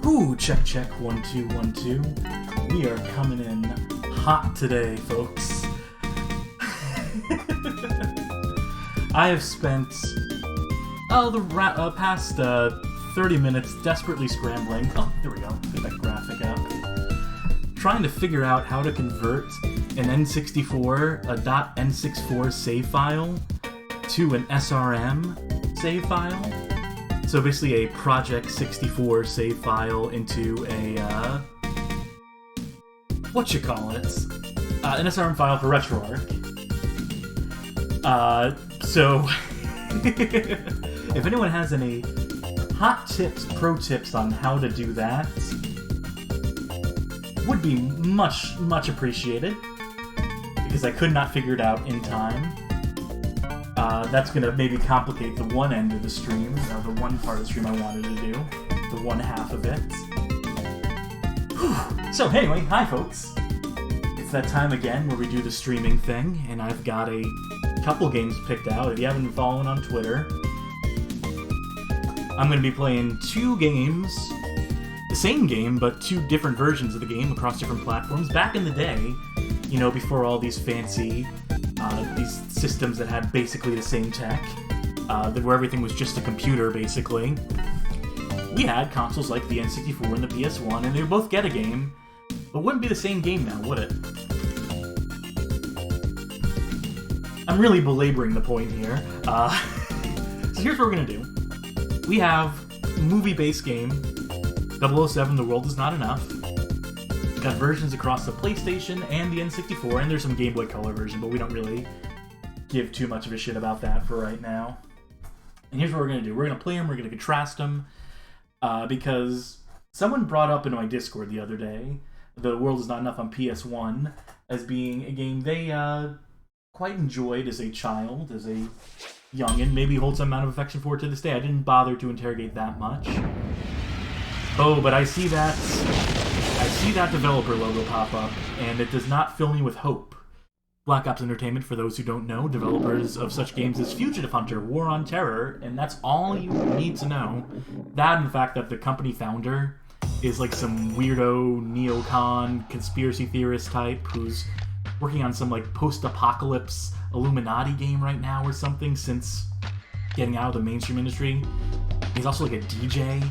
Ooh, check, check, 1, 2, 1, 2. We are coming in hot today, folks. I have spent, the past 30 minutes desperately scrambling. Oh, there we go. Get that graphic up. Trying to figure out how to convert an N64, a .N64 save file to an SRM save file. So basically a Project 64 save file into a, an SRM file for RetroArch. So, if anyone has any hot tips, pro tips on how to do that, would be much, much appreciated, because I could not figure it out in time. That's going to maybe complicate the one end of the stream, the one part of the stream I wanted to do, the one half of it. Whew. So anyway, hi folks. It's that time again where we do the streaming thing, and I've got a couple games picked out. If you haven't been following on Twitter, I'm going to be playing two games, the same game, but two different versions of the game across different platforms. Back in the day, you know, before all these fancy these systems that had basically the same tech, where everything was just a computer, basically. We had consoles like the N64 and the PS1, and they would both get a game, but wouldn't be the same game now, would it? I'm really belaboring the point here. So here's what we're going to do. We have a movie-based game, 007, The World Is Not Enough. Got versions across the PlayStation and the N64, and there's some Game Boy Color version, but we don't really give too much of a shit about that for right now. And here's what we're going to do. We're going to play them, we're going to contrast them, because someone brought up into my Discord the other day The World Is Not Enough on PS1 as being a game they quite enjoyed as a child, as a youngin', maybe hold some amount of affection for it to this day. I didn't bother to interrogate that much. Oh, but I see that developer logo pop up, and it does not fill me with hope. Black Ops Entertainment, for those who don't know, developers of such games as Fugitive Hunter, War on Terror, and that's all you need to know. That and the fact that the company founder is like some weirdo neocon conspiracy theorist type who's working on some like post-apocalypse Illuminati game right now or something since getting out of the mainstream industry. He's also like a DJ.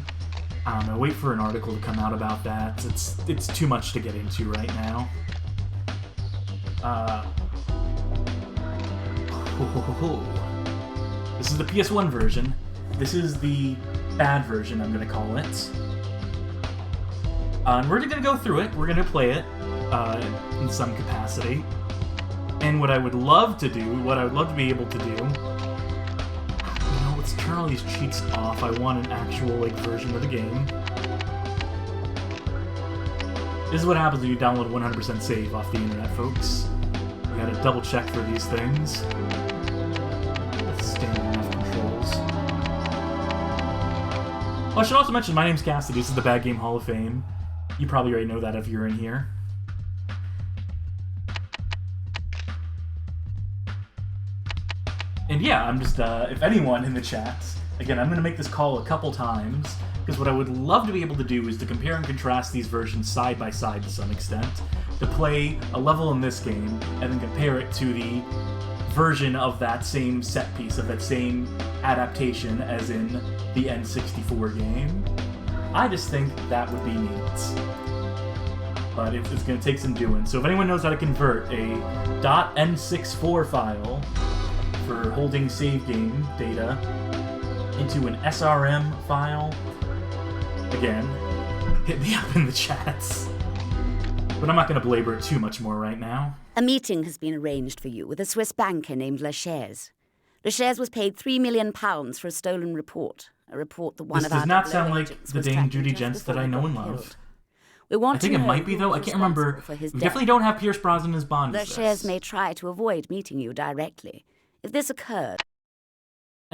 I don't know, wait for an article to come out about that. It's too much to get into right now. This is the PS1 version. This is the bad version, I'm gonna call it. And we're gonna go through it, we're gonna play it, in some capacity. And what I would love to do, what I would love to be able to do, let's turn all these cheats off. I want an actual version of the game. This is what happens when you download 100% save off the internet, folks. You gotta double check for these things. That's standard enough controls. Oh, I should also mention my name's Cassidy. This is the Bad Game Hall of Fame. You probably already know that if you're in here. And yeah, I'm just, if anyone in the chat, again, I'm going to make this call a couple times, because what I would love to be able to do is to compare and contrast these versions side by side to some extent, to play a level in this game, and then compare it to the version of that same set piece, of that same adaptation as in the N64 game. I just think that would be neat. But it's going to take some doing. So if anyone knows how to convert a .N64 file for holding save game data into an SRM file, again, hit me up in the chats. But I'm not going to belabor it too much more right now. A meeting has been arranged for you with a Swiss banker named Lachaise. Lachaise was paid £3 million for a stolen report. A report that one this of our does not sound like the Dame Judi Jenks that I know and love. I think it might be, though. I can't remember. We definitely don't have Pierce Brosnan as Bond. Lachaise may try to avoid meeting you directly. If this occurred...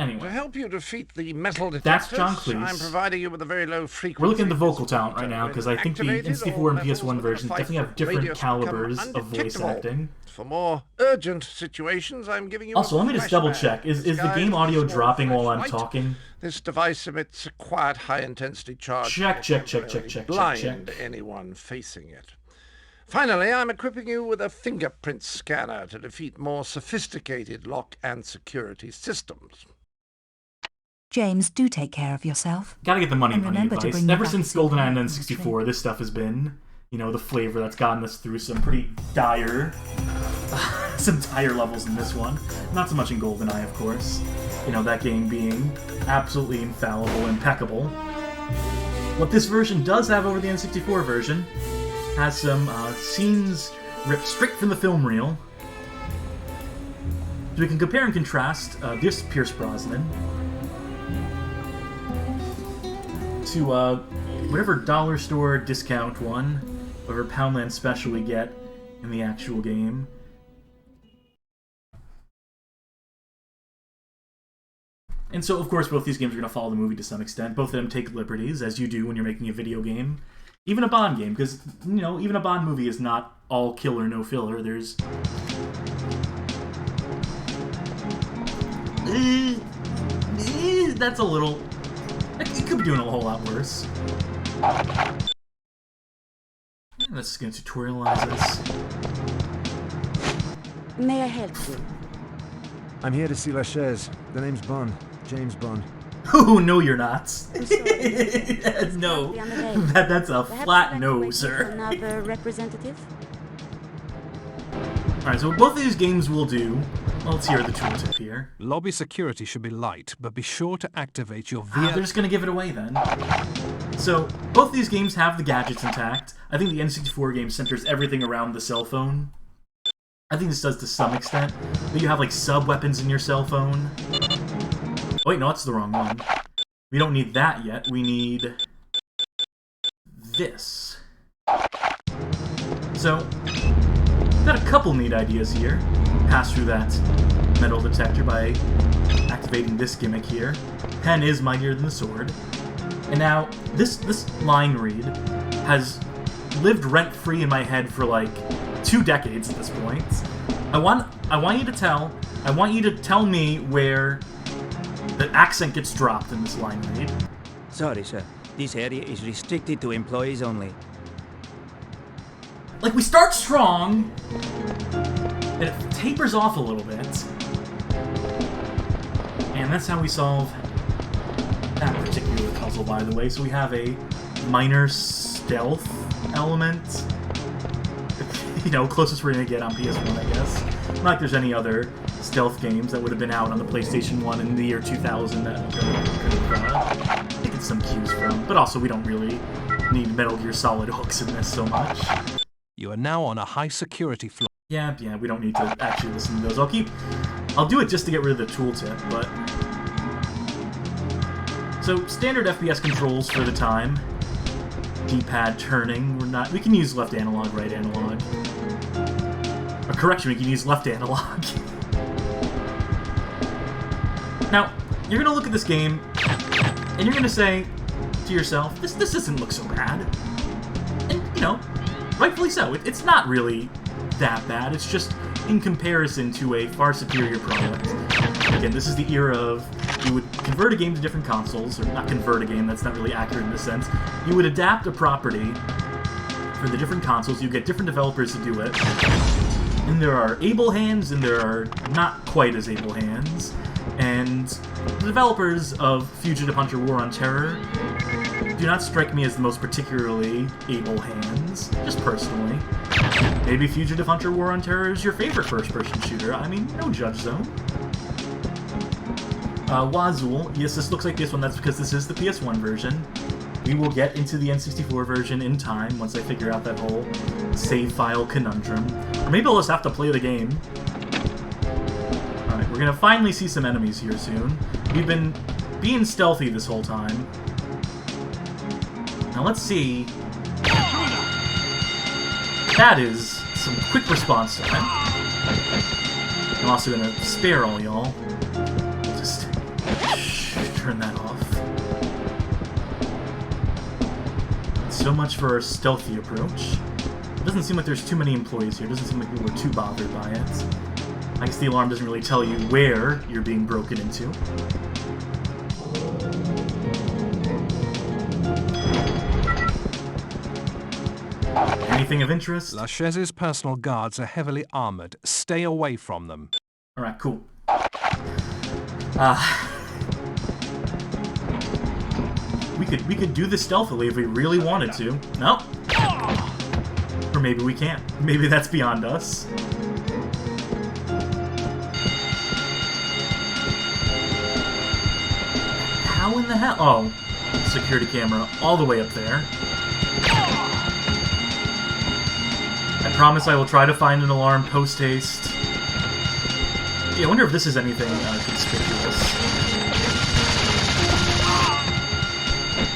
Anyway. To help you defeat the metal That's detectors, John Cleese. I'm providing you with a very low frequency. We're looking at the vocal talent right now, because I think the Activated, N64 all and metals PS1 within a versions 5 definitely have foot different radius become calibers of voice undetectable. acting. For more urgent situations, I'm giving you Also, a let me just double check. Is the game audio dropping while I'm talking? This device emits a quiet, high-intensity charge. Check. Blind anyone facing it. Finally, I'm equipping you with a fingerprint scanner to defeat more sophisticated lock and security systems. James, do take care of yourself. Gotta get the money And money remember to advice. bring me Ever back since the silver GoldenEye and medal from the N64, this stuff has been, you know, the flavor that's gotten us through some pretty dire, levels in this one. Not so much in GoldenEye, of course. You know, that game being absolutely infallible, impeccable. What this version does have over the N64 version has some scenes ripped straight from the film reel. So we can compare and contrast this Pierce Brosnan to whatever dollar store discount one, whatever Poundland special we get in the actual game. And so, of course, both these games are going to follow the movie to some extent. Both of them take liberties, as you do when you're making a video game. Even a Bond game, because, you know, even a Bond movie is not all killer, no filler. There's... that's a little... It could be doing a whole lot worse. Let's just going to tutorialize this. May I help you? I'm here to see Lachey's. The name's Bond. James Bond. Oh, no, you're not. I'm sorry. No. Unavailable. That's a Perhaps flat you'd like to no, wait for sir. Another representative? Alright, so what both of these games will do... Well, let's hear the tooltip here. Lobby security should be light, but be sure to activate your They're just gonna give it away then. So, both of these games have the gadgets intact. I think the N64 game centers everything around the cell phone. I think this does to some extent. But you have like sub-weapons in your cell phone. Oh wait, no, that's the wrong one. We don't need that yet. We need... this. So, got a couple neat ideas here. Pass through that metal detector by activating this gimmick here. Pen is mightier than the sword. And now, this line read has lived rent-free in my head for like 2 decades at this point. I want you to tell me where the accent gets dropped in this line read. Sorry, sir. This area is restricted to employees only. Like, we start strong, and it tapers off a little bit. And that's how we solve that particular puzzle, by the way. So we have a minor stealth element. You know, closest we're gonna get on PS1, I guess. Not like there's any other stealth games that would have been out on the PlayStation 1 in the year 2000 that could have taken some cues from. But also, we don't really need Metal Gear Solid hooks in this so much. You are now on a high security floor. Yeah, we don't need to actually listen to those. I'll do it just to get rid of the tooltip, but... So, standard FPS controls for the time. D-pad turning, we can use left analog, right analog. Or correction, we can use left analog. Now, you're gonna look at this game, and you're gonna say to yourself, this doesn't look so bad. And, you know, rightfully so. It's not really that bad. It's just in comparison to a far superior product. Again, this is the era of you would convert a game to different consoles, or not convert a game, that's not really accurate in this sense. You would adapt a property for the different consoles, you get different developers to do it. And there are able hands, and there are not quite as able hands. And the developers of Fugitive Hunter War on Terror do not strike me as the most particularly able hands, just personally. Maybe Fugitive Hunter War on Terror is your favorite first-person shooter. I mean, no judge zone. Wazul, yes, this looks like this one. That's because this is the PS1 version. We will get into the N64 version in time once I figure out that whole save file conundrum. Or maybe I'll just have to play the game. Alright, we're gonna finally see some enemies here soon. We've been being stealthy this whole time. Now let's see. That is some quick response time. I'm also gonna spare all y'all. Just so much for our stealthy approach. It doesn't seem like there's too many employees here. It doesn't seem like people are too bothered by it. I guess the alarm doesn't really tell you where you're being broken into. Anything of interest? Lachaise's personal guards are heavily armored. Stay away from them. Alright, cool. We could do this stealthily if we really wanted to. Nope. Or maybe we can't. Maybe that's beyond us. How in the hell? Oh, security camera all the way up there. I promise I will try to find an alarm post-haste. Gee, I wonder if this is anything conspicuous.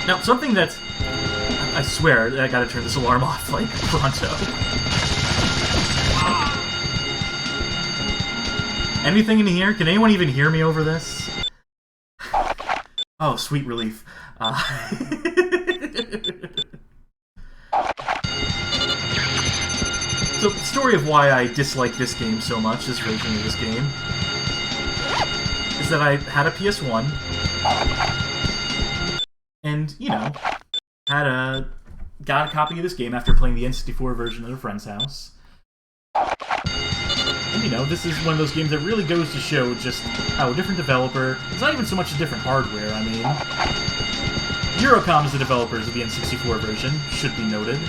Now, something that... I swear, I gotta turn this alarm off, like, pronto. Anything in here? Can anyone even hear me over this? Oh, sweet relief. So, the story of why I dislike this game so much, this version of this game, is that I had a PS1, and, you know, got a copy of this game after playing the N64 version at a friend's house. And, you know, this is one of those games that really goes to show just how a different developer... It's not even so much a different hardware, I mean... Eurocom is the developers of the N64 version, should be noted.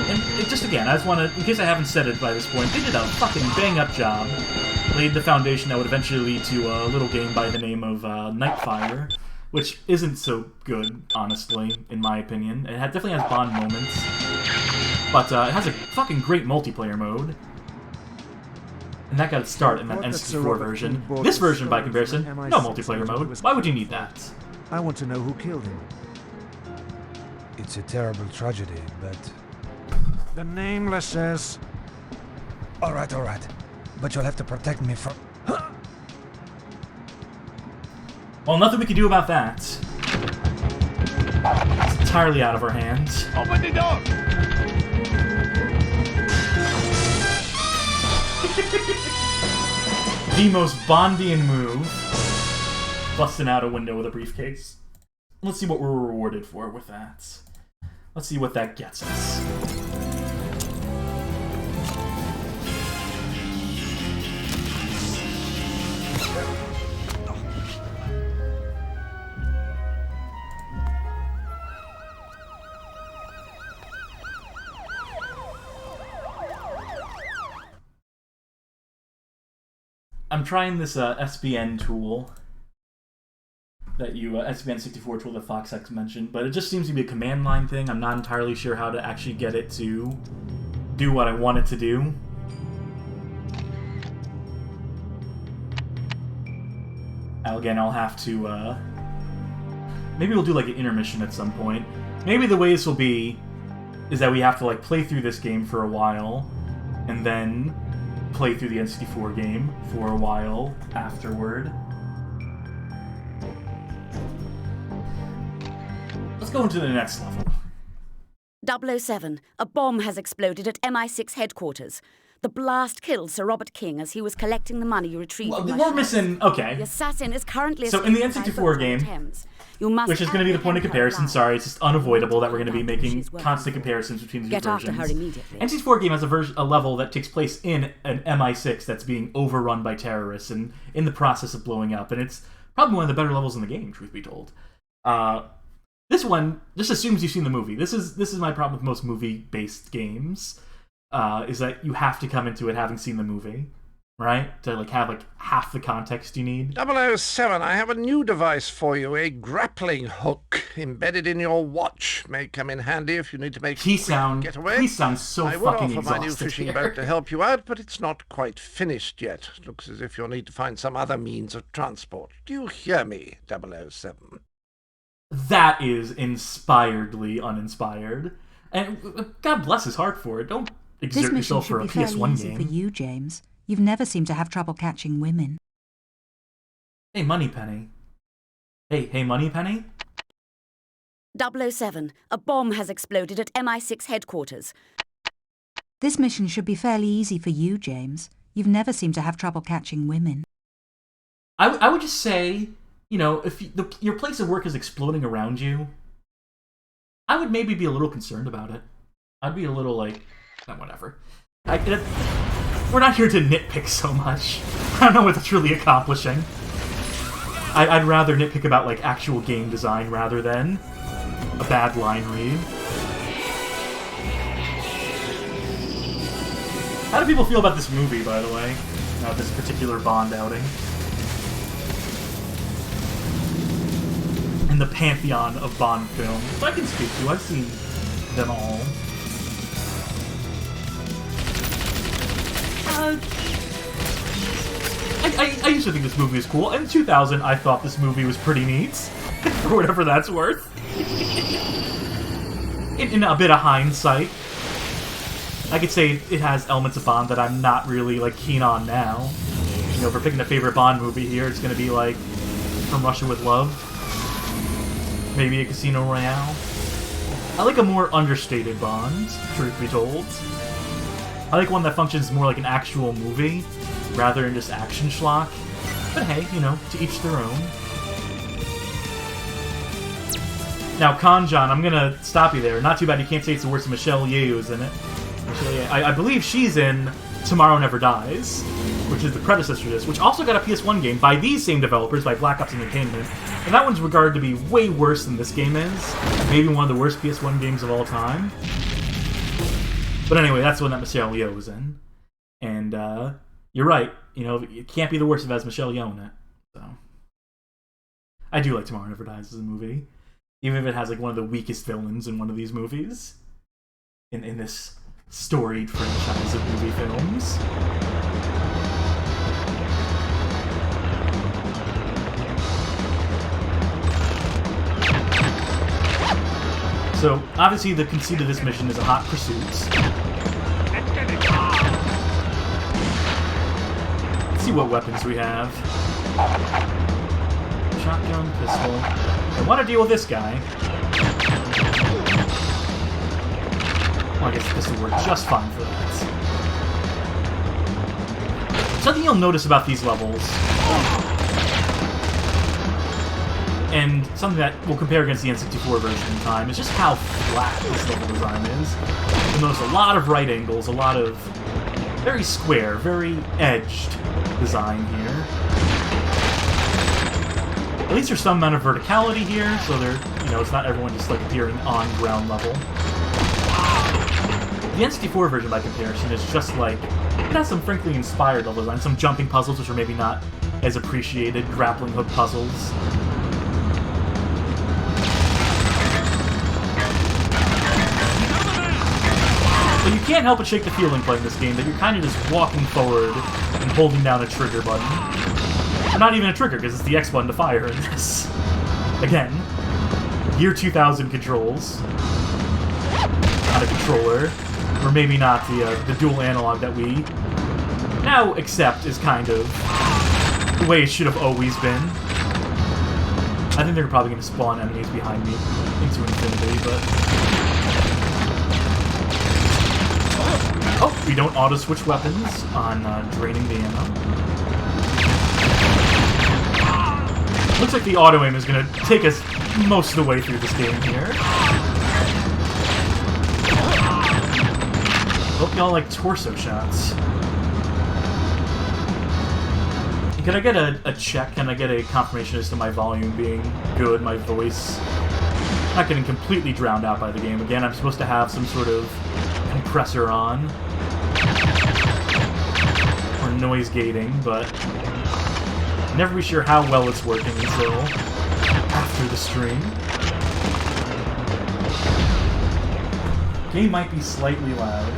And it just, again, I just want to... In case I haven't said it by this point, they did a fucking bang-up job. Laid the foundation that would eventually lead to a little game by the name of Nightfire, which isn't so good, honestly, in my opinion. It definitely has Bond moments, but it has a fucking great multiplayer mode. And that got its start in that N64 version. This version, by comparison, no multiplayer mode. Why would you need that? I want to know who killed him. It's a terrible tragedy, but... The name, Lachaise. All right. But you'll have to protect me from... Well, nothing we can do about that. It's entirely out of our hands. Open the door! The most Bondian move. Busting out a window with a briefcase. Let's see what we're rewarded for with that. Let's see what that gets us. I'm trying this SBN tool that you SBN64 tool that FoxX mentioned, but it just seems to be a command line thing. I'm not entirely sure how to actually get it to do what I want it to do. Again, I'll have to maybe we'll do like an intermission at some point. Maybe the way this will be is that we have to like play through this game for a while and then play through the N64 game for a while afterward. Let's go into the next level. 007. A bomb has exploded at MI6 headquarters. The blast killed Sir Robert King as he was collecting the money you retrieved Well, from we're Lachaize. missing... Okay. The assassin is currently So in the escaped by N64 boat on game, Thames. You must which is going to be the point of comparison. Sorry, it's just unavoidable that we're going to be making constant comparisons between the two Get after versions. her immediately. N64 game has a level that takes place in an MI6 that's being overrun by terrorists and in the process of blowing up, and it's probably one of the better levels in the game, truth be told. This one just assumes you've seen the movie. This is my problem with most movie-based games, is that you have to come into it having seen the movie. Right? To like have like half the context you need. 007, I have a new device for you, a grappling hook embedded in your watch. May come in handy if you need to make a quick getaway. He sounds so I would fucking offer my new exhausted fishing here. boat to help you out, but it's not quite finished yet. Looks as if you'll need to find some other means of transport. Do you hear me, 007? That is inspiredly uninspired. And God bless his heart for it. Don't This exert mission yourself should for a be fairly PS1 easy game. for you, James. You've never seemed to have trouble catching women. Hey, Moneypenny. Hey, Moneypenny? 007, a bomb has exploded at MI6 headquarters. This mission should be fairly easy for you, James. You've never seemed to have trouble catching women. I would just say, you know, if your place of work is exploding around you, I would maybe be a little concerned about it. I'd be a little like, whatever. We're not here to nitpick so much. I don't know what it's really accomplishing. I'd rather nitpick about like actual game design rather than a bad line read. How do people feel about this movie, by the way? This particular Bond outing? In the pantheon of Bond films, I can speak to. I've seen them all. I used to think this movie was cool. In 2000, I thought this movie was pretty neat, for whatever that's worth. In a bit of hindsight, I could say it has elements of Bond that I'm not really like keen on now. You know, if we're picking a favorite Bond movie here, it's gonna be like From Russia with Love, maybe a Casino Royale. I like a more understated Bond, truth be told. I like one that functions more like an actual movie, rather than just action schlock. But hey, you know, to each their own. Now, Kanjan, I'm gonna stop you there. Not too bad you can't say it's the worst. Michelle Yeoh's in it. I believe she's in Tomorrow Never Dies, which is the predecessor to this, which also got a PS1 game by these same developers, by Black Ops Entertainment. And that one's regarded to be way worse than this game is. Maybe one of the worst PS1 games of all time. But anyway, that's the one that Michelle Yeoh was in. And, you're right. You know, it can't be the worst if it has Michelle Yeoh in it. So, I do like Tomorrow Never Dies as a movie. Even if it has, like, one of the weakest villains in one of these movies. In this storied franchise of movie films. So, obviously the conceit of this mission is a hot pursuit. Let's see what weapons we have. Shotgun, pistol. I want to deal with this guy. Well, I guess the pistol worked just fine for that. Something you'll notice about these levels, and something that we'll compare against the N64 version in time, is just how flat this level design is. You'll notice a lot of right angles, a lot of very square, very edged design here. At least there's some amount of verticality here, so it's not everyone just like appearing on ground level. The N64 version, by comparison, is just like, it has some frankly inspired level design, some jumping puzzles which are maybe not as appreciated, grappling hook puzzles. But you can't help but shake the feeling playing this game that you're kind of just walking forward and holding down a trigger button. Or not even a trigger, because it's the X button to fire in this. Again, year 2000 controls. Not a controller. Or maybe not the dual analog that we now accept is kind of the way it should have always been. I think they're probably going to spawn enemies behind me into infinity, but... Oh, we don't auto-switch weapons on draining the ammo. Looks like the auto-aim is going to take us most of the way through this game here. Hope y'all like torso shots. Can I get a check? Can I get a confirmation as to my volume being good, my voice not getting completely drowned out by the game? Again, I'm supposed to have some sort of compressor on. Or noise gating, but never be sure how well it's working until after the stream. Game might be slightly loud.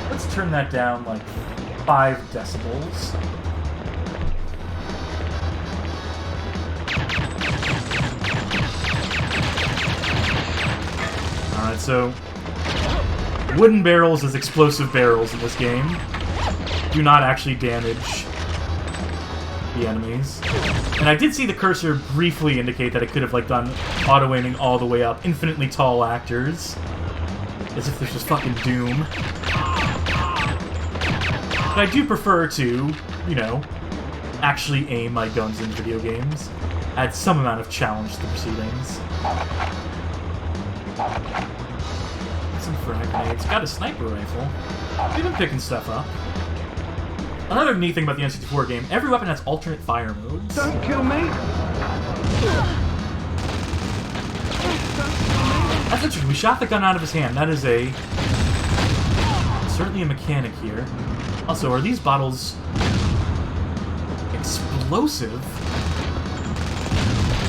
Let's turn that down like 5 decibels. Alright, so wooden barrels as explosive barrels in this game do not actually damage the enemies. And I did see the cursor briefly indicate that it could have, like, done auto-aiming all the way up. Infinitely tall actors. As if this was fucking Doom. But I do prefer to, you know, actually aim my guns in video games. Add some amount of challenge to the proceedings. Some frag grenades. Got a sniper rifle. We've been picking stuff up. Another neat thing about the N64 game, every weapon has alternate fire modes. Don't kill me! That's interesting. We shot the gun out of his hand. That is certainly a mechanic here. Also, are these bottles explosive?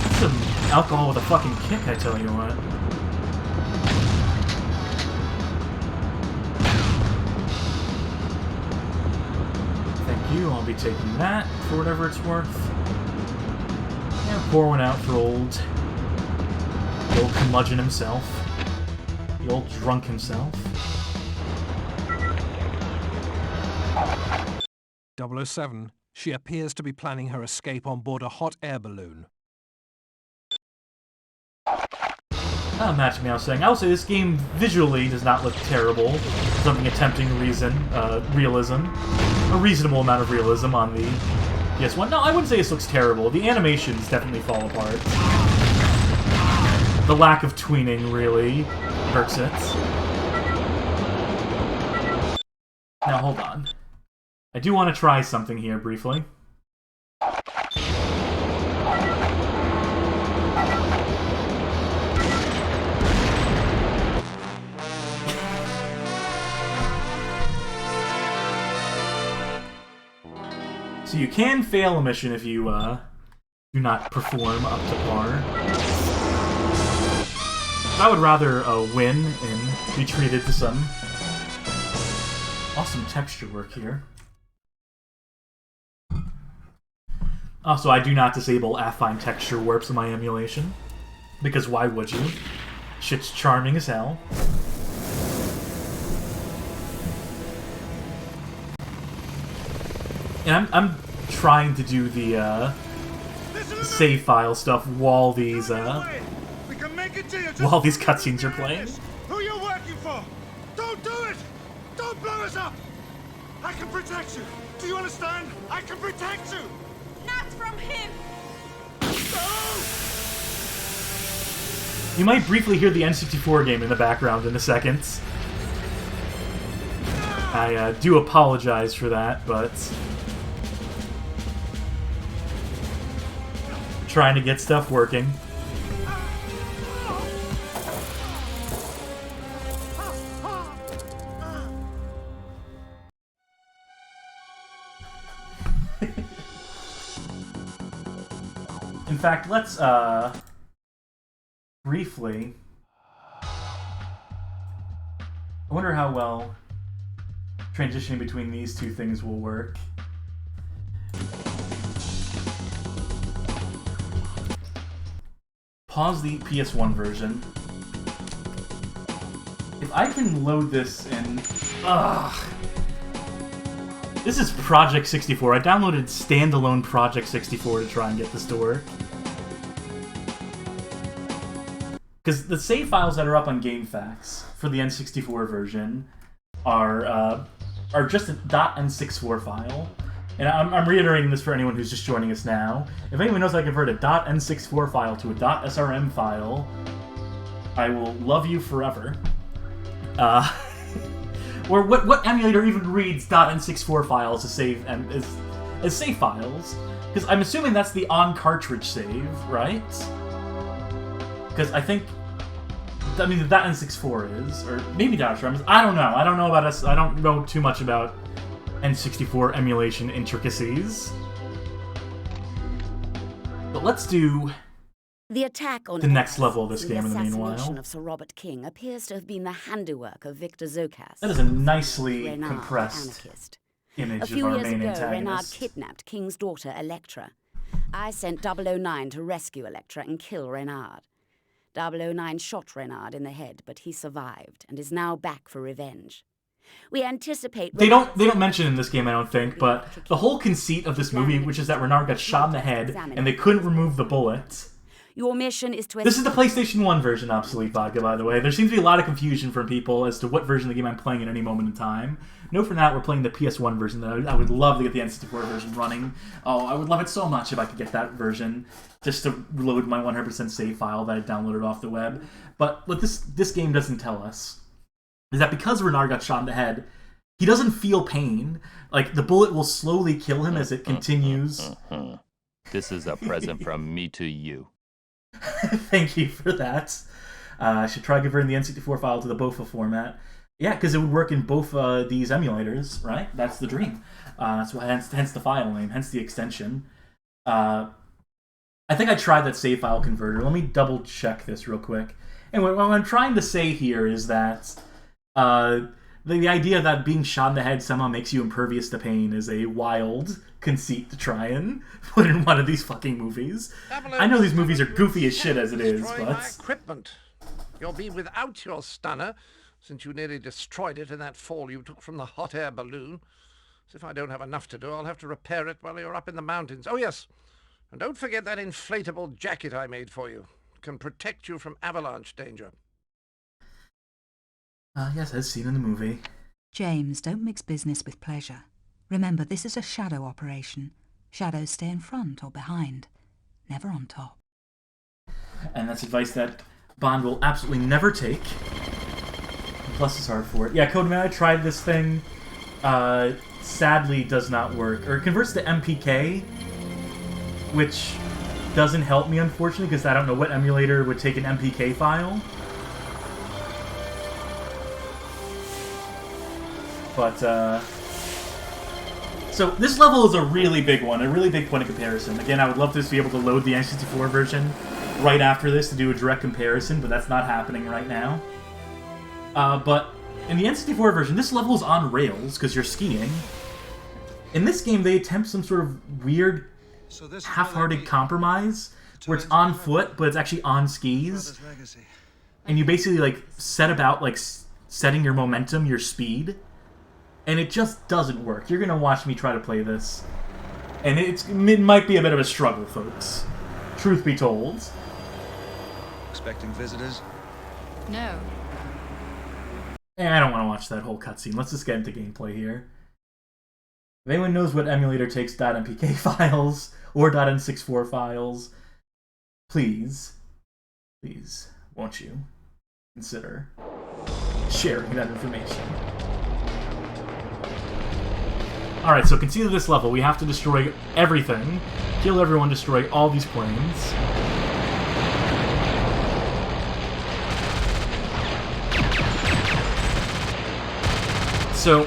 That's some alcohol with a fucking kick, I tell you what. Thank you. I'll be taking that for whatever it's worth. Yeah, pour one out for old curmudgeon himself. The old drunk himself. 007. She appears to be planning her escape on board a hot air balloon. Match me, I was saying. I will say this game visually does not look terrible. Something attempting realism. A reasonable amount of realism on the PS1. No, I wouldn't say this looks terrible. The animations definitely fall apart. The lack of tweening really hurts it. Now, hold on. I do want to try something here briefly. So you can fail a mission if you do not perform up to par. I would rather win and be treated to some awesome texture work here. Also, I do not disable affine texture warps in my emulation. Because why would you? Shit's charming as hell. And I'm trying to do the save file stuff while these cutscenes are playing. Who you working for? Don't do it! Don't blow us up! I can protect you. Do you understand? I can protect you. Not from him! You might briefly hear the N64 game in the background in a second. I do apologize for that, but trying to get stuff working. In fact, let's briefly. I wonder how well transitioning between these two things will work. Pause the PS1 version. If I can load this in... This is Project 64. I downloaded standalone Project 64 to try and get this to work. Because the save files that are up on GameFAQs for the N64 version are just a .n64 file. And I'm reiterating this for anyone who's just joining us now. If anyone knows how to convert a .n64 file to a .srm file, I will love you forever. Or what emulator even reads .n64 files as save files? Because I'm assuming that's the on-cartridge save, right? Because I think... I mean, the .n64 is, or maybe .srm is. I don't know. I don't know about us. I don't know too much about N64 emulation intricacies. But let's do the attack on the next level of this game in the meanwhile. The assassination of Sir Robert King appears to have been the handiwork of Victor Zokas. That is a nicely Renard, compressed anarchist. image a few of our years main ago, antagonist. Renard kidnapped King's daughter, Electra. I sent 009 to rescue Electra and kill Renard. 009 shot Renard in the head, but he survived and is now back for revenge. We anticipate... They don't mention in this game, I don't think, but the whole conceit of this movie, which is that Renard got shot in the head, and they couldn't remove the bullet. Your mission is to... This is the PlayStation 1 version, Obsolete Vodka, by the way. There seems to be a lot of confusion from people as to what version of the game I'm playing at any moment in time. No, for now, we're playing the PS1 version. That I would love to get the N64 version running. Oh, I would love it so much if I could get that version, just to load my 100% save file that I downloaded off the web. But what this game doesn't tell us is that because Renard got shot in the head, he doesn't feel pain. Like, the bullet will slowly kill him as it continues. This is a present from me to you. Thank you for that. I should try converting the N64 file to the BOFA format. Yeah, because it would work in both these emulators, right? That's the dream. That's why, hence the file name, hence the extension. I think I tried that save file converter. Let me double check this real quick. And what I'm trying to say here is that the idea that being shot in the head somehow makes you impervious to pain is a wild conceit to try and put in one of these fucking movies. I know these movies are goofy as shit as it is, but... My equipment. You'll be without your stunner, since you nearly destroyed it in that fall you took from the hot air balloon. As if I don't have enough to do, I'll have to repair it while you're up in the mountains. Oh, yes. And don't forget that inflatable jacket I made for you. It can protect you from avalanche danger. Yes, as seen in the movie. James, don't mix business with pleasure. Remember, this is a shadow operation. Shadows stay in front or behind, never on top. And that's advice that Bond will absolutely never take. Plus is hard for it. Yeah, Codeman, I tried this thing. Sadly does not work. Or it converts to MPK, which doesn't help me, unfortunately, because I don't know what emulator would take an MPK file. But, so this level is a really big one, a really big point of comparison. Again, I would love to just be able to load the N64 version right after this to do a direct comparison, but that's not happening right now. But in the N64 version, this level is on rails because you're skiing. In this game, they attempt some sort of weird, half-hearted compromise where it's on foot, but it's actually on skis. And you basically, like, set about, like, setting your momentum, your speed. And it just doesn't work. You're going to watch me try to play this. And it might be a bit of a struggle, folks. Truth be told. Expecting visitors? No. I don't want to watch that whole cutscene. Let's just get into gameplay here. If anyone knows what emulator takes .mpk files or .n64 files, please, won't you consider sharing that information. Alright, so conceit of this level, we have to destroy everything, kill everyone, destroy all these planes. So,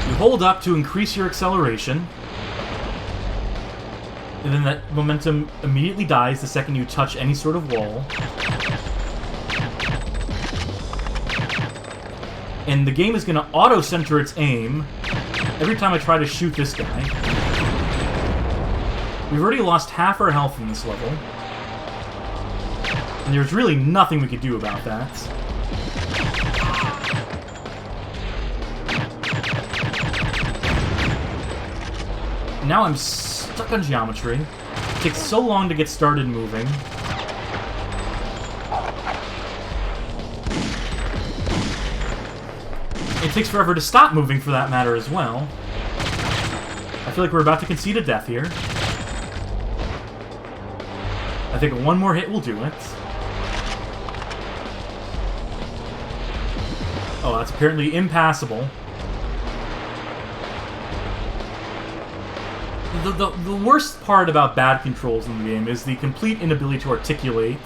you hold up to increase your acceleration, and then that momentum immediately dies the second you touch any sort of wall. And the game is going to auto-center its aim every time I try to shoot this guy. We've already lost half our health in this level. And there's really nothing we could do about that. Now I'm stuck on geometry. It takes so long to get started moving. It takes forever to stop moving, for that matter, as well. I feel like we're about to concede a death here. I think one more hit will do it. Oh, that's apparently impassable. The worst part about bad controls in the game is the complete inability to articulate,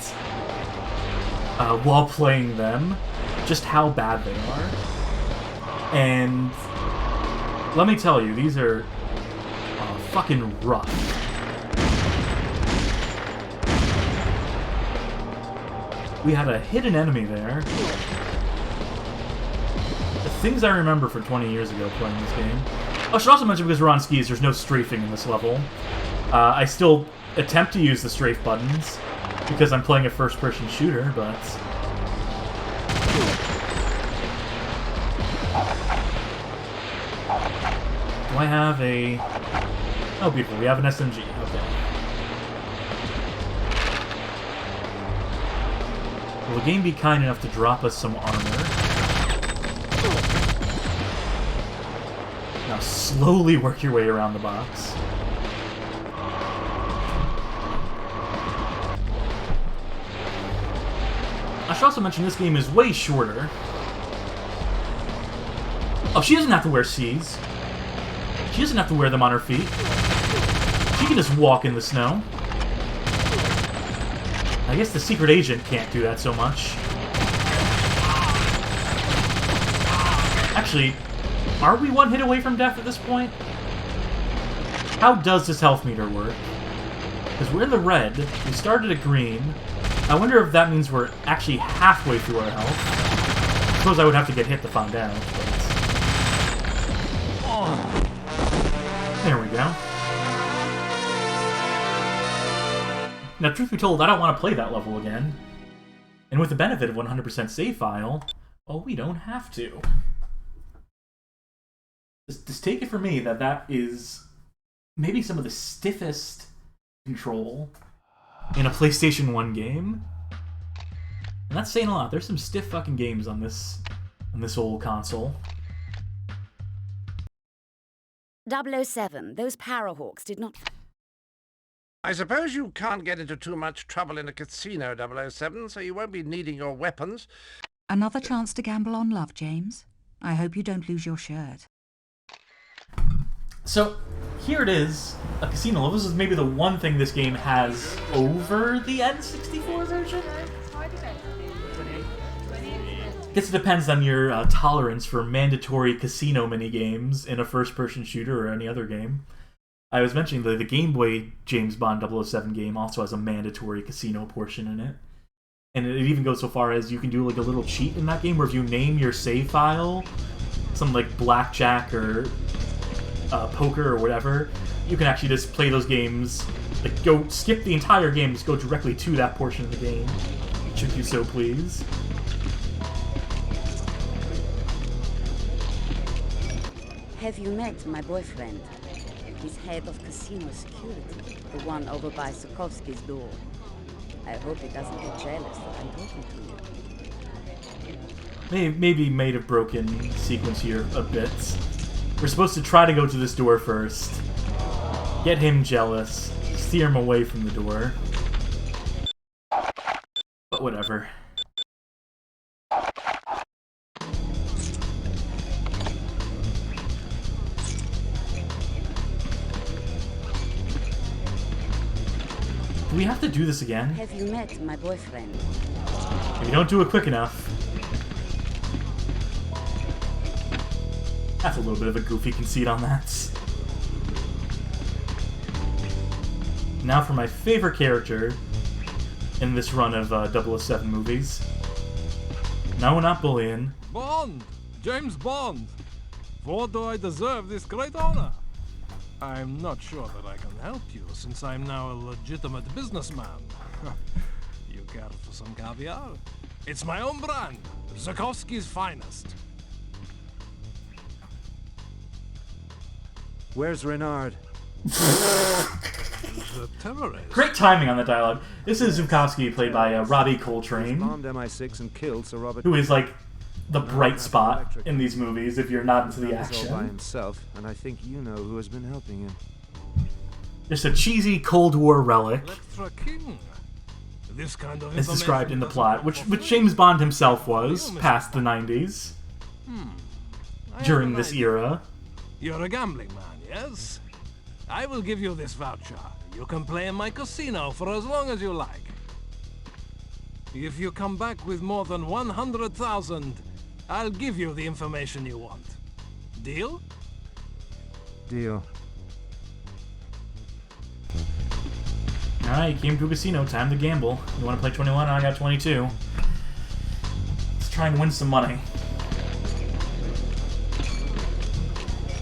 while playing them, just how bad they are. And let me tell you, these are fucking rough. We had a hidden enemy there. The things I remember from 20 years ago playing this game. I should also mention, because we're on skis, there's no strafing in this level. I still attempt to use the strafe buttons, because I'm playing a first-person shooter, but... I have a... Oh, beautiful. We have an SMG. Okay. Will the game be kind enough to drop us some armor? Now slowly work your way around the box. I should also mention this game is way shorter. Oh, she doesn't have to wear C's. She doesn't have to wear them on her feet. She can just walk in the snow. I guess the secret agent can't do that so much. Actually, are we one hit away from death at this point? How does this health meter work? Because we're in the red, we started at green. I wonder if that means we're actually halfway through our health. I suppose I would have to get hit to find out. There we go. Now, truth be told, I don't want to play that level again. And with the benefit of 100% save file, oh, we don't have to. Just take it from me that that is maybe some of the stiffest control in a PlayStation 1 game. And that's saying a lot. There's some stiff fucking games on this old console. 007, those Parahawks did not... I suppose you can't get into too much trouble in a casino, 007, so you won't be needing your weapons. Another chance to gamble on love, James. I hope you don't lose your shirt. So, here it is, a casino level. This is maybe the one thing this game has over the N64 version. Guess it depends on your tolerance for mandatory casino minigames in a first-person shooter or any other game. I was mentioning the Game Boy James Bond 007 game also has a mandatory casino portion in it. And it even goes so far as you can do like a little cheat in that game where if you name your save file, something like blackjack or poker or whatever, you can actually just play those games, like go skip the entire game, just go directly to that portion of the game, should you so please. Have you met my boyfriend? He's head of casino security, the one over by Sokovsky's door. I hope he doesn't get jealous that I'm talking to you. Maybe made a broken sequence here a bit. We're supposed to try to go to this door first, get him jealous, steer him away from the door. But whatever. Do we have to do this again? Have you met my boyfriend? If you don't do it quick enough. That's a little bit of a goofy conceit on that. Now for my favorite character in this run of 007 movies. No, not Bullion. Bond! James Bond! For what do I deserve this great honor? I'm not sure that I can help you, since I'm now a legitimate businessman. You care for some caviar? It's my own brand, Zukovsky's finest. Where's Renard? The terrorist. Great timing on the dialogue. This is Zukovsky, played by Robbie Coltrane, Bombed MI6 and killed Sir Robert. who is like the bright spot in these movies if you're not into the All by action. himself, and I think you know who has been helping him. Just a cheesy Cold War relic, Electra King. This kind of as described in the information plot, doesn't which James Bond himself was, past the 90s, I have during an this idea. era. You're a gambling man, yes? I will give you this voucher. You can play in my casino for as long as you like. If you come back with more than 100,000, I'll give you the information you want. Deal? Deal. Alright, you came to a casino, time to gamble. You want to play 21? I got 22. Let's try and win some money.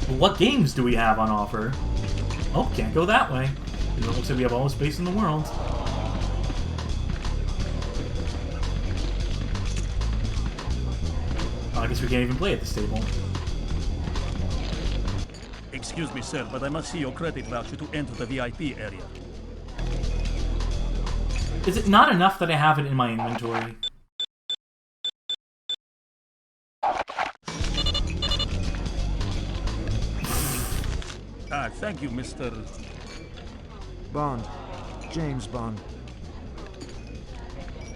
But what games do we have on offer? Oh, can't go that way. It looks like we have all the space in the world. Oh, I guess we can't even play at this table. Excuse me, sir, but I must see your credit voucher to enter the VIP area. Is it not enough that I have it in my inventory? Thank you, Mr. Bond. James Bond.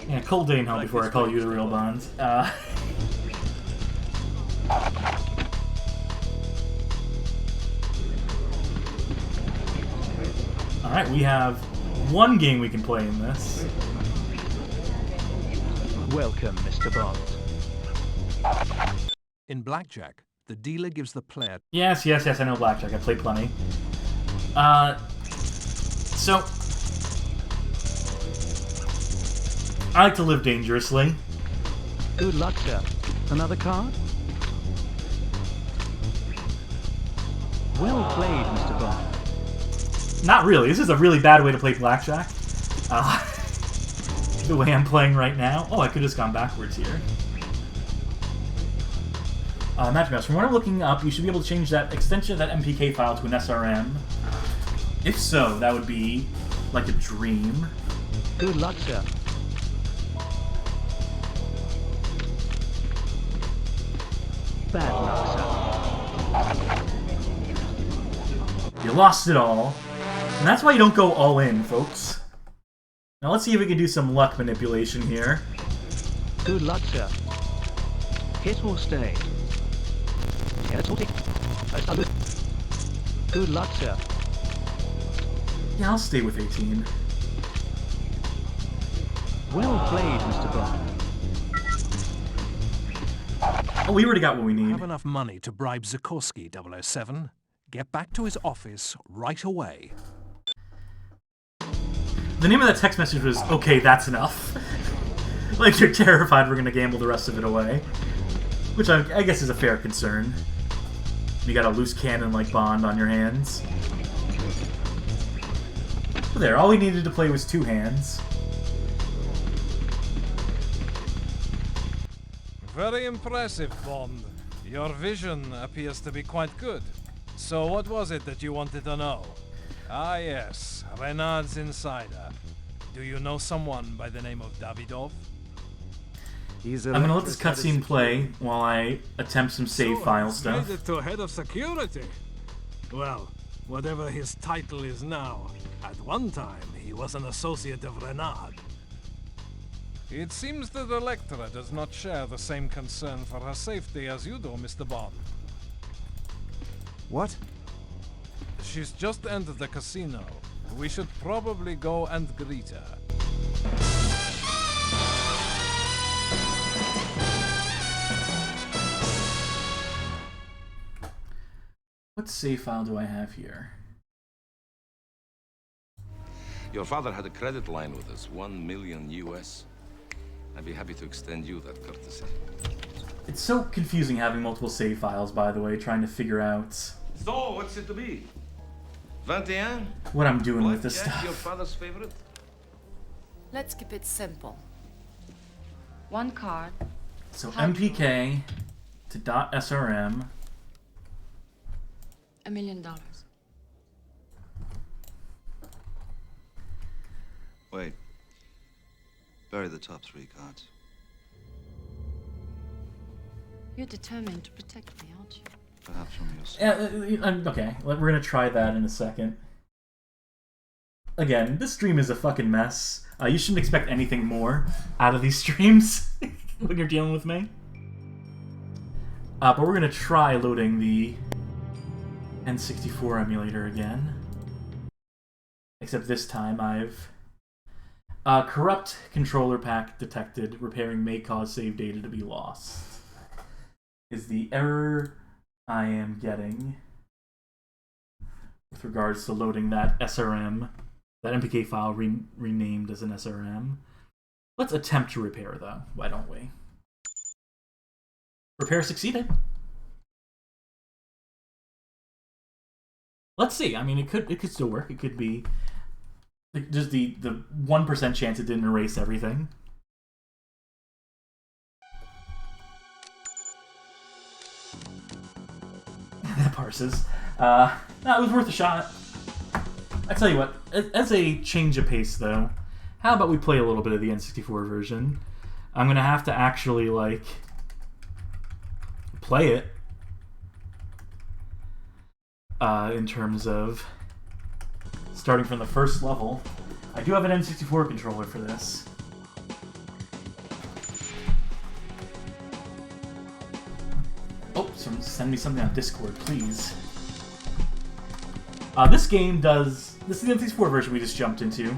Yeah, cold day now before I call you the real Bond. Alright, we have one game we can play in this. Welcome, Mr. Bond. In blackjack, the dealer gives the player... Yes, I know blackjack. I play plenty. So... I like to live dangerously. Good luck, sir. Another card? Well played, Mr. Bond. Not really. This is a really bad way to play blackjack. The way I'm playing right now. Oh, I could have just gone backwards here. Magic Mouse, from what I'm looking up, you should be able to change that extension of that MPK file to an SRM. If so, that would be like a dream. Good luck, sir. Bad luck, sir. You lost it all. And that's why you don't go all in, folks. Now let's see if we can do some luck manipulation here. Good luck, sir. Hit or stay. Good luck, sir. Yeah, I'll stay with 18. Well played, Mr. Bond. Oh, we already got what we need. Have enough money to bribe Sikorsky, 007. Get back to his office right away. The name of that text message was, okay, that's enough. Like, you're terrified we're gonna gamble the rest of it away. Which I guess is a fair concern. You got a loose cannon like Bond on your hands. But there, all we needed to play was 2 hands. Very impressive, Bond. Your vision appears to be quite good. So what was it that you wanted to know? Ah yes, Renard's insider. Do you know someone by the name of Davidov? He's I'm gonna let this cutscene play while I attempt some save file stuff. Made it to head of security. Well, whatever his title is now, at one time he was an associate of Renard. It seems that Electra does not share the same concern for her safety as you do, Mr. Bond. What? She's just entered the casino. We should probably go and greet her. What save file do I have here? Your father had a credit line with us, 1 million US. I'd be happy to extend you that courtesy. It's so confusing having multiple save files, by the way, trying to figure out... So, what's it to be? 21? What I'm doing with this Blackjack, stuff. your father's favorite? Let's keep it simple. 1 card. So MPK to .srm. $1 million. Wait. Bury the top 3 cards. You're determined to protect me, aren't you? Perhaps from yourself. Okay, we're gonna try that in a second. Again, this stream is a fucking mess. You shouldn't expect anything more out of these streams when you're dealing with me. But we're gonna try loading the N64 emulator again. Except this time I've... corrupt controller pack detected. Repairing may cause save data to be lost. Is the error I am getting with regards to loading that SRM, that MPK file renamed as an SRM. Let's attempt to repair, though. Why don't we? Repair succeeded. Let's see. I mean, it could still work. It could be just the 1% chance it didn't erase everything. That parses. That was worth a shot. I tell you what, as a change of pace, though, how about we play a little bit of the N64 version? I'm gonna have to actually, like, play it in terms of starting from the first level. I do have an N64 controller for this. Oh, send me something on Discord, please. This game does... This is the N64 version we just jumped into.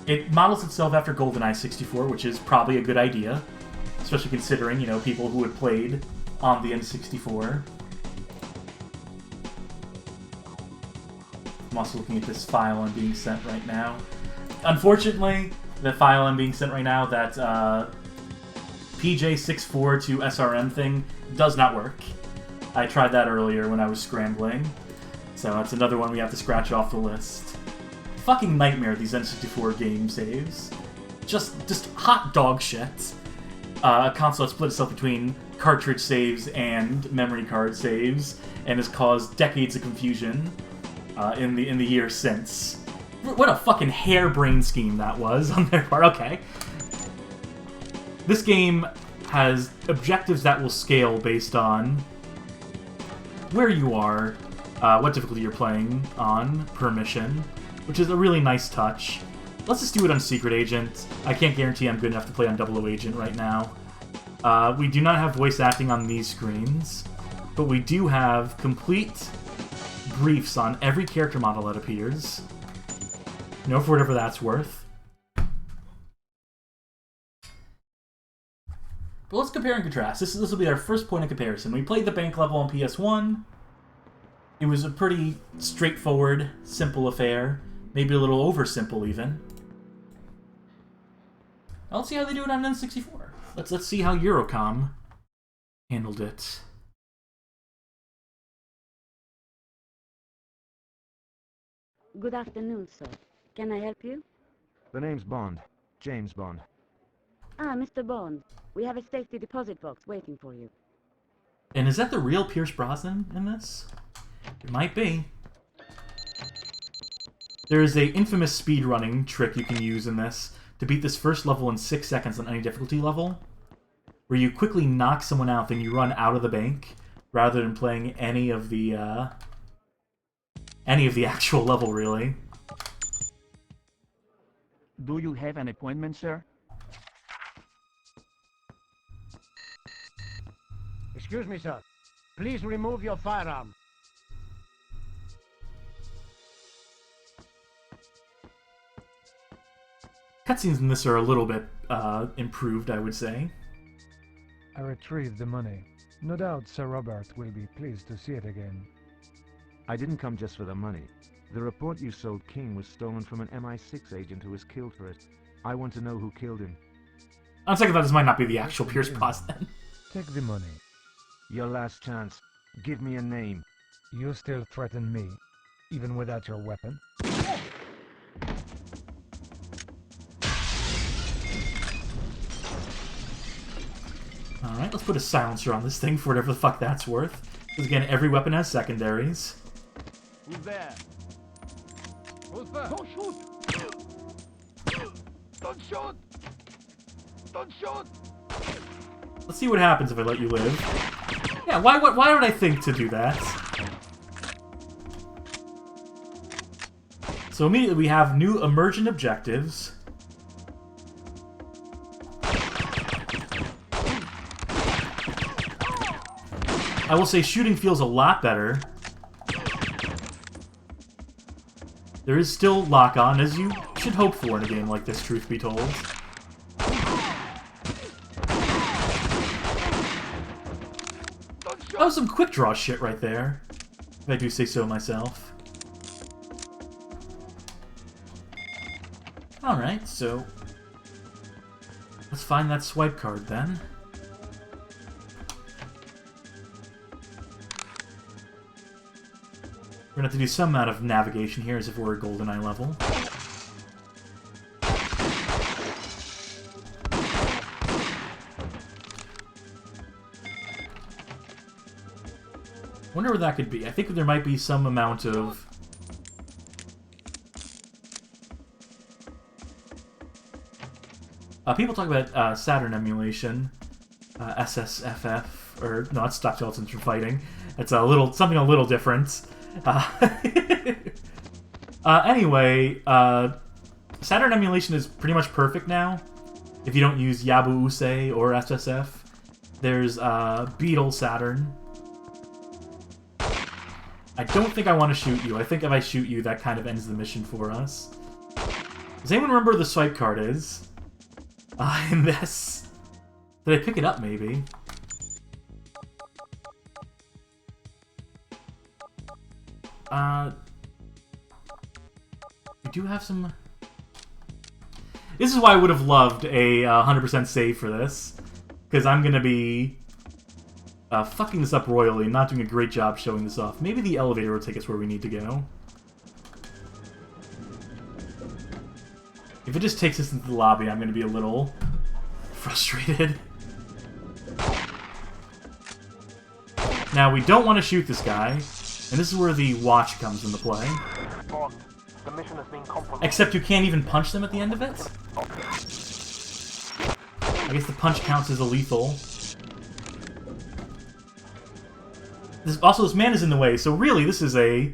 It models itself after GoldenEye 64, which is probably a good idea. Especially considering, you know, people who had played on the N64. I'm also looking at this file I'm being sent right now. Unfortunately, the file I'm being sent right now, that PJ64 to SRM thing, does not work. I tried that earlier when I was scrambling. So that's another one we have to scratch off the list. Fucking nightmare, these N64 game saves. Just hot dog shit. A console that split itself between cartridge saves and memory card saves, and has caused decades of confusion in the years since. What a fucking harebrained scheme that was on their part. Okay. This game has objectives that will scale based on where you are, what difficulty you're playing on per mission, which is a really nice touch. Let's just do it on Secret Agent. I can't guarantee I'm good enough to play on 00 Agent right now. We do not have voice acting on these screens, but we do have complete briefs on every character model that appears. You know, for whatever that's worth. But let's compare and contrast. This will be our first point of comparison. We played the bank level on PS1. It was a pretty straightforward, simple affair. Maybe a little over-simple, even. Now let's see how they do it on N64. Let's see how Eurocom handled it. Good afternoon, sir. Can I help you? The name's Bond. James Bond. Ah, Mr. Bond. We have a safety deposit box waiting for you. And is that the real Pierce Brosnan in this? It might be. There is a infamous speedrunning trick you can use in this to beat this first level in 6 seconds on any difficulty level, where you quickly knock someone out, then you run out of the bank, rather than playing any of the actual level, really. Do you have an appointment, sir? Excuse me, sir. Please remove your firearm. Cutscenes in this are a little bit improved, I would say. I retrieved the money. No doubt Sir Robert will be pleased to see it again. I didn't come just for the money. The report you sold King was stolen from an MI6 agent who was killed for it. I want to know who killed him. On second thought, this might not be the actual Pierce Brosnan. Take the money. Your last chance. Give me a name. You still threaten me, even without your weapon? Alright, let's put a silencer on this thing for whatever the fuck that's worth. Because again, every weapon has secondaries. Who's there? Who's there? Don't shoot! Don't shoot! Don't shoot! Let's see what happens if I let you live. Yeah, why would I think to do that? So immediately we have new emergent objectives. I will say shooting feels a lot better. There is still lock-on, as you should hope for in a game like this, truth be told. That was some quick draw shit right there, if I do say so myself. Alright, so let's find that swipe card then. We're gonna have to do some amount of navigation here as if we're a GoldenEye level. Wonder where that could be. I think there might be some amount of... people talk about Saturn emulation, SSFF, or no, it's stock skeletons for fighting. It's something a little different. Anyway, Saturn emulation is pretty much perfect now. If you don't use Yabu Use or SSF, there's Beetle Saturn. I don't think I want to shoot you. I think if I shoot you, that kind of ends the mission for us. Does anyone remember where the swipe card is? In this. Did I pick it up, maybe? We do have some... This is why I would have loved a 100% save for this. Because I'm going to be fucking this up royally and not doing a great job showing this off. Maybe the elevator will take us where we need to go. If it just takes us into the lobby, I'm going to be a little frustrated. Now, we don't want to shoot this guy, and this is where the watch comes into play. The mission has been compromised. Except you can't even punch them at the end of it? I guess the punch counts as a lethal. Also, this man is in the way, so really this is a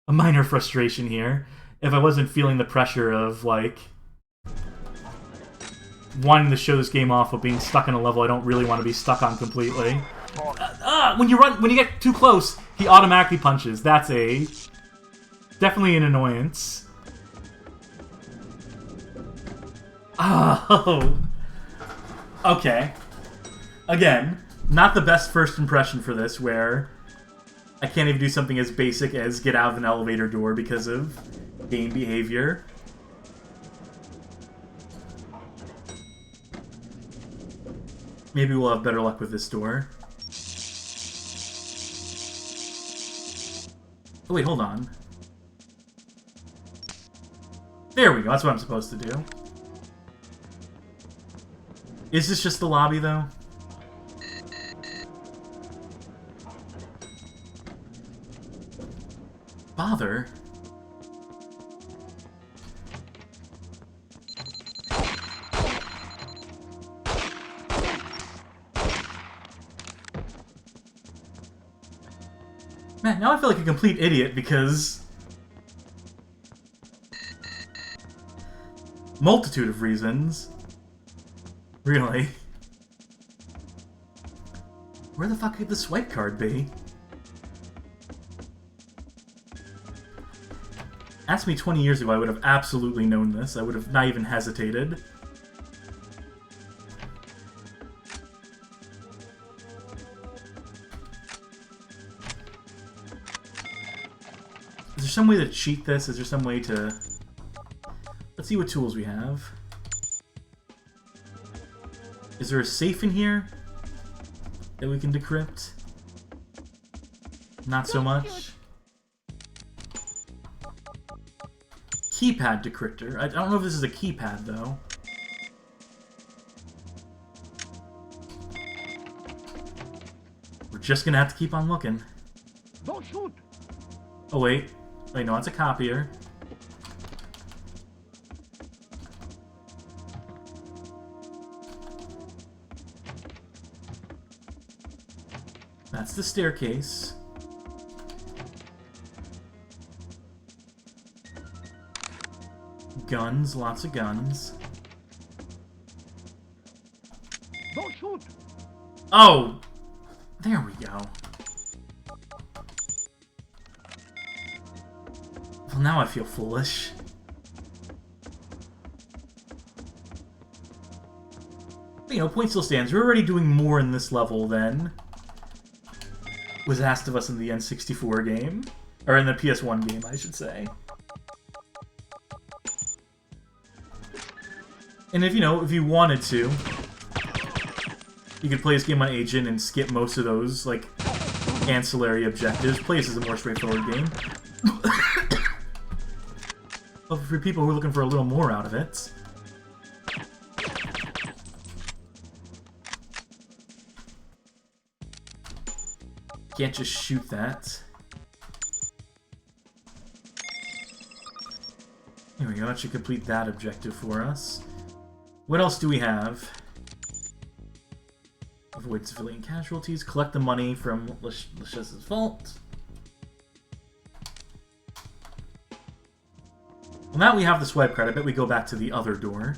minor frustration here. If I wasn't feeling the pressure of, like, wanting to show this game off but being stuck in a level I don't really want to be stuck on completely. When you get too close, he automatically punches. That's definitely an annoyance. Oh. Okay. Again, not the best first impression for this, where I can't even do something as basic as get out of an elevator door because of game behavior. Maybe we'll have better luck with this door. Oh wait, hold on. There we go, that's what I'm supposed to do. Is this just the lobby, though? Bother? Man, now I feel like a complete idiot because... multitude of reasons. Really? Where the fuck could the swipe card be? Ask me 20 years ago, I would have absolutely known this. I would have not even hesitated. Is there some way to cheat this? Is there some way to... Let's see what tools we have. Is there a safe in here that we can decrypt? Not so much. Keypad decryptor. I don't know if this is a keypad, though. We're just gonna have to keep on looking. Don't shoot. Oh, wait. Wait, no, it's a copier. That's the staircase. Guns, lots of guns. Don't shoot. Oh! There we go. Well, now I feel foolish. But, you know, point still stands. We're already doing more in this level than was asked of us in the N64 game. Or in the PS1 game, I should say. And if, you know, if you wanted to, you could play this game on Agent and skip most of those, like, ancillary objectives. Play this as a more straightforward game. But for people who are looking for a little more out of it... Can't just shoot that. Here we go, that should complete that objective for us. What else do we have? Avoid civilian casualties, collect the money from Lachez's vault. Well, now we have the swipe card. I bet we go back to the other door.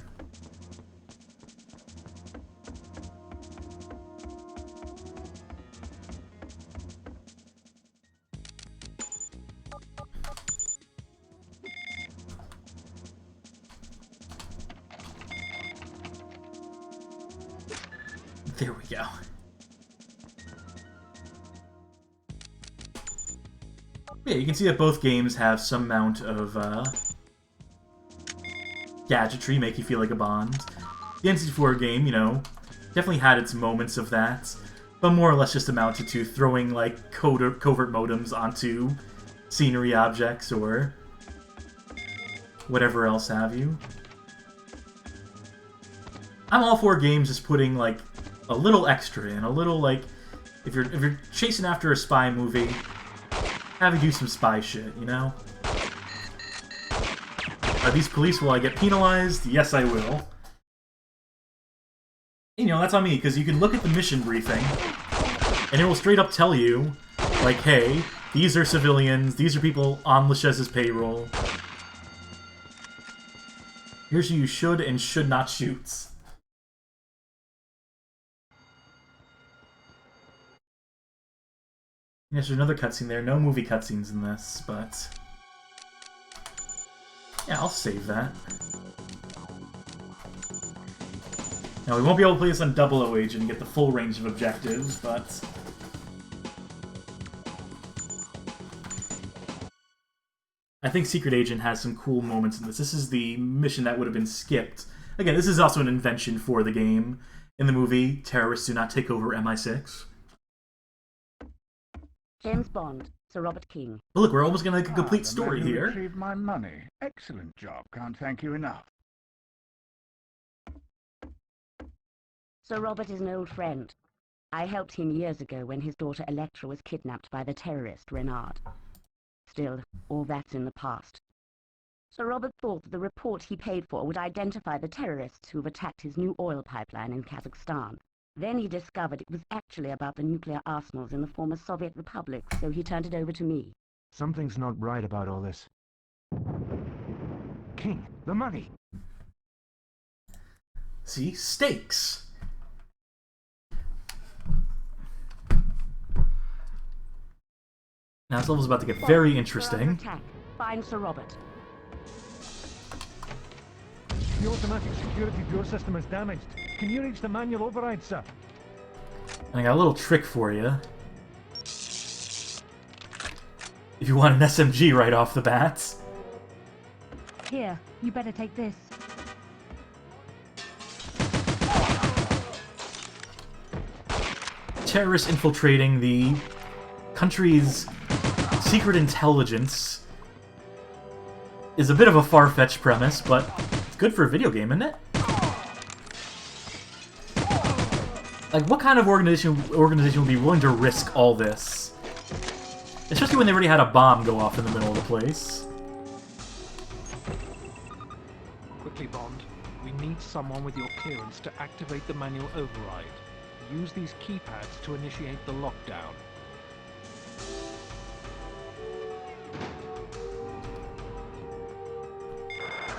There we go. Yeah, you can see that both games have some amount of gadgetry, make you feel like a Bond. The N64 game, you know, definitely had its moments of that, but more or less just amounted to throwing, like, covert modems onto scenery objects or whatever else have you. I'm all for games just putting, like, a little extra in, a little, like, if you're chasing after a spy movie, have you do some spy shit, you know? Are these police, will I get penalized? Yes, I will. You know, that's on me, because you can look at the mission briefing, and it will straight up tell you, like, hey, these are civilians, these are people on Lachez's payroll. Here's who you should and should not shoot. Yes, there's another cutscene there. No movie cutscenes in this, but... yeah, I'll save that. Now, we won't be able to play this on 00 Agent and get the full range of objectives, but... I think Secret Agent has some cool moments in this. This is the mission that would have been skipped. Again, this is also an invention for the game. In the movie, terrorists do not take over MI6. James Bond, Sir Robert King. But look, we're almost going to make a complete story the man who here. retrieved my money. Excellent job. Can't thank you enough. Sir Robert is an old friend. I helped him years ago when his daughter Electra was kidnapped by the terrorist Renard. Still, all that's in the past. Sir Robert thought that the report he paid for would identify the terrorists who've attacked his new oil pipeline in Kazakhstan. Then he discovered it was actually about the nuclear arsenals in the former Soviet republics, so he turned it over to me. Something's not right about all this. King, the money! See? Stakes! Now this level's about to get very interesting. Attack. Find Sir Robert. The automatic security door system is damaged. Can you reach the manual override, sir? And I got a little trick for you. If you want an SMG right off the bat. Here, you better take this. Terrorists infiltrating the country's secret intelligence is a bit of a far-fetched premise, but it's good for a video game, isn't it? Like, what kind of organization would be willing to risk all this? Especially when they already had a bomb go off in the middle of the place. Quickly, Bond. We need someone with your clearance to activate the manual override. Use these keypads to initiate the lockdown.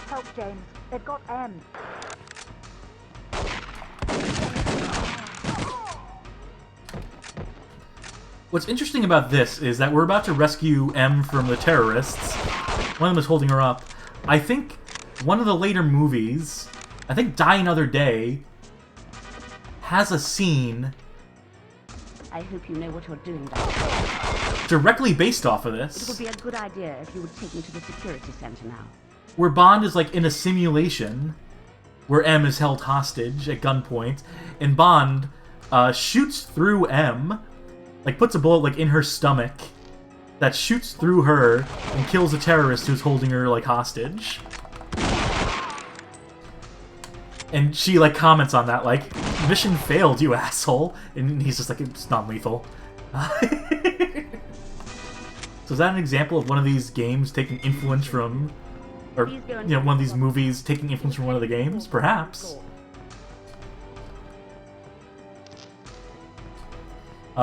Help, James. They've got M. What's interesting about this is that we're about to rescue M from the terrorists. One of them is holding her up. I think one of the later movies, I think Die Another Day, has a scene I hope you know what you're doing, Doctor. directly based off of It this, would be a good idea if you would take me to the security center now. where Bond is like in a simulation where M is held hostage at gunpoint, and Bond shoots through M, like puts a bullet like in her stomach that shoots through her and kills a terrorist who's holding her like hostage. And she like comments on that like, "Mission failed, you asshole," and he's just like, "It's non-lethal." So is that an example of one of these games taking influence from, or, you know, one of these movies taking influence from one of the games? Perhaps.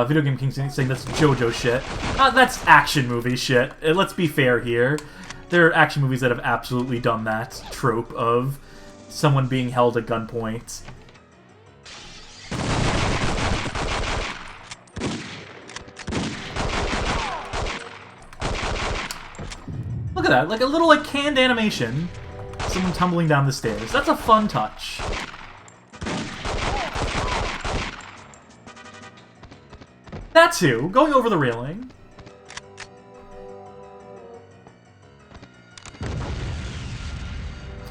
Video Game King saying that's JoJo shit. That's action movie shit. Let's be fair here. There are action movies that have absolutely done that trope of someone being held at gunpoint. Look at that, like a little like canned animation. Someone tumbling down the stairs. That's a fun touch. That too, going over the railing.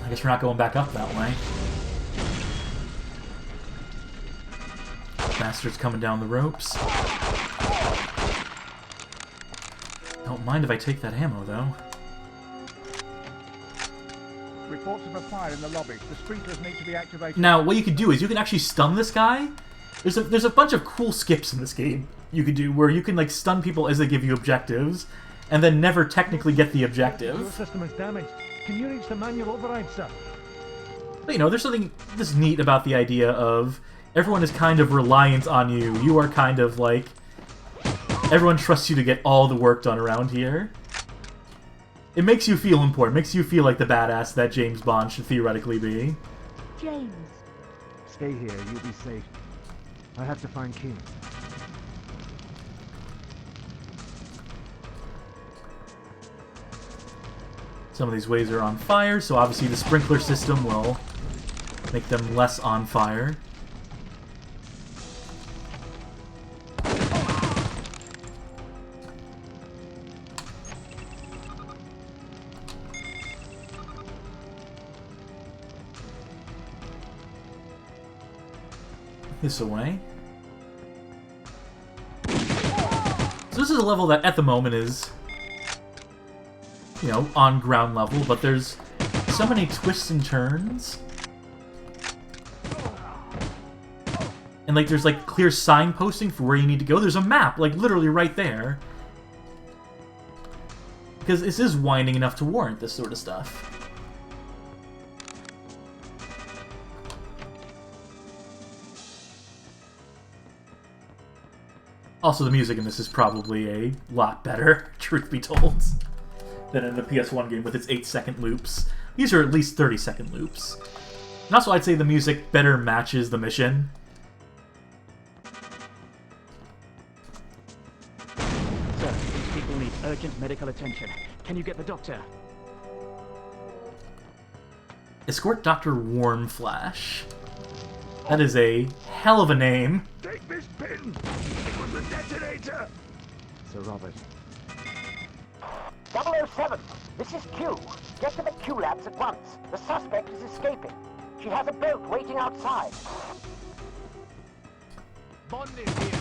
I guess we're not going back up that way. Bastard's coming down the ropes. Don't mind if I take that ammo, though. Reports of a fire in the lobby. The sprinklers need to be activated. Now, what you could do is you can actually stun this guy. There's a bunch of cool skips in this game you could do where you can like stun people as they give you objectives, and then never technically get the objective. Your system is damaged. Can you reach the manual override, sir? But, you know, there's something this neat about the idea of everyone is kind of reliant on you. You are kind of like everyone trusts you to get all the work done around here. It makes you feel important. It makes you feel like the badass that James Bond should theoretically be. James. Stay here. You'll be safe. I have to find King. Some of these ways are on fire, so obviously the sprinkler system will make them less on fire. This away. So this is a level that at the moment is, you know, on ground level, but there's so many twists and turns. And like there's like clear signposting for where you need to go. There's a map, like literally right there. Because this is winding enough to warrant this sort of stuff. Also, the music in this is probably a lot better, truth be told, than in the PS1 game with its 8-second loops. These are at least 30-second loops. And also, I'd say the music better matches the mission. Sir, these people need urgent medical attention. Can you get the doctor? Escort Dr. Warmflash. That is a hell of a name. Take this pin! It was the detonator! Sir Robert. 007, this is Q. Get to the Q labs at once. The suspect is escaping. She has a boat waiting outside. Bond is here.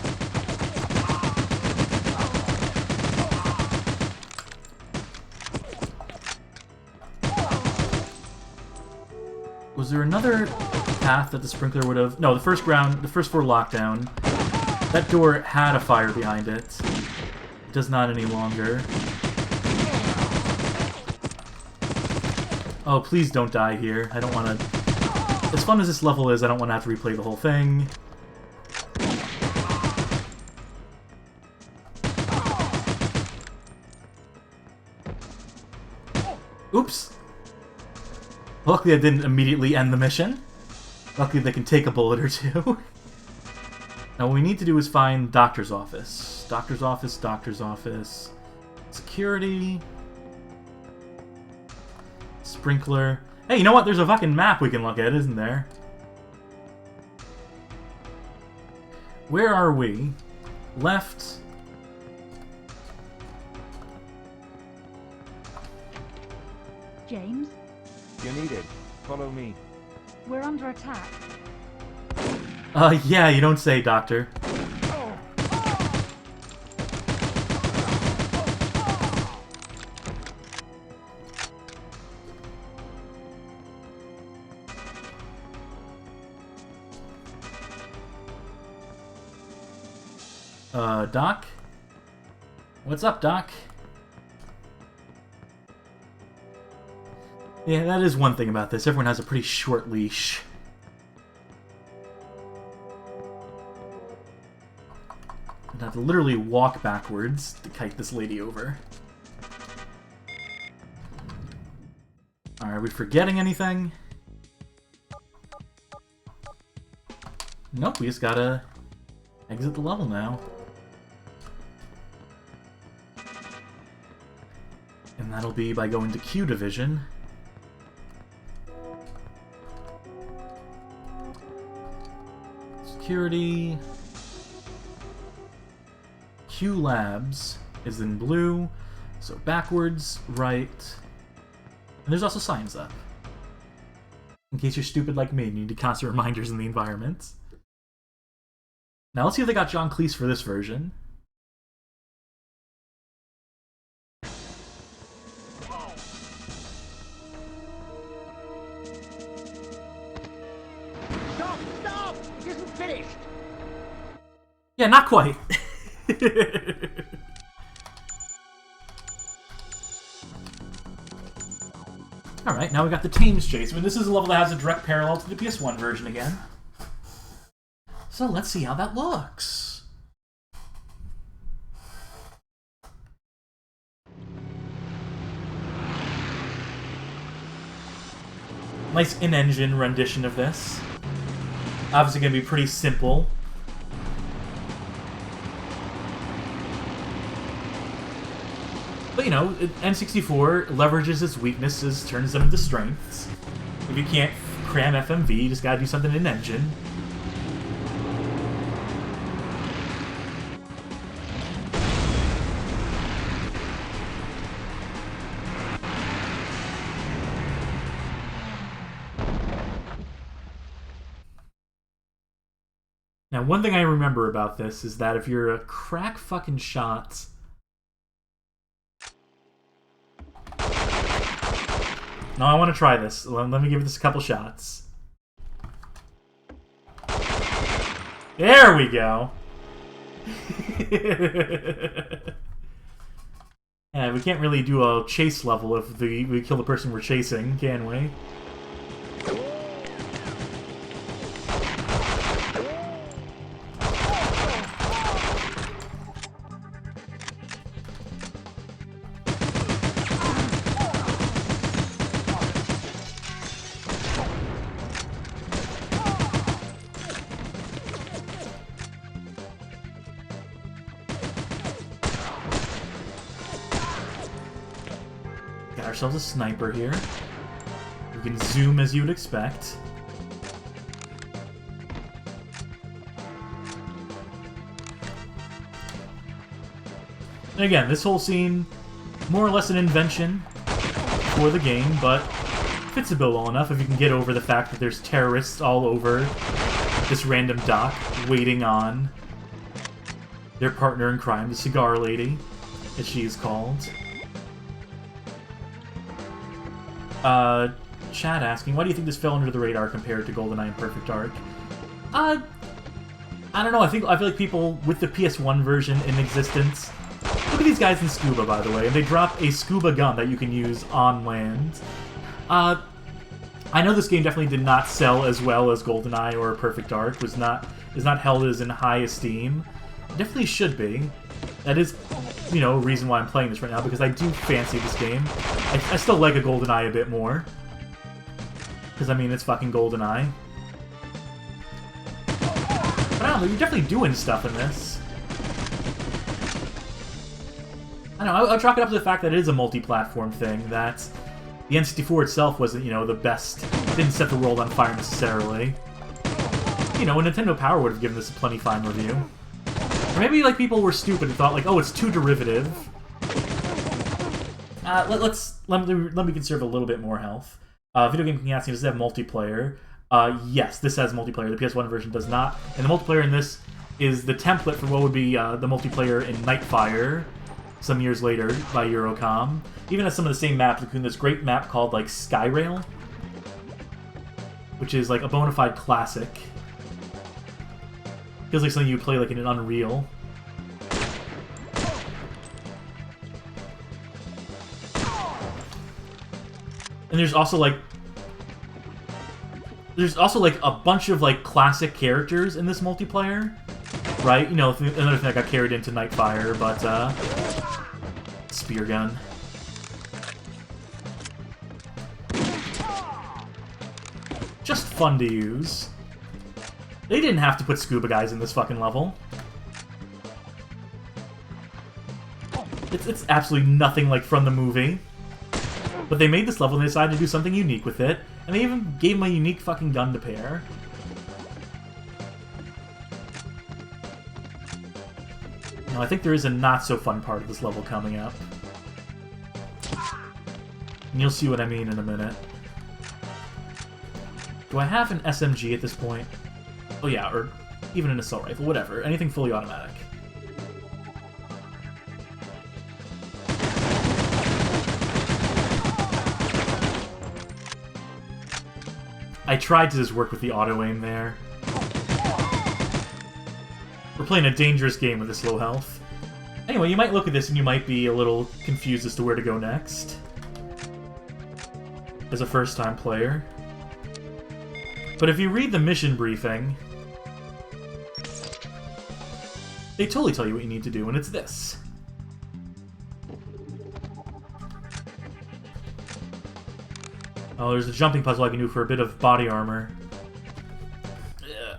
Was there another path that the sprinkler would have... No, the first floor lockdown. That door had a fire behind it. It does not any longer. Oh, please don't die here. I don't want to... As fun as this level is, I don't want to have to replay the whole thing. Oops! Luckily I didn't immediately end the mission. Luckily they can take a bullet or two. Now what we need to do is find doctor's office. Doctor's office, doctor's office. Security. Sprinkler. Hey, you know what? There's a fucking map we can look at, isn't there? Where are we? Left. James, You're needed. Follow me. we're under attack. Yeah, you don't say, Doctor. Doc? What's up, Doc? Yeah, that is one thing about this. Everyone has a pretty short leash. I'm gonna have to literally walk backwards to kite this lady over. Alright, are we forgetting anything? Nope, we just gotta exit the level now. And that'll be by going to Q Division. Security. Q Labs is in blue, so backwards, right. And there's also signs up. In case you're stupid like me and you need constant reminders in the environment. Now let's see if they got John Cleese for this version. Stop! Stop! It isn't finished! Yeah, not quite. Alright, now we got the Thames Chase. I mean, this is a level that has a direct parallel to the PS1 version again. So let's see how that looks. Nice in-engine rendition of this. Obviously going to be pretty simple. But, you know, N64 leverages its weaknesses, turns them into strengths. If you can't cram FMV, you just gotta do something in engine. Now, one thing I remember about this is that if you're a crack fucking shot... No, I want to try this. Let me give this a couple shots. There we go! Yeah, we can't really do a chase level if we kill the person we're chasing, can we? Got ourselves a sniper here. We can zoom as you would expect. And again, this whole scene, more or less an invention for the game, but fits the bill well enough if you can get over the fact that there's terrorists all over this random dock waiting on their partner in crime, the cigar lady, as she is called. Chad asking, why do you think this fell under the radar compared to GoldenEye and Perfect Dark? I don't know, I feel like people with the PS1 version in existence... Look at these guys in scuba, by the way, and they drop a scuba gun that you can use on land. I know this game definitely did not sell as well as GoldenEye or Perfect Dark, is not held as in high esteem. It definitely should be. That is, you know, a reason why I'm playing this right now, because I do fancy this game. I still like a GoldenEye a bit more. Because, I mean, it's fucking GoldenEye. But I don't know, you're definitely doing stuff in this. I don't know, I'll chalk it up to the fact that it is a multi-platform thing, that the N64 itself wasn't, you know, the best, didn't set the world on fire necessarily. You know, a Nintendo Power would have given this a plenty fine review. Or maybe, like, people were stupid and thought, like, oh, it's too derivative. Let me conserve a little bit more health. Video Game King asking, does it have multiplayer? Yes, this has multiplayer. The PS1 version does not. And the multiplayer in this is the template for what would be the multiplayer in Nightfire some years later by Eurocom. Even has some of the same maps, including this great map called, like, Skyrail, which is, like, a bona fide classic. Feels like something you would play, like, in an Unreal. And there's also like a bunch of like classic characters in this multiplayer, right? You know, another thing that got carried into Nightfire, but spear gun. Just fun to use. They didn't have to put scuba guys in this fucking level. It's absolutely nothing like from the movie. But they made this level and they decided to do something unique with it. And they even gave him a unique fucking gun to pair. Now, I think there is a not-so-fun part of this level coming up. And you'll see what I mean in a minute. Do I have an SMG at this point? Oh yeah, or even an assault rifle, whatever. Anything fully automatic. I tried to just work with the auto-aim there. We're playing a dangerous game with this low health. Anyway, you might look at this and you might be a little confused as to where to go next. As a first-time player. But if you read the mission briefing, they totally tell you what you need to do, and it's this. Oh, there's a jumping puzzle I can do for a bit of body armor. Ugh.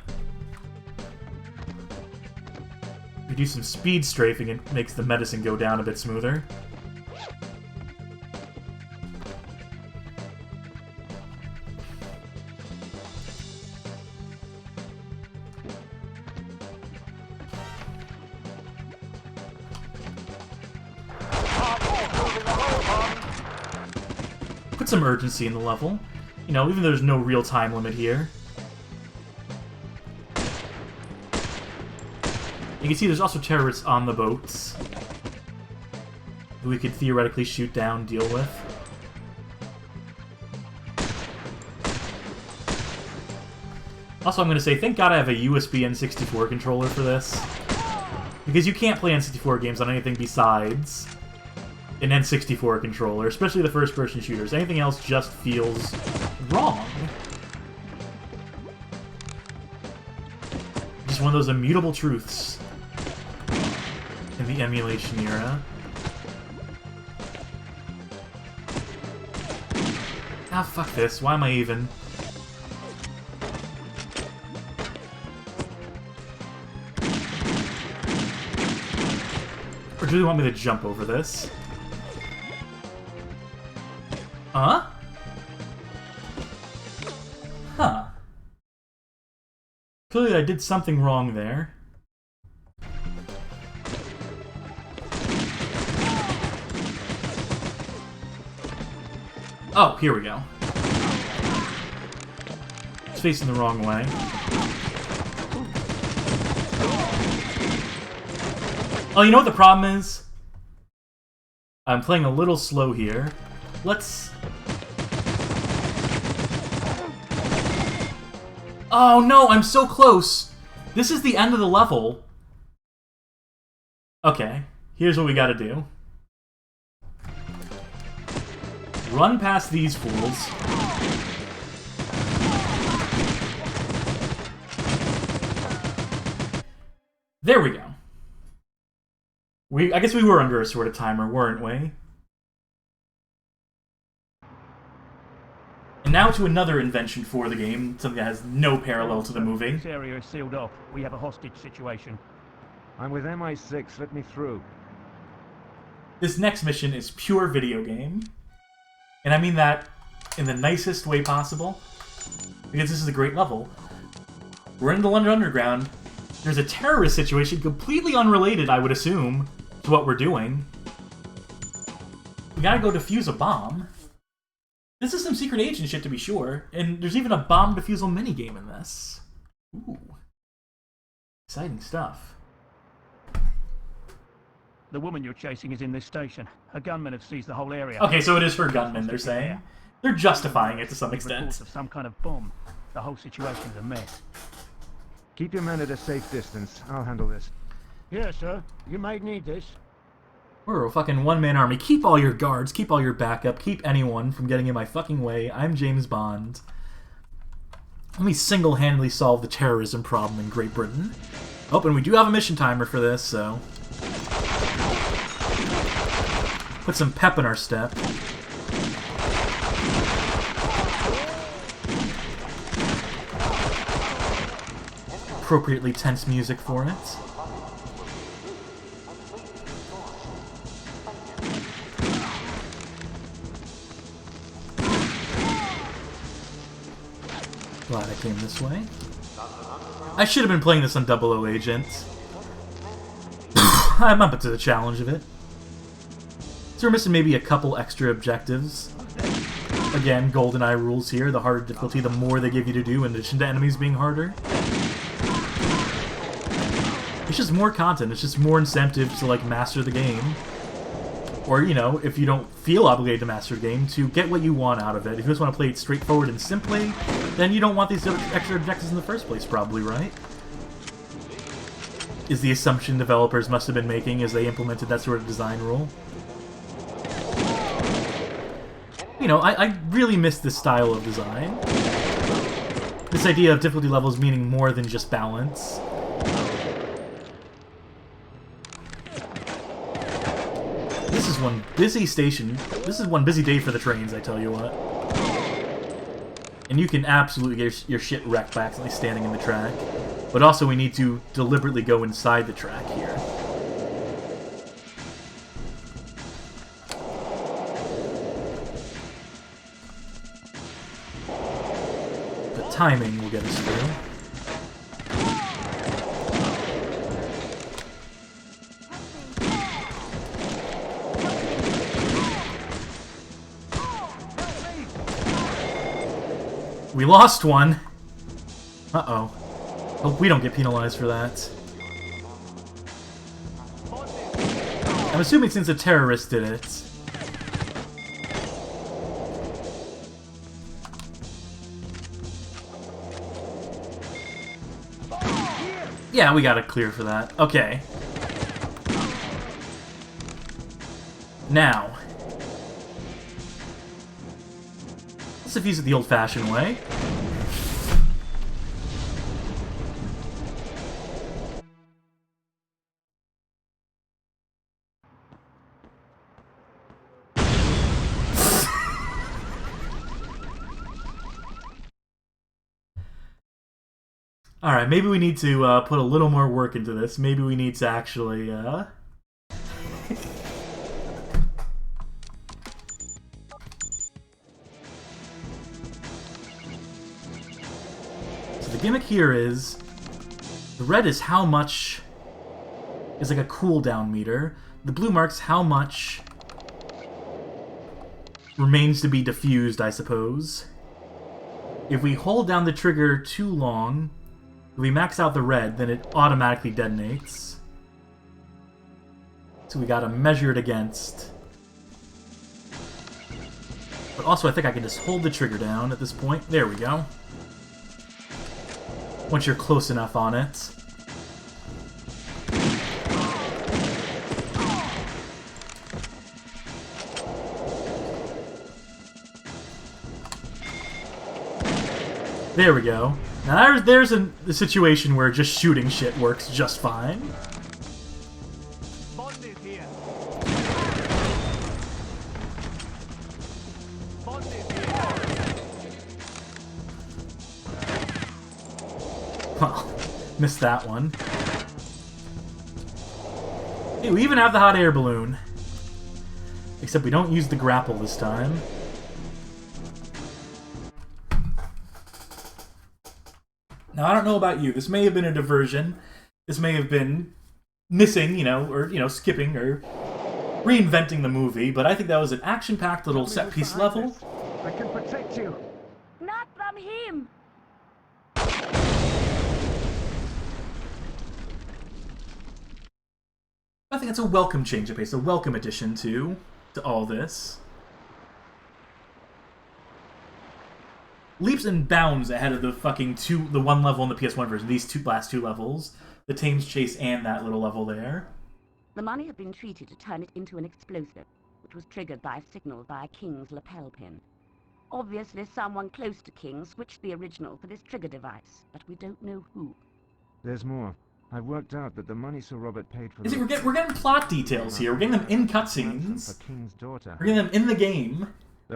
If you do some speed strafing, it makes the medicine go down a bit smoother. Put some urgency in the level. You know, even though there's no real time limit here. You can see there's also terrorists on the boats who we could theoretically shoot down, deal with. Also, I'm going to say, thank God I have a USB N64 controller for this. Because you can't play N64 games on anything besides an N64 controller, especially the first-person shooters. Anything else just feels wrong. Just one of those immutable truths in the emulation era. Ah, fuck this. Why am I even? Or do they want me to jump over this? Huh? Huh. Clearly I did something wrong there. Oh, here we go. It's facing the wrong way. Oh, you know what the problem is? I'm playing a little slow here. Let's... Oh no, I'm so close! This is the end of the level. Okay, here's what we gotta do. Run past these fools. There we go. I guess we were under a sort of timer, weren't we? And now to another invention for the game, something that has no parallel to the movie. This area is sealed off. We have a hostage situation. I'm with MI6. Let me through. This next mission is pure video game. And I mean that in the nicest way possible. Because this is a great level. We're in the London Underground. There's a terrorist situation completely unrelated, I would assume, to what we're doing. We gotta go defuse a bomb. This is some secret agent shit, to be sure. And there's even a bomb defusal minigame in this. Ooh. Exciting stuff. The woman you're chasing is in this station. Her gunmen have seized the whole area. Okay, so it is her gunmen, they're saying. They're justifying it to some extent. Reports of some kind of bomb. The whole situation's a mess. Keep your men at a safe distance. I'll handle this. Here, sir. You might need this. We're a fucking one-man army. Keep all your guards, keep all your backup, keep anyone from getting in my fucking way. I'm James Bond. Let me single-handedly solve the terrorism problem in Great Britain. Oh, and we do have a mission timer for this, so... put some pep in our step. Appropriately tense music for it. Glad I came this way. I should have been playing this on 00 Agent. I'm up to the challenge of it. So we're missing maybe a couple extra objectives. Again, GoldenEye rules here. The harder difficulty, the more they give you to do, in addition to enemies being harder. It's just more content. It's just more incentive to, like, master the game. Or, you know, if you don't feel obligated to master the game, to get what you want out of it. If you just want to play it straightforward and simply, then you don't want these extra objectives in the first place, probably, right? Is the assumption developers must have been making as they implemented that sort of design rule. You know, I really miss this style of design. This idea of difficulty levels meaning more than just balance. This is one busy station. This is one busy day for the trains, I tell you what. And you can absolutely get your shit wrecked by accidentally standing in the track. But also we need to deliberately go inside the track here. The timing will get us through. We lost one! Uh-oh. Hope we don't get penalized for that. I'm assuming since a terrorist did it. Yeah, we got it clear for that. Okay. Now. Let's defuse it the old-fashioned way. Alright, maybe we need to put a little more work into this. Maybe we need to actually, So the gimmick here is... the red is how much... is like a cooldown meter. The blue marks how much... remains to be diffused, I suppose. If we hold down the trigger too long... if we max out the red, then it automatically detonates. So we gotta measure it against. But also I think I can just hold the trigger down at this point. There we go. Once you're close enough on it. There we go. Now there's a situation where just shooting shit works just fine. Bond is here. Bond is here. Well, missed that one. Hey, we even have the hot air balloon. Except we don't use the grapple this time. Now, I don't know about you. This may have been a diversion. This may have been missing, you know, or, you know, skipping or reinventing the movie, but I think that was an action-packed little set-piece level. I can protect you. Not from him. I think it's a welcome change of pace, a welcome addition to all this. Leaps and bounds ahead of the fucking the one level in the PS1 version. These last two levels, the Thames Chase and that little level there. The money had been treated to turn it into an explosive, which was triggered by a signal via King's lapel pin. Obviously, someone close to King switched the original for this trigger device, but we don't know who. There's more. I've worked out that the money Sir Robert paid for... See, we're getting plot details here. We're getting them in cutscenes. For King's daughter. We're getting them in the game,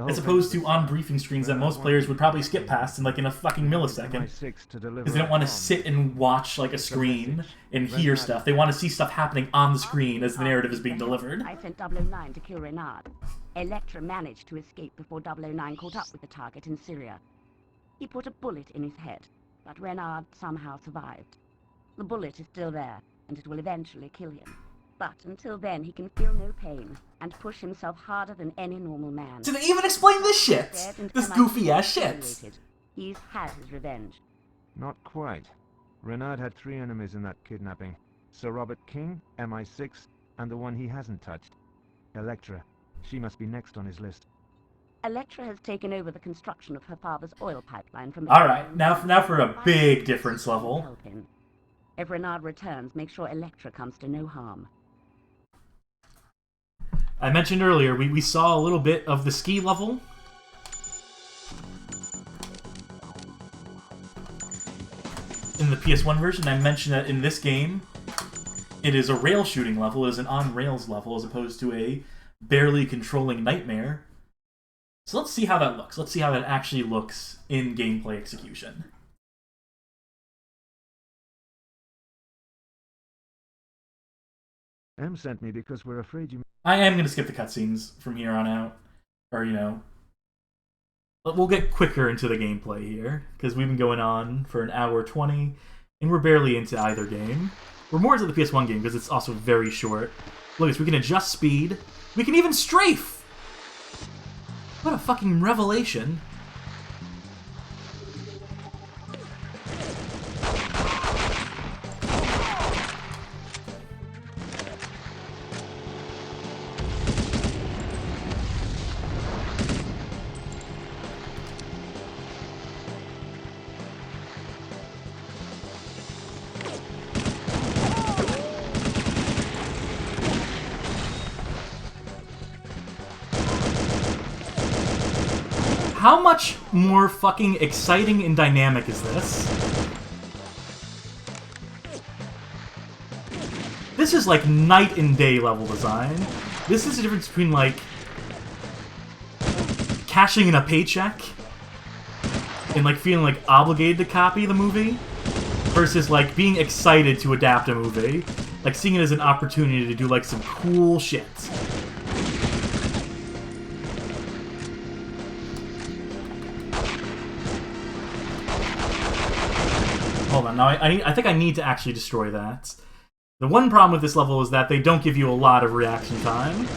as opposed to on briefing screens that most players would probably skip past in like in a fucking millisecond. Because they don't want to sit and watch like a screen and hear stuff. They want to see stuff happening on the screen as the narrative is being delivered. I sent 009 to kill Renard. Elektra managed to escape before 009 caught up with the target in Syria. He put a bullet in his head, but Renard somehow survived. The bullet is still there, and it will eventually kill him. But until then, he can feel no pain, and push himself harder than any normal man. Did they even explain this shit? This goofy-ass shit. He's had his revenge. Not quite. Renard had 3 enemies in that kidnapping. Sir Robert King, MI6, and the one he hasn't touched. Elektra. She must be next on his list. Elektra has taken over the construction of her father's oil pipeline from... Alright, now for a big difference level. If Renard returns, make sure Elektra comes to no harm. I mentioned earlier, we saw a little bit of the ski level. In the PS1 version, I mentioned that in this game, it is a rail shooting level, it is an on-rails level, as opposed to a barely controlling nightmare. So let's see how that looks. Let's see how that actually looks in gameplay execution. M sent me because we're afraid you... I am going to skip the cutscenes from here on out. Or, you know... But we'll get quicker into the gameplay here, because we've been going on for an hour 20, and we're barely into either game. We're more into the PS1 game, because it's also very short. Look at this, we can adjust speed. We can even strafe! What a fucking revelation. How much more fucking exciting and dynamic is this? This is like night and day level design. This is the difference between like cashing in a paycheck and like feeling like obligated to copy the movie versus like being excited to adapt a movie. Like seeing it as an opportunity to do like some cool shit. Hold on, now I think I need to actually destroy that. The one problem with this level is that they don't give you a lot of reaction time.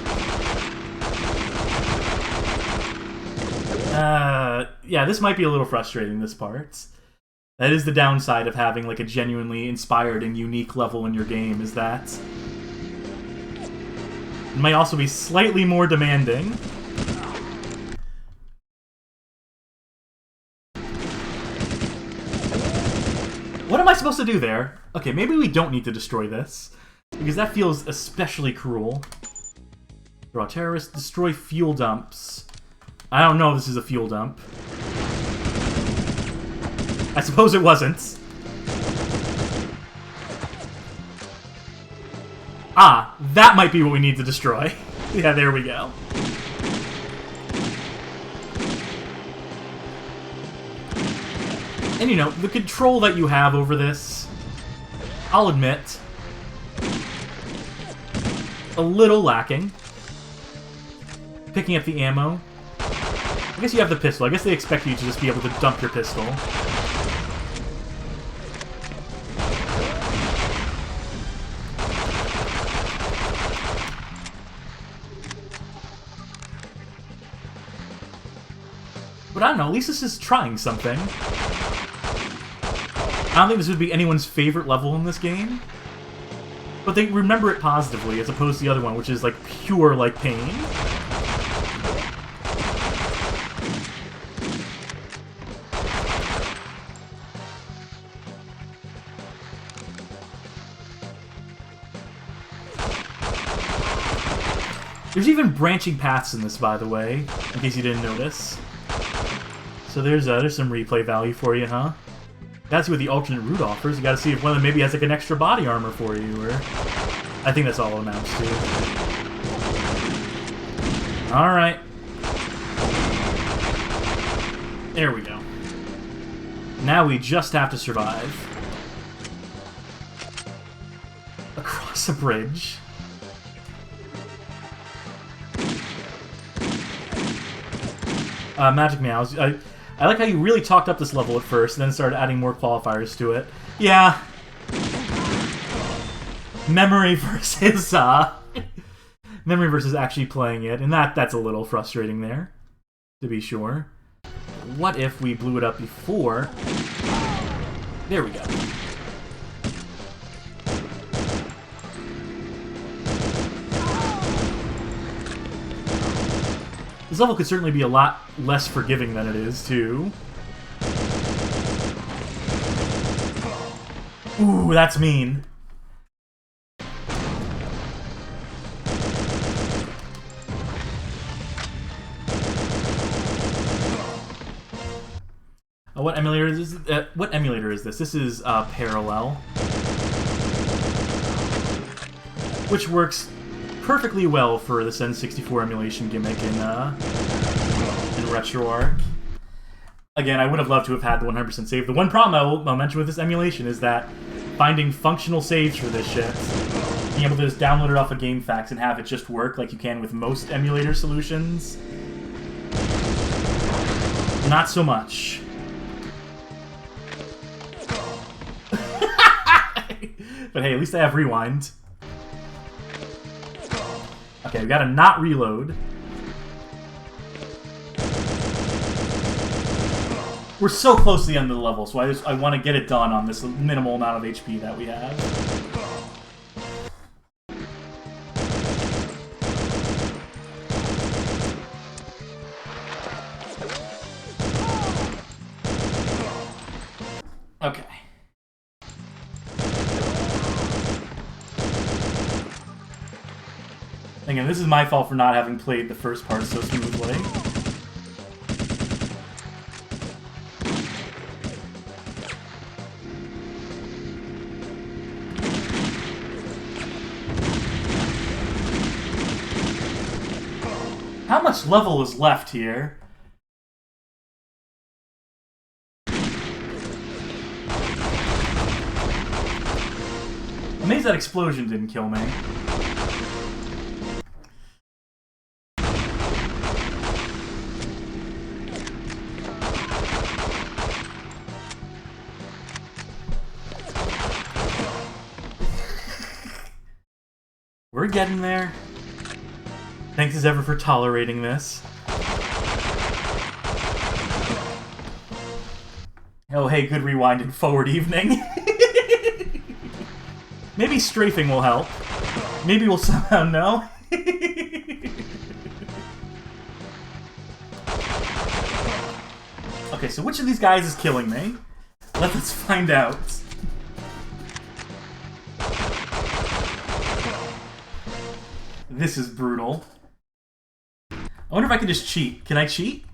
Yeah, this might be a little frustrating, this part. That is the downside of having like a genuinely inspired and unique level in your game, is that it might also be slightly more demanding. What am I supposed to do there? Okay, maybe we don't need to destroy this, because that feels especially cruel. Draw terrorists, destroy fuel dumps. I don't know if this is a fuel dump. I suppose it wasn't. Ah, that might be what we need to destroy. Yeah, there we go. And you know, the control that you have over this, I'll admit, a little lacking. Picking up the ammo. I guess you have the pistol. I guess they expect you to just be able to dump your pistol. But I don't know, at least this is trying something. I don't think this would be anyone's favorite level in this game. But they remember it positively, as opposed to the other one, which is like pure like pain. There's even branching paths in this, by the way, in case you didn't notice. So there's some replay value for you, huh? Gotta see what the alternate route offers. You gotta see if one of them maybe has like an extra body armor for you, or... I think that's all it amounts to. Alright. There we go. Now we just have to survive. Across a bridge. Magic Meows. I like how you really talked up this level at first, and then started adding more qualifiers to it. Yeah. Memory versus, memory versus actually playing it, and that's a little frustrating there, to be sure. What if we blew it up before? There we go. This level could certainly be a lot less forgiving than it is, too. Ooh, that's mean. What emulator is this? What emulator is this? This is Parallel, which works perfectly well for this N64 emulation gimmick in RetroArch. Again, I would have loved to have had the 100% save. The one problem I'll mention with this emulation is that finding functional saves for this shit, being able to just download it off of GameFAQs and have it just work like you can with most emulator solutions, not so much. But hey, at least I have rewind. Okay, we gotta not reload. We're so close to the end of the level, so I want to get it done on this minimal amount of HP that we have. Okay. Again, this is my fault for not having played the first part so smoothly. How much level is left here? Amazed that explosion didn't kill me. We're getting there. Thanks as ever for tolerating this. Oh, hey, good rewind and forward evening. Maybe strafing will help. Maybe we'll somehow know. Okay, so which of these guys is killing me? Let's find out. This is brutal. I wonder if I can just cheat. Can I cheat?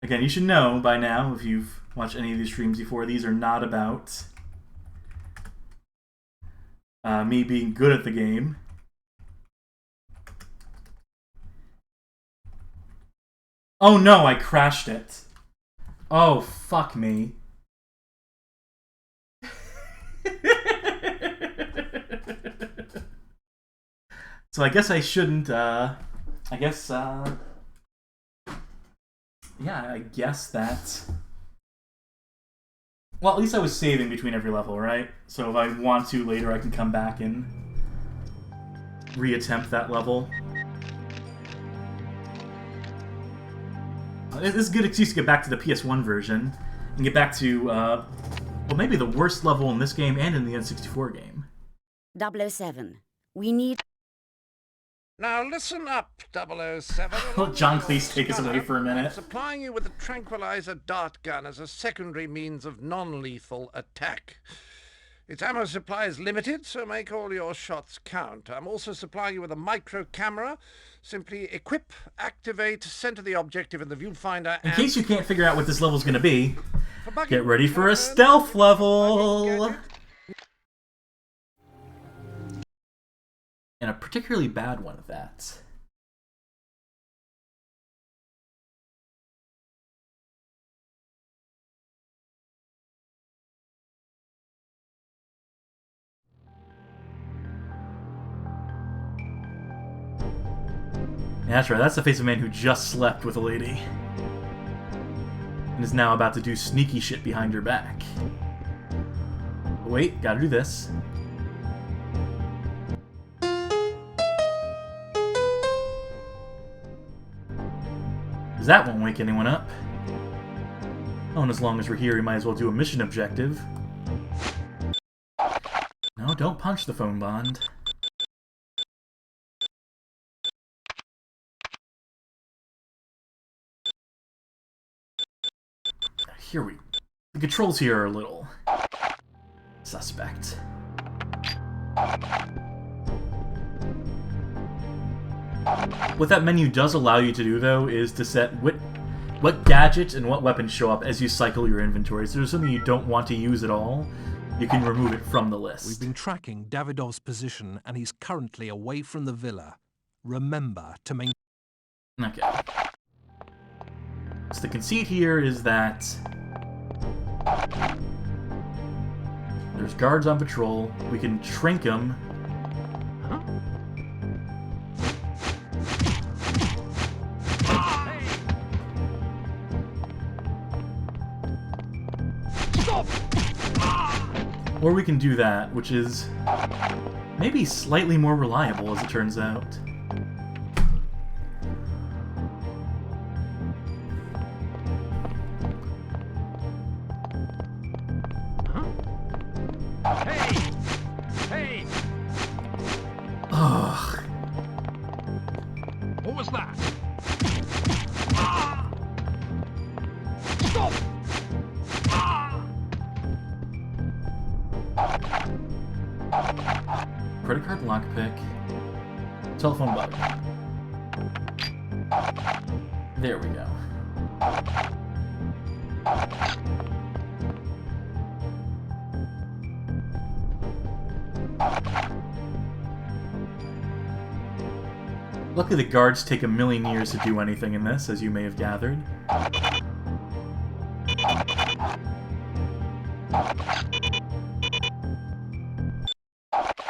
Again, you should know by now, if you've watched any of these streams before, these are not about me being good at the game. Oh no, I crashed it. Oh, fuck me. So I guess I shouldn't, yeah, I guess that... Well, at least I was saving between every level, right? So if I want to later, I can come back and reattempt that level. This is a good excuse to get back to the PS1 version and get back to, well, maybe the worst level in this game and in the N64 game. 007, we need... Now listen up, 007. Let John Cleese take us away for a minute. Supplying you with a tranquilizer dart gun as a secondary means of non-lethal attack. Its ammo supply is limited, so make all your shots count. I'm also supplying you with a micro camera. Simply equip, activate, center the objective in the viewfinder, In case you can't figure out what this level's gonna be, get ready for a stealth level! And a particularly bad one at that. Yeah, that's right, that's the face of a man who just slept with a lady. And is now about to do sneaky shit behind your back. But wait, gotta do this. Because that won't wake anyone up. Oh, and as long as we're here, we might as well do a mission objective. No, don't punch the phone, Bond. Here we... The controls here are a little... suspect. What that menu does allow you to do, though, is to set what gadgets and what weapons show up as you cycle your inventory. So if there's something you don't want to use at all, you can remove it from the list. We've been tracking Davidov's position, and he's currently away from the villa. Remember to maintain... Okay. So the conceit here is that... there's guards on patrol. We can shrink them. Or we can do that, which is maybe slightly more reliable, as it turns out. Hey! Ugh. What was that? Stop! Credit card lockpick. Telephone button. There we go. Luckily the guards take a million years to do anything in this, as you may have gathered.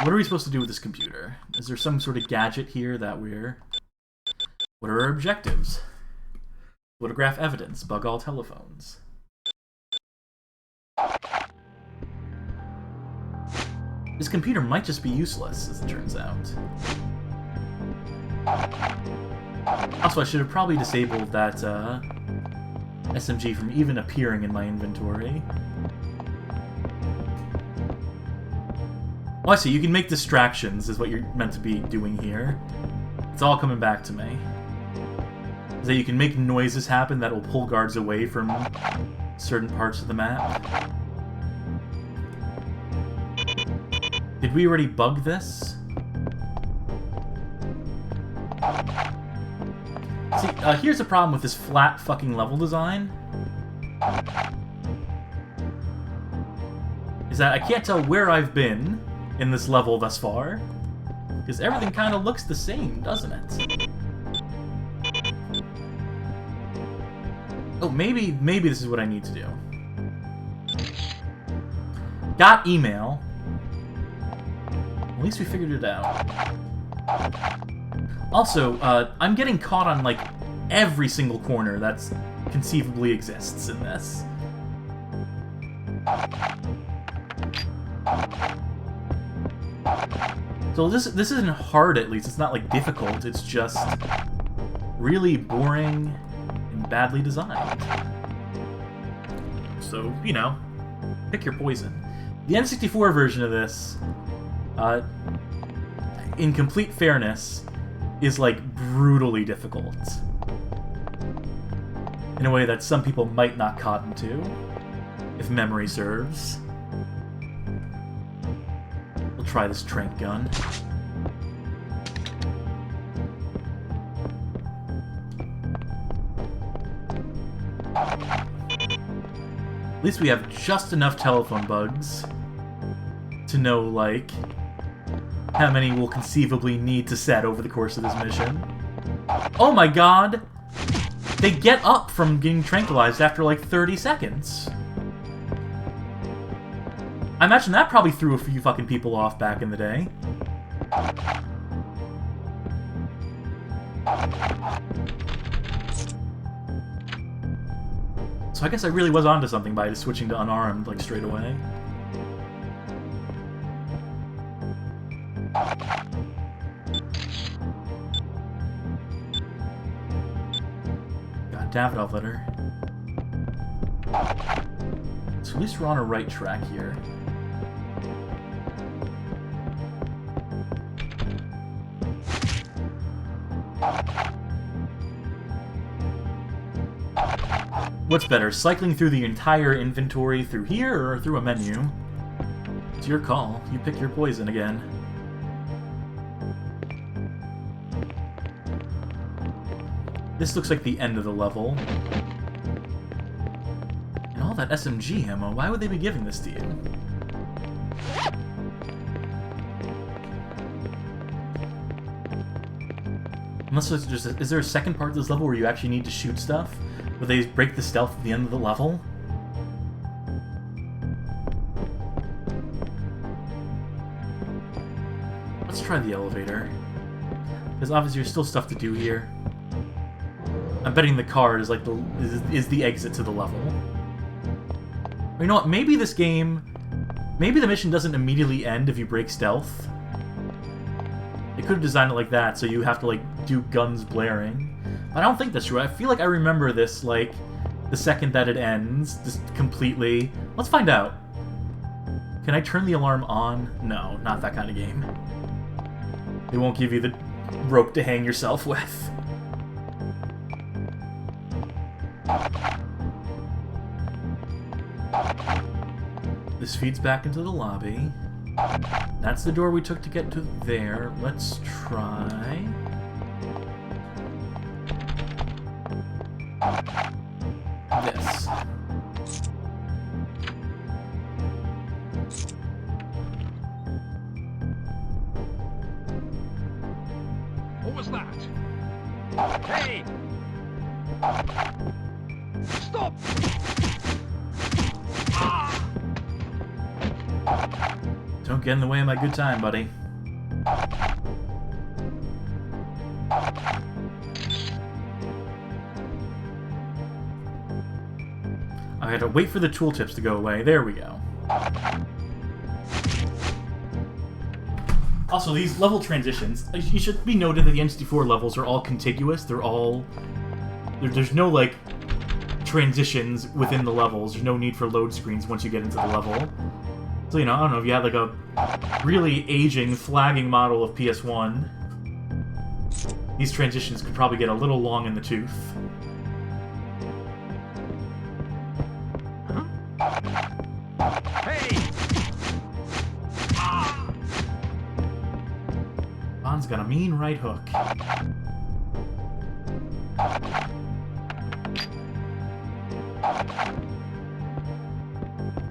What are we supposed to do with this computer? Is there some sort of gadget here that we're... What are our objectives? Photograph evidence. Bug all telephones. This computer might just be useless, as it turns out. Also, I should have probably disabled that SMG from even appearing in my inventory. Oh, I see. You can make distractions, is what you're meant to be doing here. It's all coming back to me. Is that you can make noises happen that will pull guards away from certain parts of the map. Did we already bug this? See, here's the problem with this flat fucking level design. Is that I can't tell where I've been in this level thus far. Because everything kind of looks the same, doesn't it? Oh, maybe this is what I need to do. Got email. At least we figured it out. Also, I'm getting caught on, like, every single corner that's conceivably exists in this. So this isn't hard, at least. It's not, like, difficult. It's just really boring and badly designed. So, you know, pick your poison. The N64 version of this, in complete fairness, is, like, brutally difficult. In a way that some people might not cotton to, if memory serves. try this trank gun. At least we have just enough telephone bugs to know, like, how many we'll conceivably need to set over the course of this mission. Oh my god! They get up from getting tranquilized after, like, 30 seconds. I imagine that probably threw a few fucking people off back in the day. So I guess I really was onto something by just switching to unarmed, like, straight away. Got Davidoff letter. So at least we're on a right track here. What's better, cycling through the entire inventory through here or through a menu? It's your call. You pick your poison again. This looks like the end of the level. And all that SMG ammo, why would they be giving this to you? Unless there's just is there a second part of this level where you actually need to shoot stuff? Where they break the stealth at the end of the level? Let's try the elevator. Because obviously there's still stuff to do here. I'm betting the card is like is the exit to the level. Or you know what? Maybe this game, maybe the mission doesn't immediately end if you break stealth. They could have designed it like that, so you have to like do guns blaring. But I don't think that's true. I feel like I remember this like the second that it ends, just completely. Let's find out. Can I turn the alarm on? No, not that kind of game. They won't give you the rope to hang yourself with. This feeds back into the lobby. That's the door we took to get to there. Let's try... this. What was that? Hey! Stop! Ah! Don't get in the way of my good time, buddy. I had to wait for the tooltips to go away. There we go. Also, these level transitions, you should be noted that the N64 levels are all contiguous. They're all... There's no, like, transitions within the levels. There's no need for load screens once you get into the level. So, you know, I don't know, if you had, like, a really aging, flagging model of PS1, these transitions could probably get a little long in the tooth. Bond's got a mean right hook.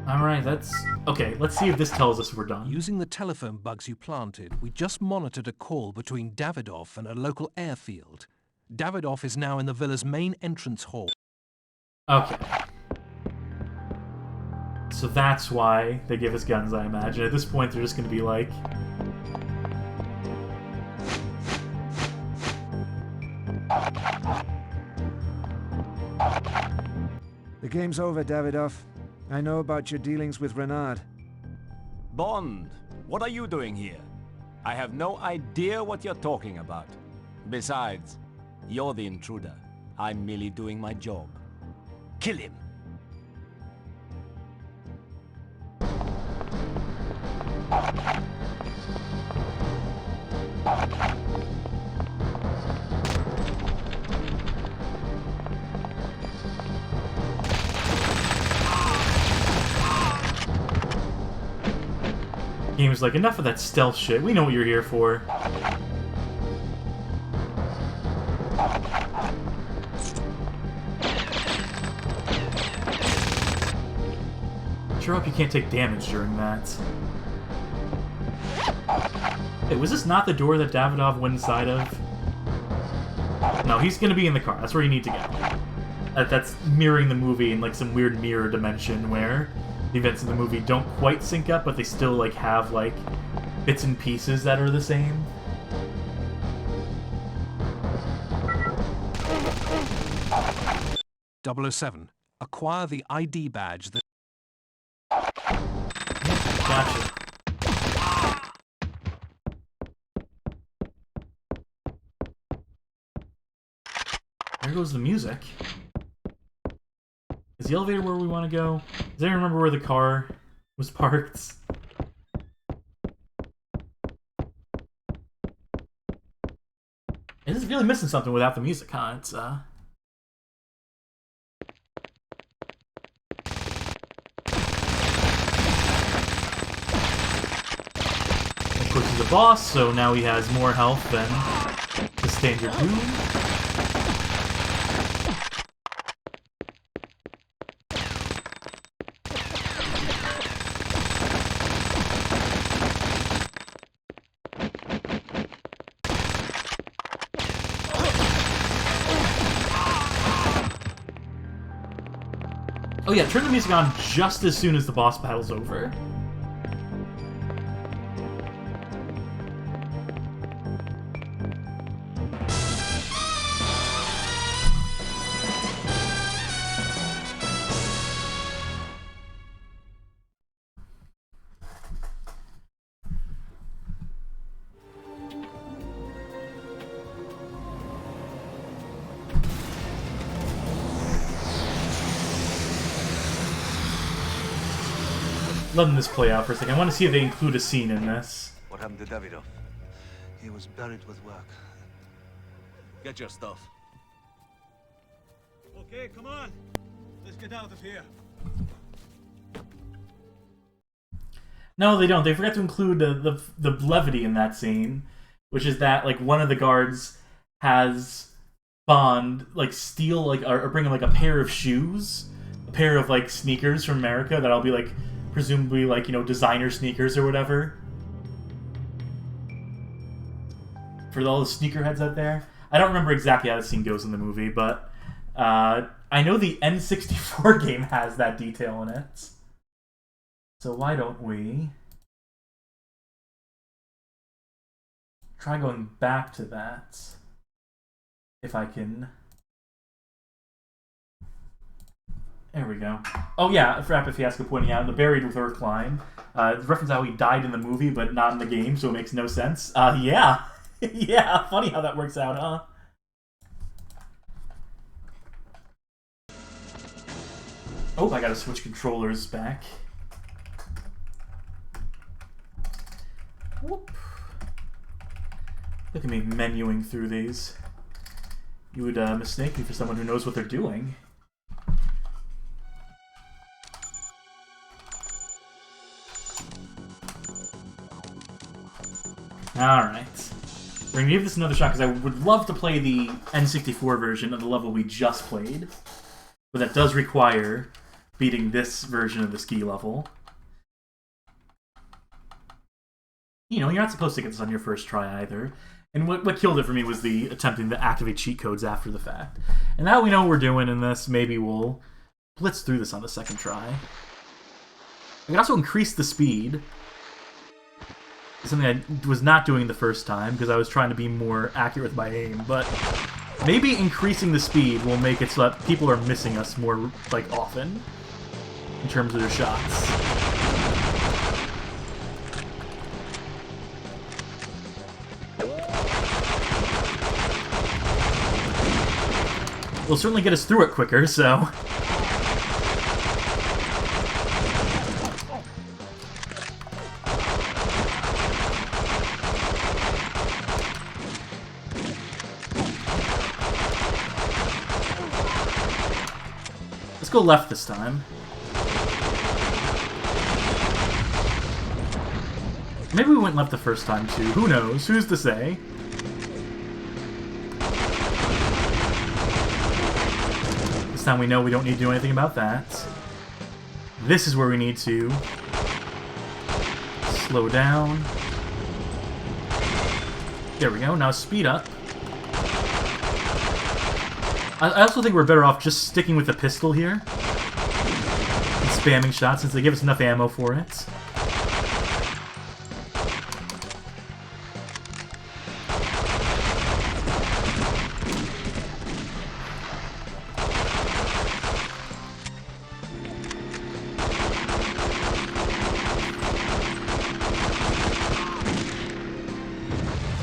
Alright, that's... okay, let's see if this tells us we're done. Using the telephone bugs you planted, we just monitored a call between Davidoff and a local airfield. Davidoff is now in the villa's main entrance hall. Okay. So that's why they give us guns, I imagine. At this point, they're just going to be like... The game's over, Davidoff. I know about your dealings with Renard. Bond, what are you doing here? I have no idea what you're talking about. Besides, you're the intruder. I'm merely doing my job. Kill him. Game's like, enough of that stealth shit. We know what you're here for. Sure hope you can't take damage during that. Hey, was this not the door that Davidov went inside of? No, he's gonna be in the car. That's where you need to go. That's mirroring the movie in like some weird mirror dimension where the events of the movie don't quite sync up, but they still like have like bits and pieces that are the same. .007. Acquire the ID badge that... Gotcha. There goes the music. Is the elevator where we want to go? Does anyone remember where the car was parked? This is really missing something without the music, huh? It's, Of course, he's a boss, so now he has more health than the standard dude. Oh yeah, turn the music on just as soon as the boss battle's over. Letting this play out for a second. I want to see if they include a scene in this. What happened to Davidov? He was buried with work. Get your stuff. Okay, come on. Let's get out of here. No, they don't. They forgot to include the levity in that scene, which is that like one of the guards has Bond like steal like or bring him like a pair of shoes, a pair of like sneakers from America that'll be like presumably like, you know, designer sneakers or whatever. For all the sneakerheads out there. I don't remember exactly how the scene goes in the movie, but I know the N64 game has that detail in it. So why don't we try going back to that, if I can. There we go. Oh yeah, Rapid Fiasco pointing out the buried with Earth line. Reference how he died in the movie, but not in the game, so it makes no sense. Yeah. Yeah, funny how that works out, huh? Oh, I gotta switch controllers back. Whoop. Look at me menuing through these. You would mistake me for someone who knows what they're doing. Alright. We're gonna give this another shot because I would love to play the N64 version of the level we just played. But that does require beating this version of the ski level. You know, you're not supposed to get this on your first try either. And what killed it for me was the attempting to activate cheat codes after the fact. And now we know what we're doing in this, maybe we'll blitz through this on the second try. I can also increase the speed. Something I was not doing the first time because I was trying to be more accurate with my aim, but maybe increasing the speed will make it so that people are missing us more, like, often in terms of their shots. Will certainly get us through it quicker, so... Let's go left this time. Maybe we went left the first time too. Who knows? Who's to say? This time we know we don't need to do anything about that. This is where we need to slow down. There we go. Now speed up. I also think we're better off just sticking with the pistol here and spamming shots since they give us enough ammo for it.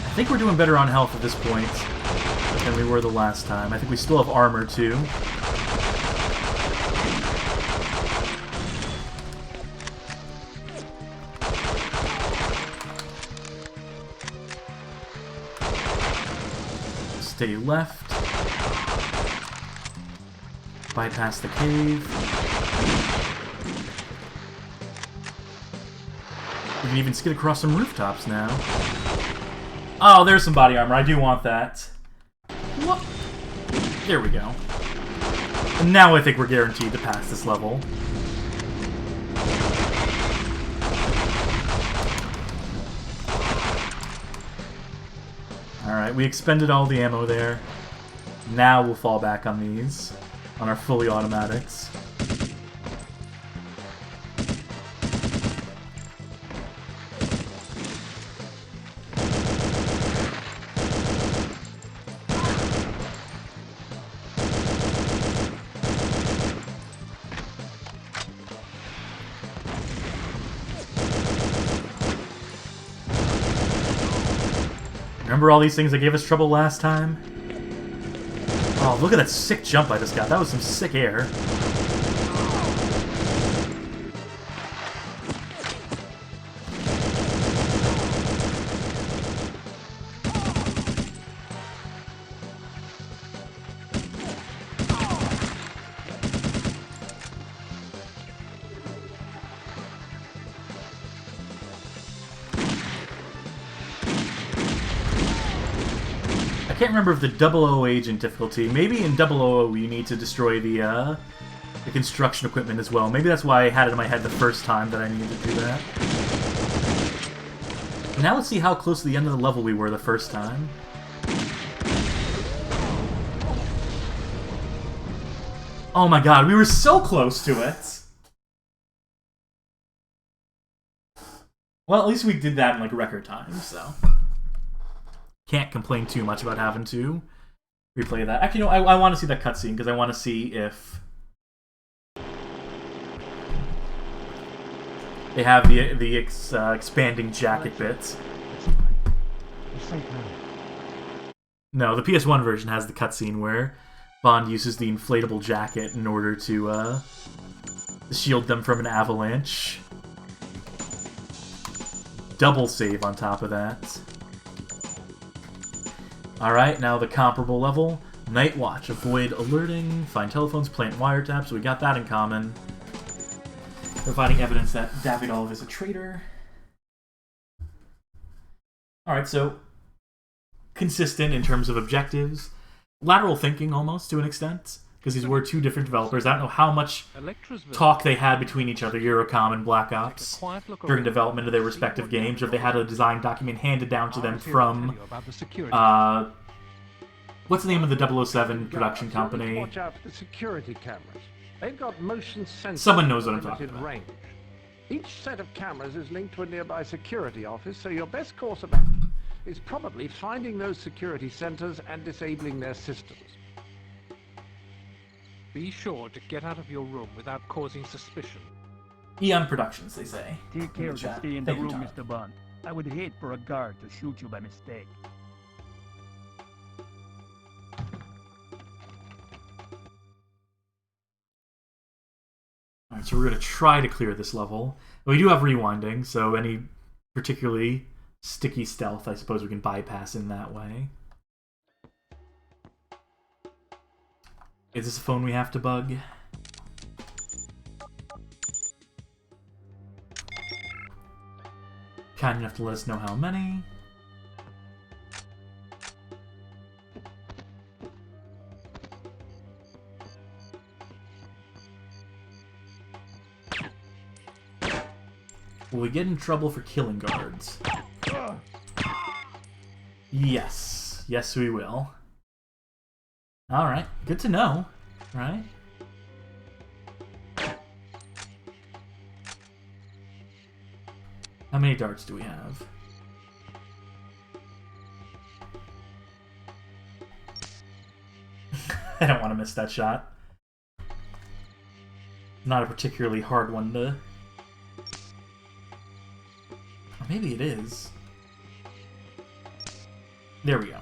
I think we're doing better on health at this point than we were the last time. I think we still have armor, too. Stay left. Bypass the cave. We can even skid across some rooftops now. Oh, there's some body armor. I do want that. What? There we go. And now I think we're guaranteed to pass this level. Alright, we expended all the ammo there. Now we'll fall back on these, on our fully automatics. Remember all these things that gave us trouble last time? Oh, look at that sick jump I just got. That was some sick air. I can't remember if the 00 agent difficulty. Maybe in 00 you need to destroy the construction equipment as well. Maybe that's why I had it in my head the first time that I needed to do that. Now let's see how close to the end of the level we were the first time. Oh my god, we were so close to it! Well, at least we did that in like record time, so... Can't complain too much about having to replay that. Actually, no, I want to see that cutscene because I want to see if they have the expanding jacket bits. No, the PS1 version has the cutscene where Bond uses the inflatable jacket in order to shield them from an avalanche. Double save on top of that. Alright, now the comparable level. Night Watch. Avoid alerting, find telephones, plant wiretaps. So we got that in common. Providing evidence that Davidov is a traitor. Alright, so consistent in terms of objectives. Lateral thinking, almost, to an extent. Because these were two different developers. I don't know how much talk they had between each other, Eurocom and Black Ops, during development of their respective games, or if they had a design document handed down to them from, what's the name of the 007 production company? Watch out for the security cameras. They've got motion sensors. Someone knows what I'm talking about. Range. Each set of cameras is linked to a nearby security office, so your best course of action is probably finding those security centers and disabling their systems. Be sure to get out of your room without causing suspicion. Eon Productions, they say. Take care to stay in the room, Mr. Bond. I would hate for a guard to shoot you by mistake. Alright, so we're going to try to clear this level. We do have rewinding, so any particularly sticky stealth, I suppose we can bypass in that way. Is this a phone we have to bug? kind enough to let us know how many. Will we get in trouble for killing guards? Yes. Yes, we will. Alright, good to know, right? How many darts do we have? I don't want to miss that shot. Not a particularly hard one to... Or maybe it is. There we go.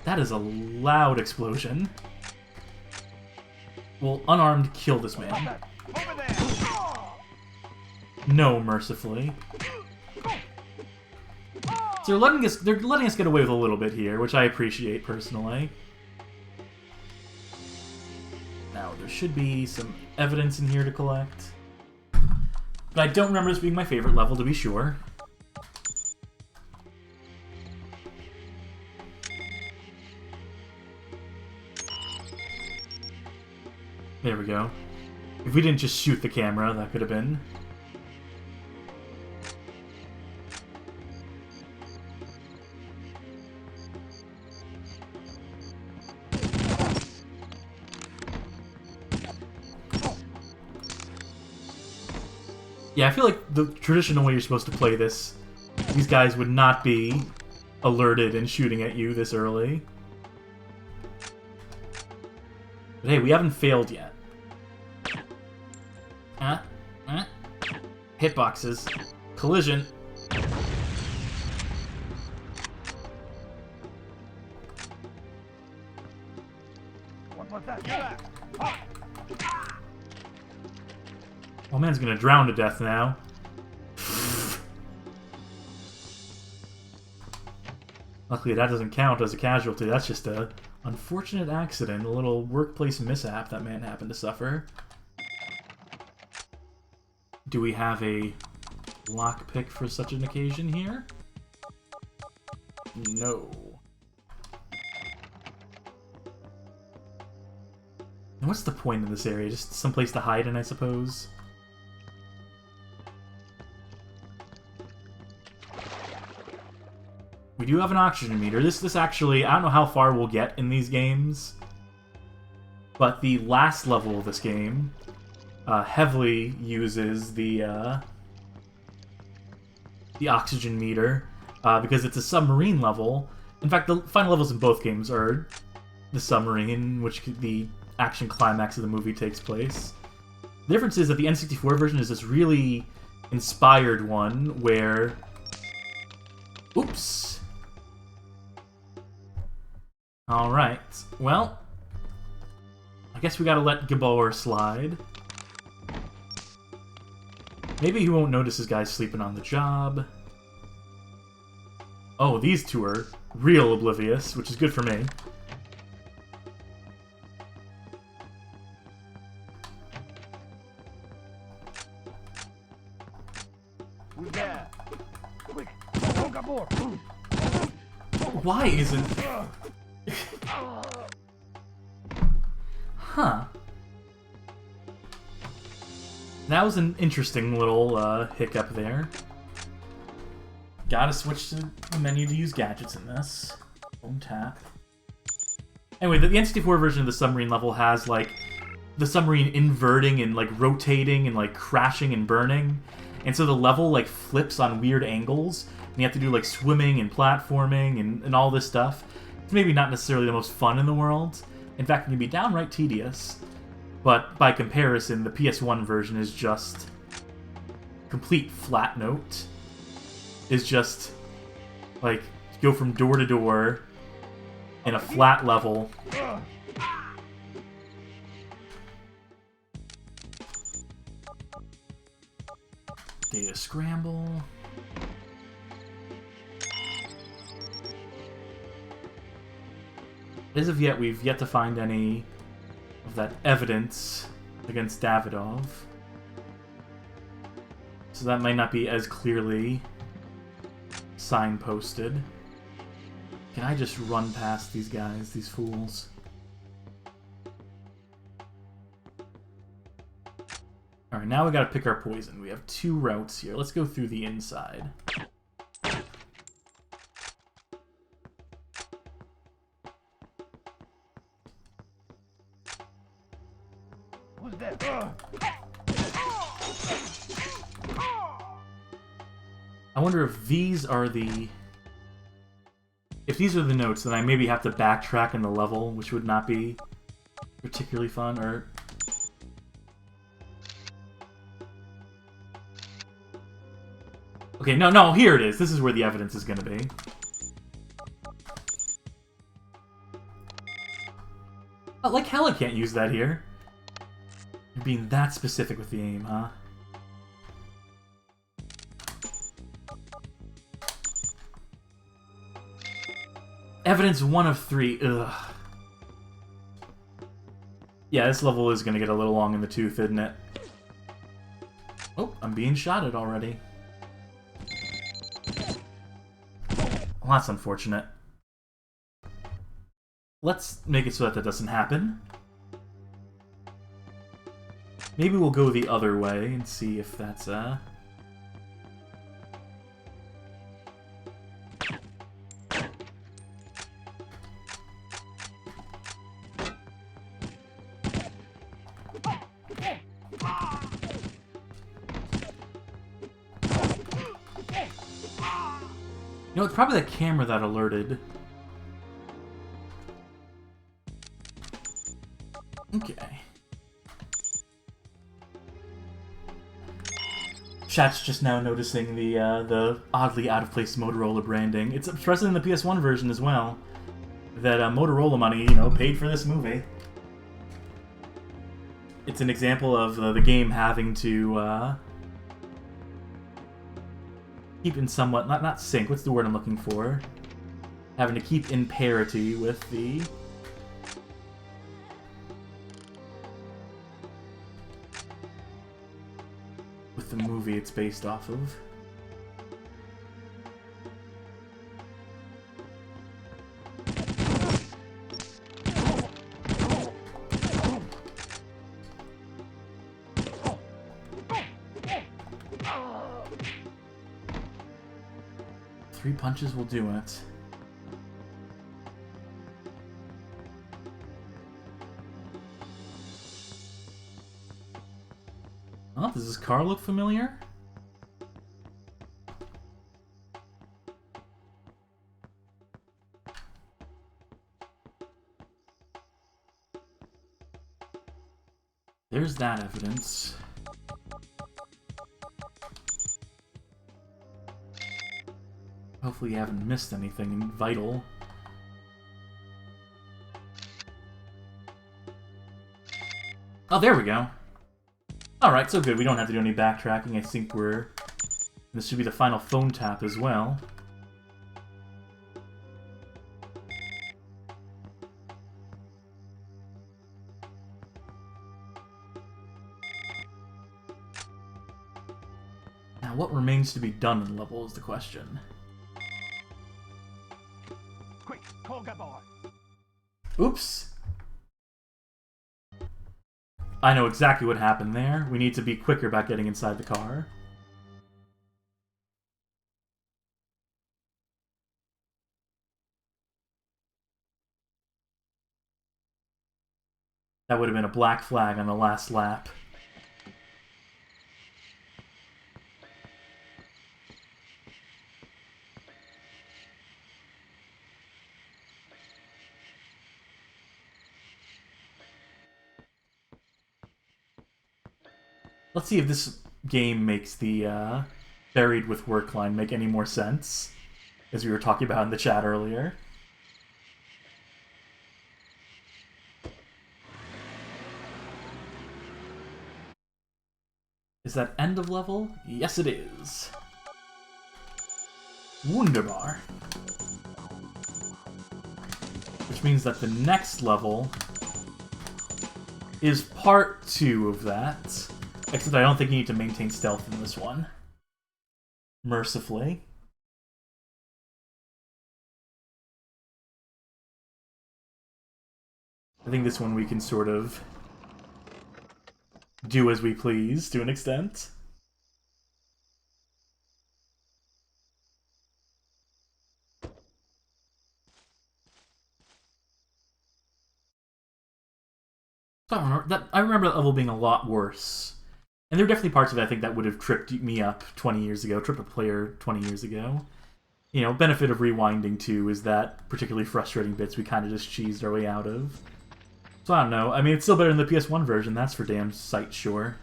That is a loud explosion. We'll unarmed kill this man. No, mercifully. So they're letting us get away with a little bit here, which I appreciate personally. Now, there should be some evidence in here to collect. But I don't remember this being my favorite level, to be sure. There we go. If we didn't just shoot the camera, that could have been... Yeah, I feel like the traditional way you're supposed to play this, these guys would not be alerted and shooting at you this early. But hey, we haven't failed yet. Hitboxes. Collision. What was that? Oh, man's gonna drown to death now. Luckily, that doesn't count as a casualty. That's just a unfortunate accident, a little workplace mishap that man happened to suffer. Do we have a lockpick for such an occasion here? No. And what's the point in this area? Just someplace to hide in, I suppose? We do have an oxygen meter. This actually, I don't know how far we'll get in these games, but the last level of this game heavily uses the oxygen meter because it's a submarine level. In fact, the final levels in both games are the submarine in which the action climax of the movie takes place. The difference is that the N64 version is this really inspired one where... Oops! Alright, well, I guess we gotta let Gabor slide. Maybe he won't notice his guys sleeping on the job. Oh, these two are real oblivious, which is good for me. Who's there? Quick, go Gabor! Why isn't... Huh. That was an interesting little hiccup there. Gotta switch to the menu to use gadgets in this. Home tap. Anyway, the N64 version of the submarine level has, like, the submarine inverting and, like, rotating and, like, crashing and burning. And so the level, like, flips on weird angles. And you have to do, like, swimming and platforming and all this stuff. It's maybe not necessarily the most fun in the world. In fact, it can be downright tedious. But by comparison, the PS1 version is just complete flat note. Is just, like, go from door to door in a flat level. Data scramble. As of yet, we've yet to find any that evidence against Davidov. So that might not be as clearly signposted. Can I just run past these guys, these fools? Alright, now we gotta pick our poison. We have 2 routes here. Let's go through the inside. Who's there? I wonder if these are the... If these are the notes, then I maybe have to backtrack in the level, which would not be particularly fun, or... Okay, no, here it is. This is where the evidence is gonna be. Oh, like hell I can't use that here. You're being that specific with the aim, huh? Evidence 1 of 3. Ugh. Yeah, this level is gonna get a little long in the tooth, isn't it? Oh, I'm being shot at already. Well, that's unfortunate. Let's make it so that that doesn't happen. Maybe we'll go the other way and see if that's, You know, it's probably the camera that alerted. Okay. Chat's just now noticing the oddly out-of-place Motorola branding. It's present in the PS1 version as well. That Motorola money, you know, paid for this movie. It's an example of the game having to keep in somewhat not sync. What's the word I'm looking for? Having to keep in parity with the movie it's based off of. Three punches will do it. Oh, does this car look familiar? There's that evidence. Hopefully you haven't missed anything vital. Oh, there we go. Alright, so good. We don't have to do any backtracking. I think we're... This should be the final phone tap as well. Now, what remains to be done in the level is the question. Quick, call Gabor. Oops. I know exactly what happened there. We need to be quicker about getting inside the car. That would have been a black flag on the last lap. Let's see if this game makes the buried with work line make any more sense, as we were talking about in the chat earlier. Is that end of level? Yes, it is. Wunderbar. Which means that the next level is part 2 of that. Except I don't think you need to maintain stealth in this one. Mercifully. I think this one we can sort of do as we please, to an extent. I remember that level being a lot worse. And there are definitely parts of it, I think, that would have tripped me up 20 years ago, tripped a player 20 years ago. You know, benefit of rewinding, too, is that particularly frustrating bits we kind of just cheesed our way out of. So I don't know. I mean, it's still better than the PS1 version, that's for damn sight sure.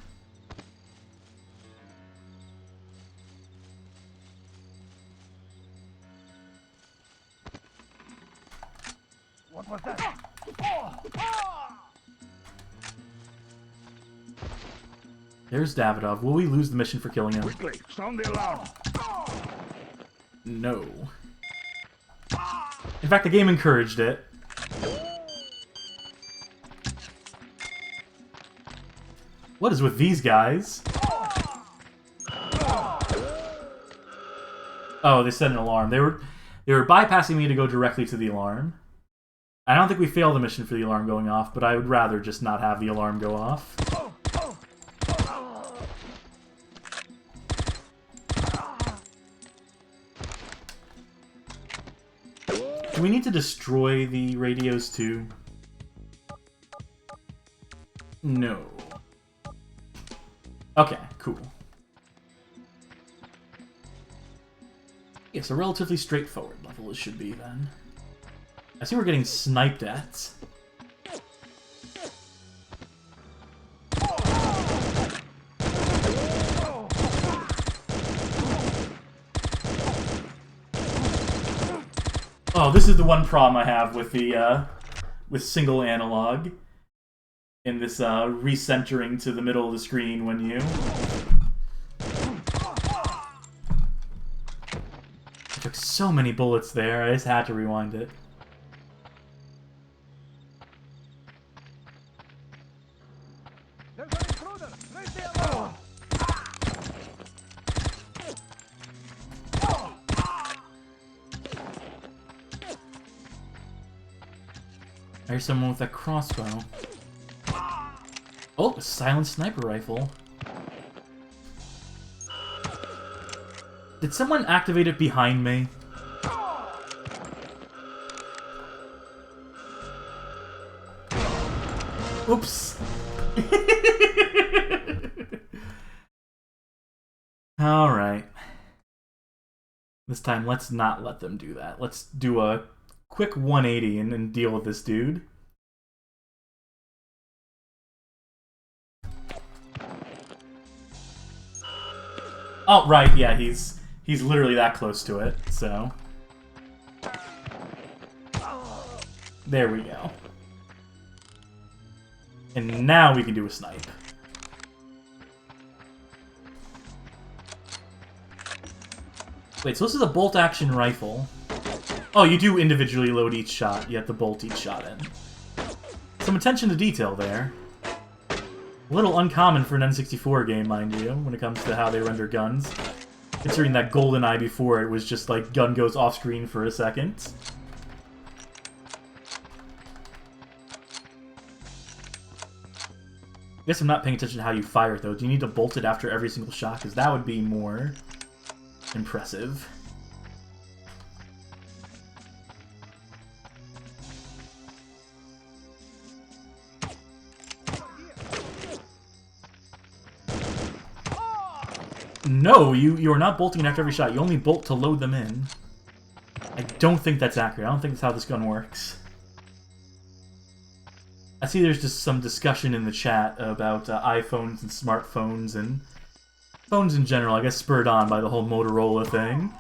What was that? There's Davidov. Will we lose the mission for killing him? Quickly, sound the alarm. No. In fact, the game encouraged it. What is with these guys? Oh, they set an alarm. They were bypassing me to go directly to the alarm. I don't think we failed the mission for the alarm going off, but I would rather just not have the alarm go off. Do we need to destroy the radios too? No. Okay, cool. It's a relatively straightforward level, it should be then. I see we're getting sniped at. Oh, this is the one problem I have with the with single analog in this recentering to the middle of the screen when you I took so many bullets there, I just had to rewind it. There's someone with a crossbow. Oh, a silent sniper rifle. Did someone activate it behind me? Oops. Alright. This time, let's not let them do that. Let's do a quick 180 and deal with this dude. Oh, right, yeah, he's literally that close to it, so. There we go. And now we can do a snipe. Wait, so this is a bolt-action rifle. Oh, you do individually load each shot. You have to bolt each shot in. Some attention to detail there. A little uncommon for an N64 game, mind you, when it comes to how they render guns. Considering that GoldenEye before it was just like, gun goes off-screen for a second. I guess I'm not paying attention to how you fire it, though. Do you need to bolt it after every single shot? Because that would be more impressive. No, you are not bolting it after every shot. You only bolt to load them in. I don't think that's accurate. I don't think that's how this gun works. I see there's just some discussion in the chat about iPhones and smartphones and phones in general, I guess spurred on by the whole Motorola thing.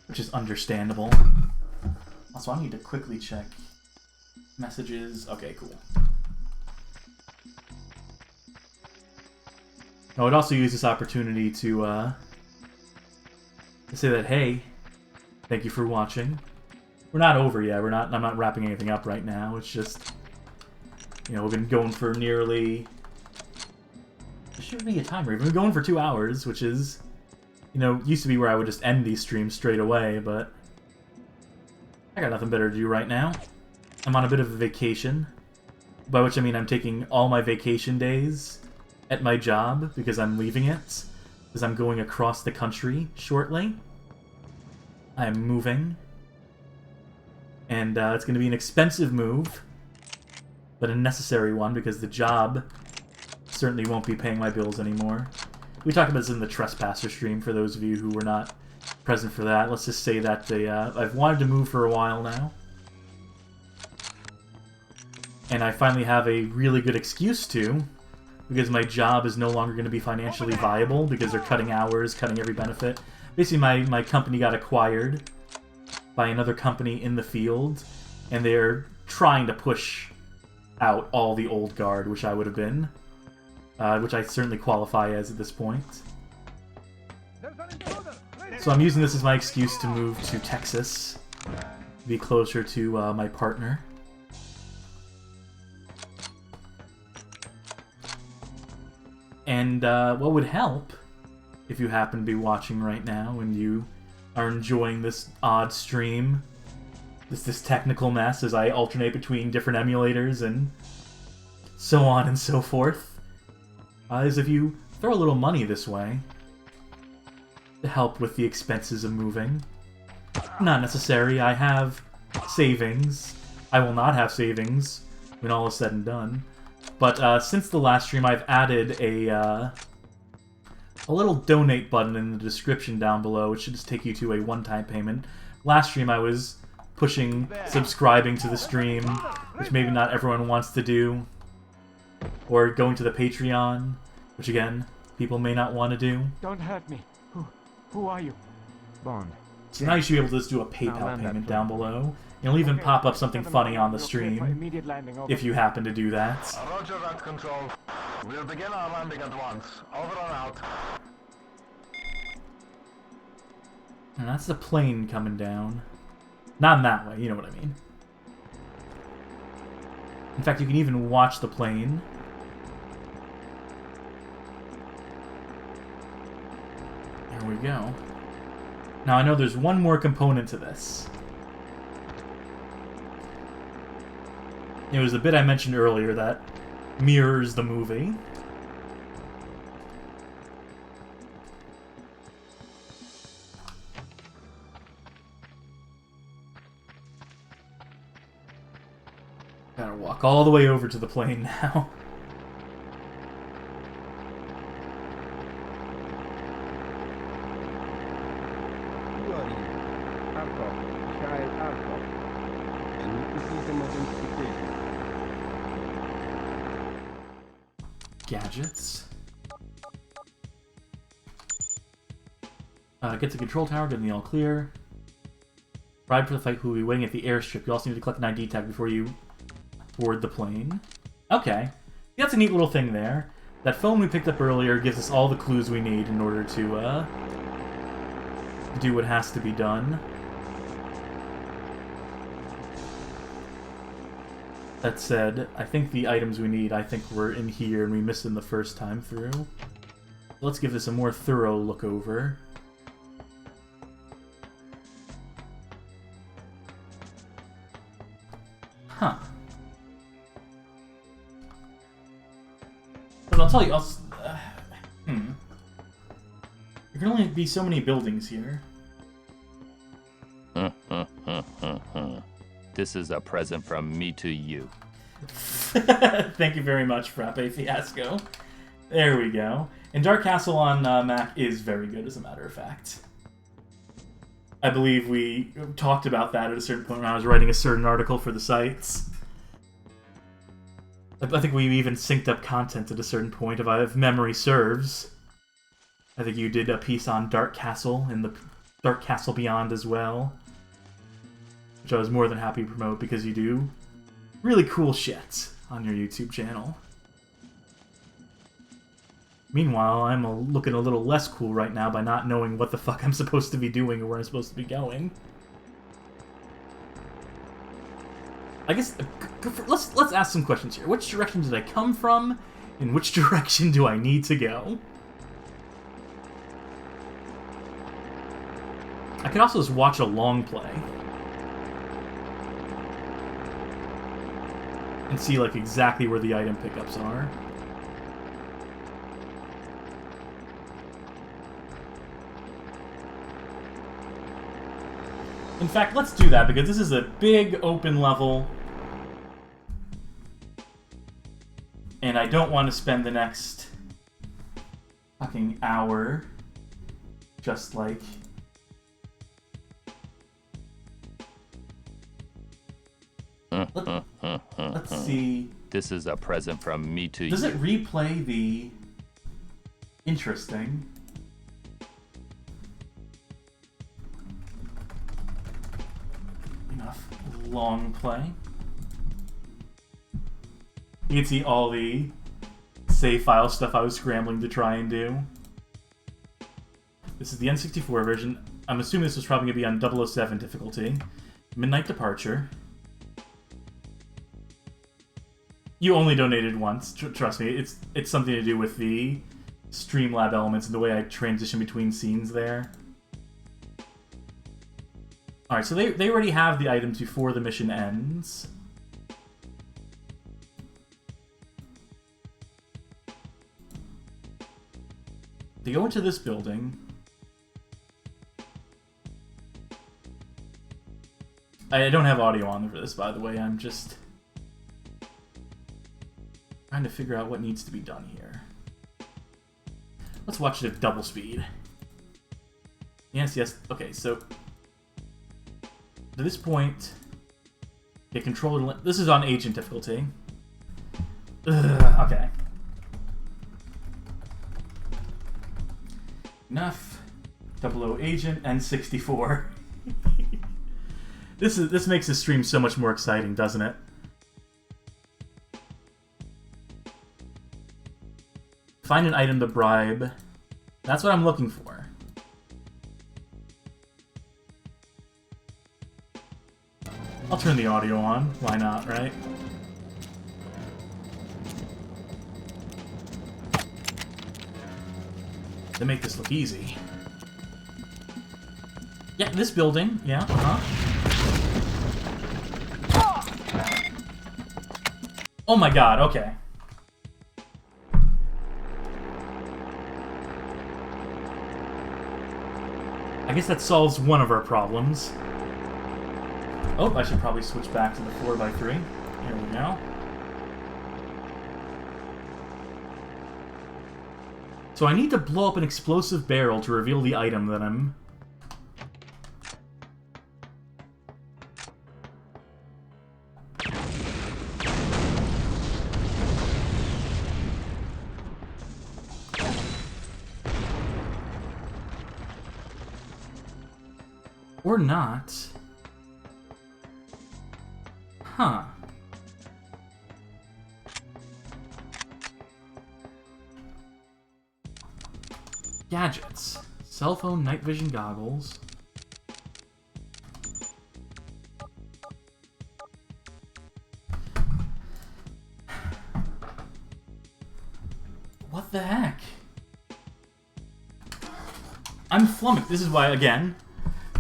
Which is understandable. Also, I need to quickly check messages. Okay, cool. I would also use this opportunity to say that, hey, thank you for watching. we're not over yet. I'm not wrapping anything up right now. It's just, you know, we've been going for nearly... There should be a timer. We've been going for 2 hours, which is, you know, used to be where I would just end these streams straight away, but I got nothing better to do right now. I'm on a bit of a vacation, by which I mean I'm taking all my vacation days at my job because I'm leaving it, because I'm going across the country shortly. I'm moving, and it's going to be an expensive move, but a necessary one because the job certainly won't be paying my bills anymore. We talked about this in the Trespasser stream, for those of you who were not present for that. Let's just say that I've wanted to move for a while now. And I finally have a really good excuse to, because my job is no longer going to be financially viable, because they're cutting hours, cutting every benefit. Basically, my company got acquired by another company in the field, and they're trying to push out all the old guard, which I would have been. Which I certainly qualify as at this point. So I'm using this as my excuse to move to Texas, to be closer to my partner. And what would help, if you happen to be watching right now and you are enjoying this odd stream, this technical mess as I alternate between different emulators and so on and so forth, is if you throw a little money this way to help with the expenses of moving. Not necessary. I have savings. I will not have savings when all is said and done. But since the last stream, I've added a little donate button in the description down below, which should just take you to a one-time payment. Last stream, I was pushing subscribing to the stream, which maybe not everyone wants to do, or going to the Patreon, which again, people may not want to do. Don't hurt me. Who are you? Bond. So now you should be able to just do a PayPal payment down below. It'll even pop up something funny on the stream, if you happen to do that. Roger that, Control. We'll begin our landing at once. Over and out. And that's the plane coming down. Not in that way, you know what I mean. In fact, you can even watch the plane. There we go. Now I know there's one more component to this. It was the bit I mentioned earlier that mirrors the movie. Gotta walk all the way over to the plane now. Who are you? Arkham. Mikhail Arkham. And this is an identification. Gadgets. Get to the control tower, get in the all clear. Ride for the fight who will be waiting at the airstrip. You also need to collect an ID tag before you board the plane. Okay. That's a neat little thing there. That phone we picked up earlier gives us all the clues we need in order to do what has to be done. That said, I think the items we need, I think were in here and we missed them the first time through. Let's give this a more thorough look over. Huh. But I'll tell you, there can only be so many buildings here. This is a present from me to you. Thank you very much, Frappe Fiasco. There we go. And Dark Castle on Mac is very good, as a matter of fact. I believe we talked about that at a certain point when I was writing a certain article for the sites. I think we even synced up content at a certain point, if memory serves. I think you did a piece on Dark Castle and the Dark Castle Beyond as well, which I was more than happy to promote because you do really cool shit on your YouTube channel. Meanwhile, I'm looking a little less cool right now by not knowing what the fuck I'm supposed to be doing or where I'm supposed to be going. I guess let's ask some questions here. Which direction did I come from? In which direction do I need to go? I could also just watch a long play. And see, like, exactly where the item pickups are. In fact, let's do that, because this is a big open level. And I don't want to spend the next fucking hour just like... Let's see. This is a present from me to you. Does it replay the... Interesting. Enough long play. You can see all the save file stuff I was scrambling to try and do. This is the N64 version. I'm assuming this was probably going to be on 007 difficulty. Midnight Departure. You only donated once. Trust me, it's something to do with the Streamlab elements and the way I transition between scenes there. Alright, so they already have the items before the mission ends. They go into this building. I don't have audio on for this, by the way. I'm just trying to figure out what needs to be done here. Let's watch it at double speed. Yes, yes. Okay, so to this point, okay, controller. This is on agent difficulty. Okay. Enough. 00 agent N64. This makes the stream so much more exciting, doesn't it? Find an item to bribe. That's what I'm looking for. I'll turn the audio on. Why not, right? To make this look easy. Yeah, this building. Yeah, Oh my god, okay. I guess that solves one of our problems. Oh, I should probably switch back to the 4x3. Here we go. So I need to blow up an explosive barrel to reveal the item that I'm... Or not. Huh. Gadgets. Cell phone, night vision goggles. What the heck? I'm flummoxed. This is why, again,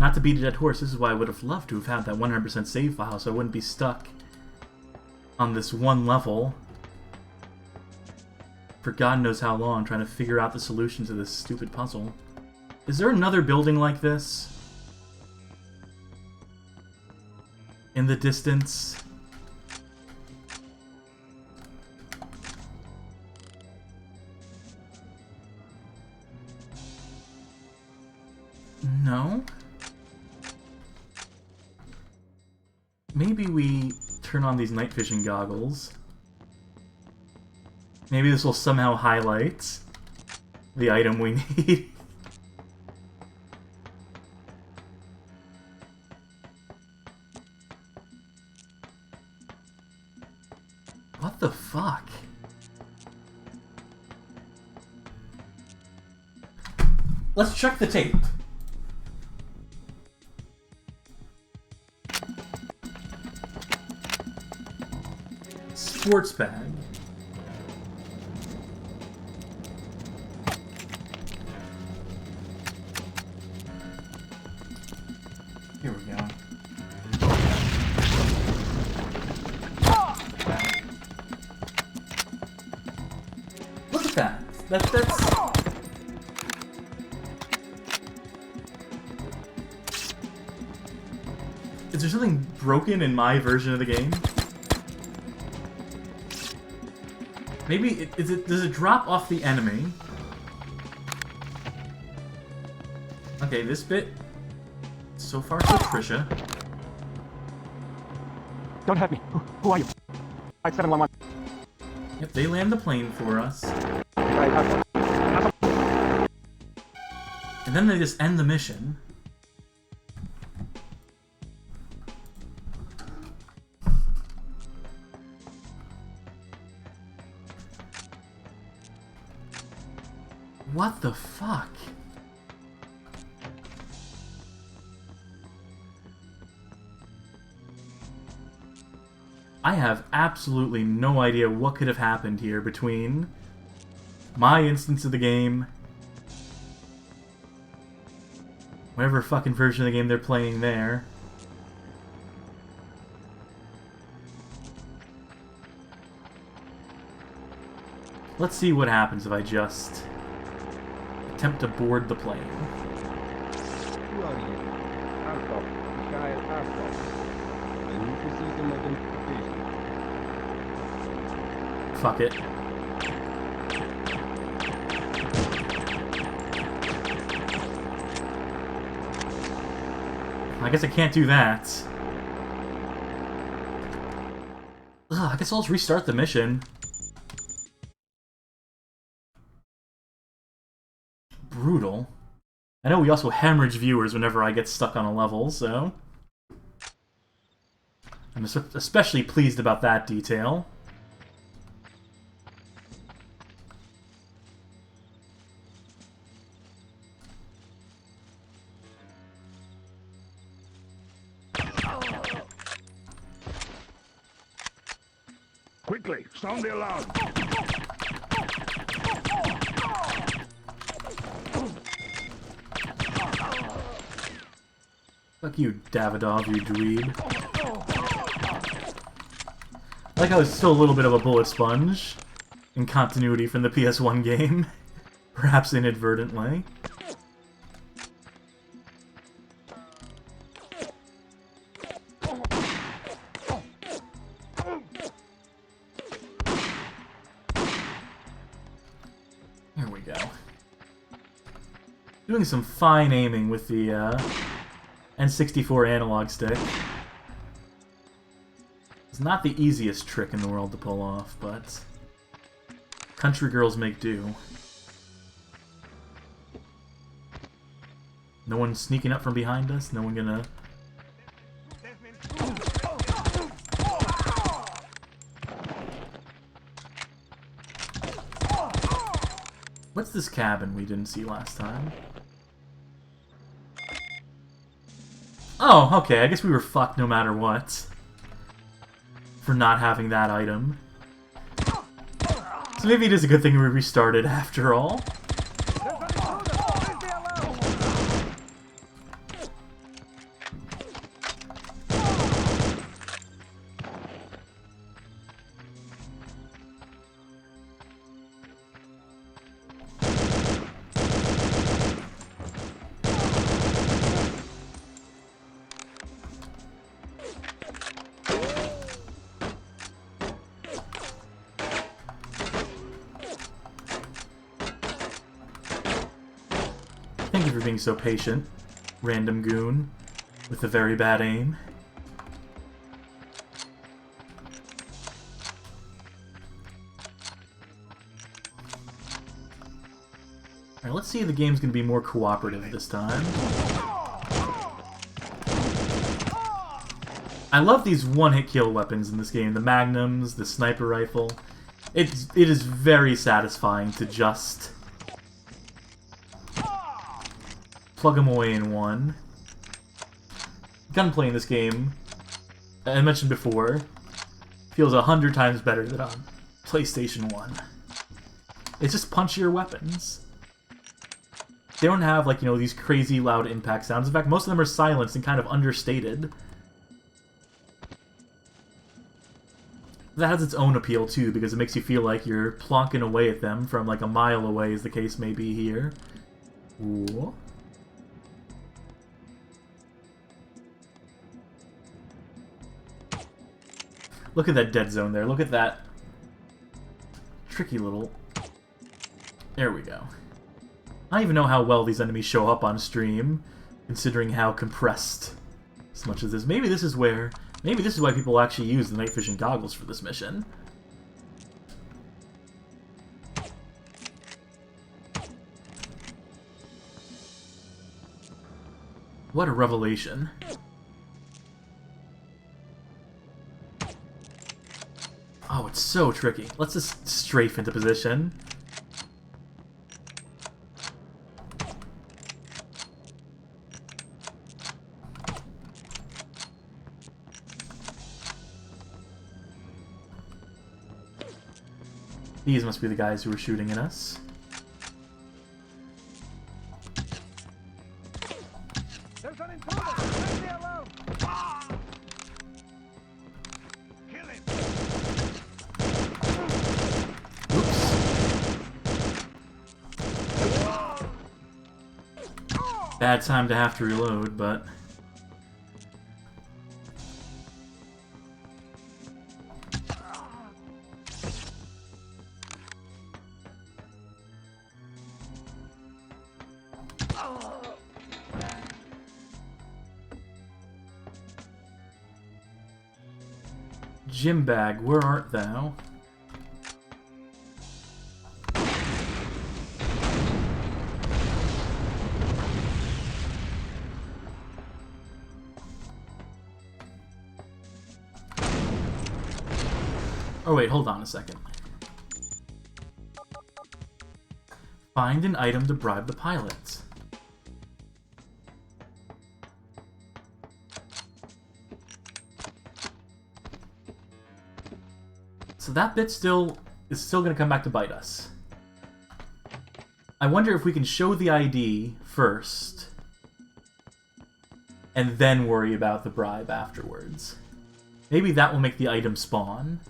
not to beat a dead horse, this is why I would have loved to have had that 100% save file so I wouldn't be stuck on this one level for God knows how long trying to figure out the solution to this stupid puzzle. Is there another building like this in the distance? No? Maybe we turn on these night vision goggles. Maybe this will somehow highlight the item we need. What the fuck? Let's check the tape. sports bag. Here we go. Look at that. That's... Is there something broken in my version of the game? Maybe does it drop off the enemy? Okay, this bit. So far, so Trisha. Don't hurt me. Who are you? 5711. Yep, they land the plane for us. And then they just end the mission. What the fuck? I have absolutely no idea what could have happened here between my instance of the game, whatever fucking version of the game they're playing there. Let's see what happens if I just attempt to board the plane. Who are you? Arthur. Michael Arthur. I need to see some identification. Fuck it. I guess I can't do that. Ugh, I guess I'll just restart the mission. Brutal. I know we also hemorrhage viewers whenever I get stuck on a level, so... I'm especially pleased about that detail. Quickly, sound the alarm. Fuck you, Davidov, you dweeb. I like how it's still a little bit of a bullet sponge in continuity from the PS1 game. Perhaps inadvertently. There we go. Doing some fine aiming with the N64 analog stick. It's not the easiest trick in the world to pull off, but country girls make do. No one sneaking up from behind us? No one gonna... What's this cabin we didn't see last time? Oh, okay, I guess we were fucked no matter what. For not having that item. So maybe it is a good thing we restarted after all. Thank you for being so patient, random goon, with a very bad aim. Alright, let's see if the game's gonna be more cooperative this time. I love these one-hit kill weapons in this game, the magnums, the sniper rifle. It is very satisfying to just plug them away in one. Gunplay in this game, I mentioned before, feels 100 times better than on PlayStation 1. It's just punchier weapons. They don't have, like, you know, these crazy loud impact sounds. In fact, most of them are silenced and kind of understated. That has its own appeal, too, because it makes you feel like you're plonking away at them from, like, a mile away, as the case may be here. Ooh. Look at that dead zone there. Look at that tricky little... There we go. I don't even know how well these enemies show up on stream, considering how compressed as much as this. Maybe this is where... Maybe this is why people actually use the night vision goggles for this mission. What a revelation. Oh, it's so tricky. Let's just strafe into position. These must be the guys who were shooting at us. There's an intruder! Leave me alone! Ah! Kill him! Bad time to have to reload, but... Gym bag, where art thou? Oh wait, hold on a second. Find an item to bribe the pilot. So that bit is still going to come back to bite us. I wonder if we can show the ID first, and then worry about the bribe afterwards. Maybe that will make the item spawn.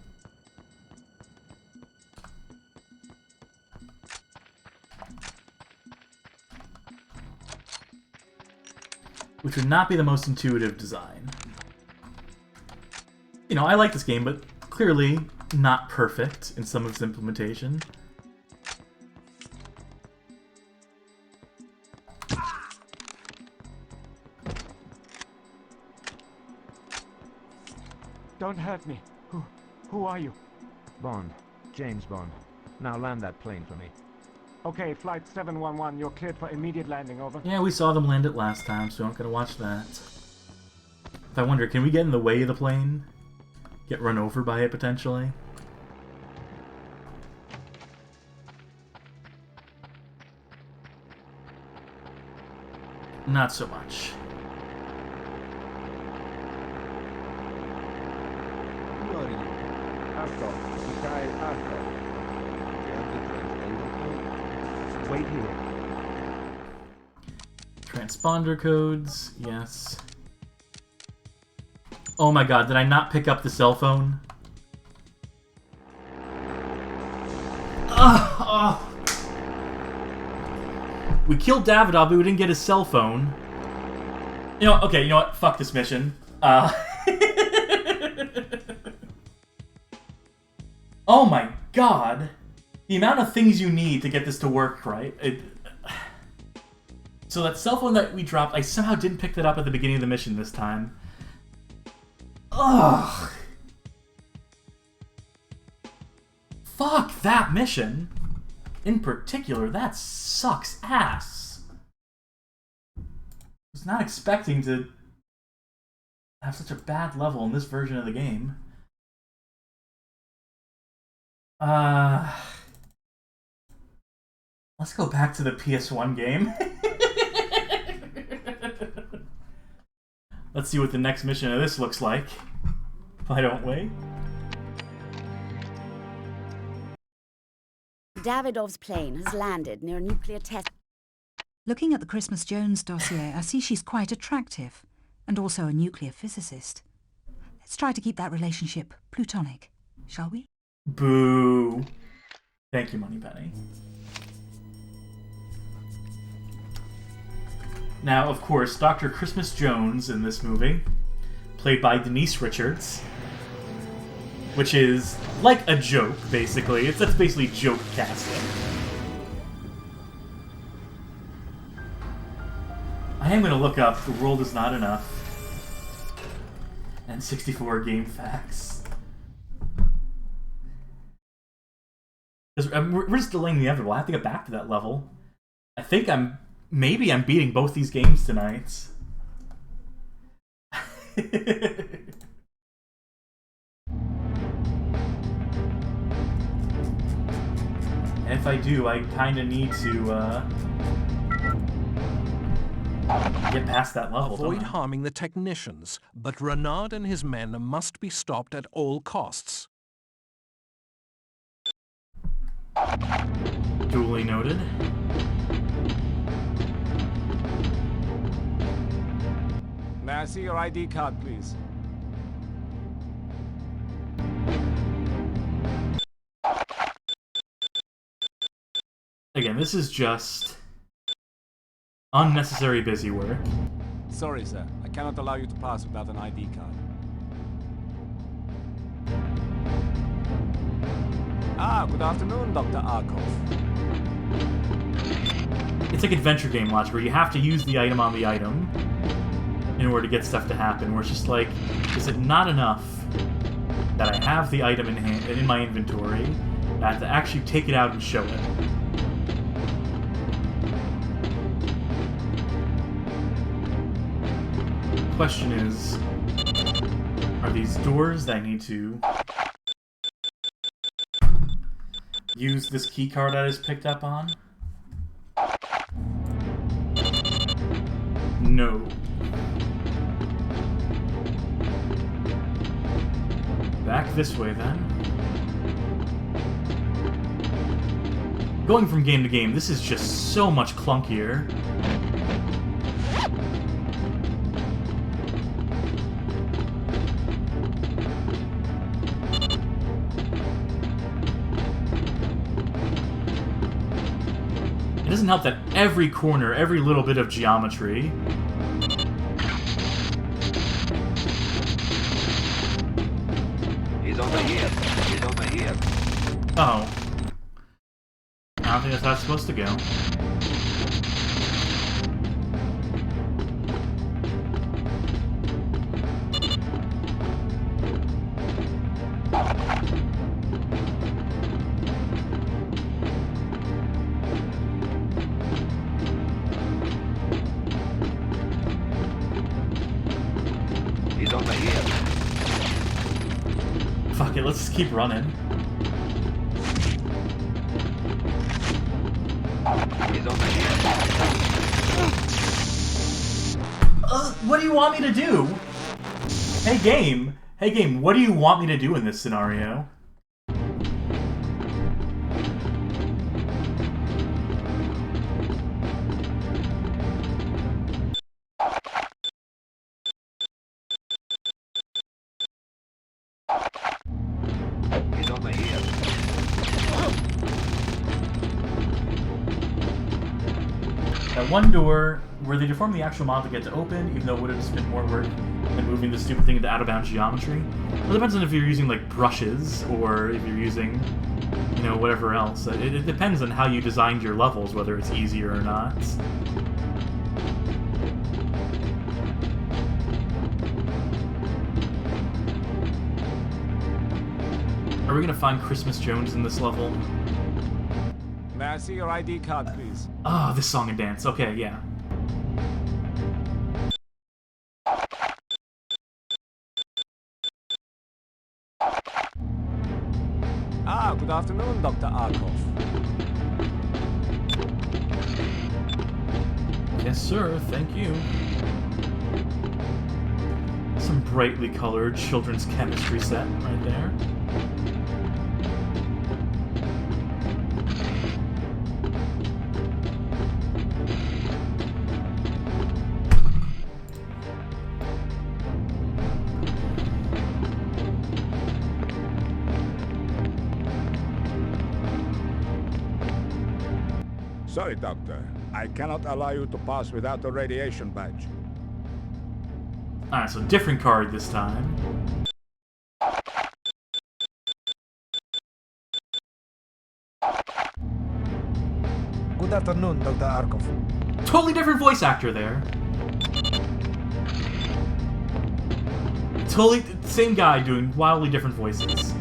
Which would not be the most intuitive design. You know, I like this game, but clearly not perfect in some of its implementation. Don't hurt me. Who are you? Bond. James Bond. Now land that plane for me. Okay, Flight 711, you're cleared for immediate landing, over. Yeah, we saw them land it last time, so I'm not gonna watch that. I wonder, can we get in the way of the plane? Get run over by it, potentially? Not so much. Who are you? Arthur. Mikhail Arthur. You have the transponder code? Wait here. Transponder codes, yes. Oh my god, did I not pick up the cell phone? Oh. We killed Davidov, but we didn't get his cell phone. You know, okay, you know what? Fuck this mission. Oh my god. The amount of things you need to get this to work, right? So that cell phone that we dropped, I somehow didn't pick that up at the beginning of the mission this time. Ugh. Fuck that mission. In particular, that sucks ass. I was not expecting to have such a bad level in this version of the game. Let's go back to the PS1 game. Let's see what the next mission of this looks like. Why don't we? Davidov's plane has landed near a nuclear test. Looking at the Christmas Jones dossier, I see she's quite attractive, and also a nuclear physicist. Let's try to keep that relationship plutonic, shall we? Boo. Thank you, Moneypenny. Now, of course, Dr. Christmas Jones in this movie, played by Denise Richards, which is like a joke, basically. That's basically joke casting. I am going to look up The World Is Not Enough N64 game facts. We're just delaying the inevitable. I have to get back to that level. I think maybe I'm beating both these games tonight. And if I do, I kind of need to get past that level. Avoid harming the technicians, but Renard and his men must be stopped at all costs. Duly noted. May I see your ID card, please? Again, this is just unnecessary busy work. Sorry, sir. I cannot allow you to pass without an ID card. Ah, good afternoon, Dr. Arkov. It's like adventure game logic where you have to use the item on the item in order to get stuff to happen, where it's just like, is it not enough that I have the item in hand in my inventory, I have to actually take it out and show it? The question is, are these doors that I need to use this key card I just picked up on? No. Back this way, then. Going from game to game, this is just so much clunkier. It doesn't help that every corner, every little bit of geometry He's over here. He's over here. Oh. I don't think that's how it's supposed to go. He's over here. Fuck it, let's just keep running. He's over here. What do you want me to do? Hey game, what do you want me to do in this scenario? He's over here. That one door where they deformed the actual mod to get to open, even though it would have just been more work than moving the stupid thing into out-of-bounds geometry. It depends on if you're using, like, brushes, or if you're using, you know, whatever else. It depends on how you designed your levels, whether it's easier or not. Are we gonna find Christmas Jones in this level? May I see your ID card, please? Ah, this song and dance. Okay, yeah. Ah, good afternoon, Dr. Arkov. Yes, sir. Thank you. Some brightly colored children's chemistry set right there. Sorry, Doctor. I cannot allow you to pass without a radiation badge. Alright, so different card this time. Good afternoon, Dr. Arkov. Totally different voice actor there. Totally same guy doing wildly different voices.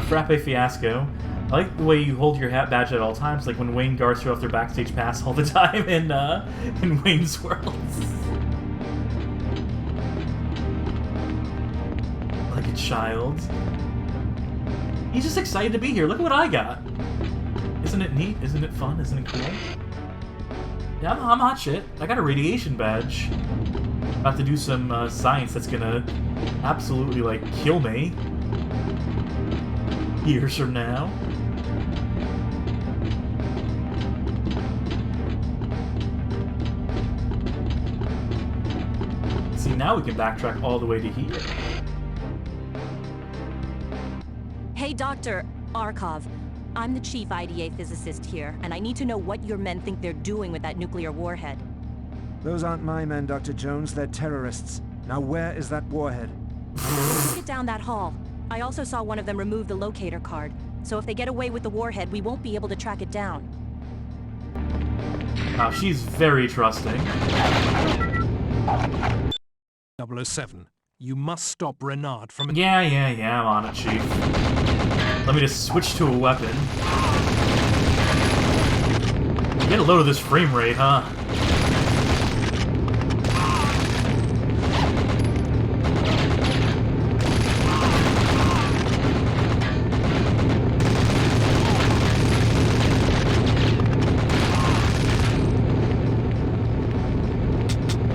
Frappe Fiasco. I like the way you hold your hat badge at all times, like when Wayne guards her off their backstage pass all the time in Wayne's World. Like a child. He's just excited to be here. Look at what I got. Isn't it neat? Isn't it fun? Isn't it cool? Yeah, I'm hot shit. I got a radiation badge. About to do some science that's gonna absolutely, like, kill me. Years from now. See, now we can backtrack all the way to here. Hey, Dr. Arkov. I'm the chief IDA physicist here, and I need to know what your men think they're doing with that nuclear warhead. Those aren't my men, Dr. Jones. They're terrorists. Now where is that warhead? Get down that hall. I also saw one of them remove the locator card, so if they get away with the warhead, we won't be able to track it down. Wow, she's very trusting. 007, you must stop Renard from... Yeah, I'm on it, Chief. Let me just switch to a weapon. Get a load of this frame rate, huh?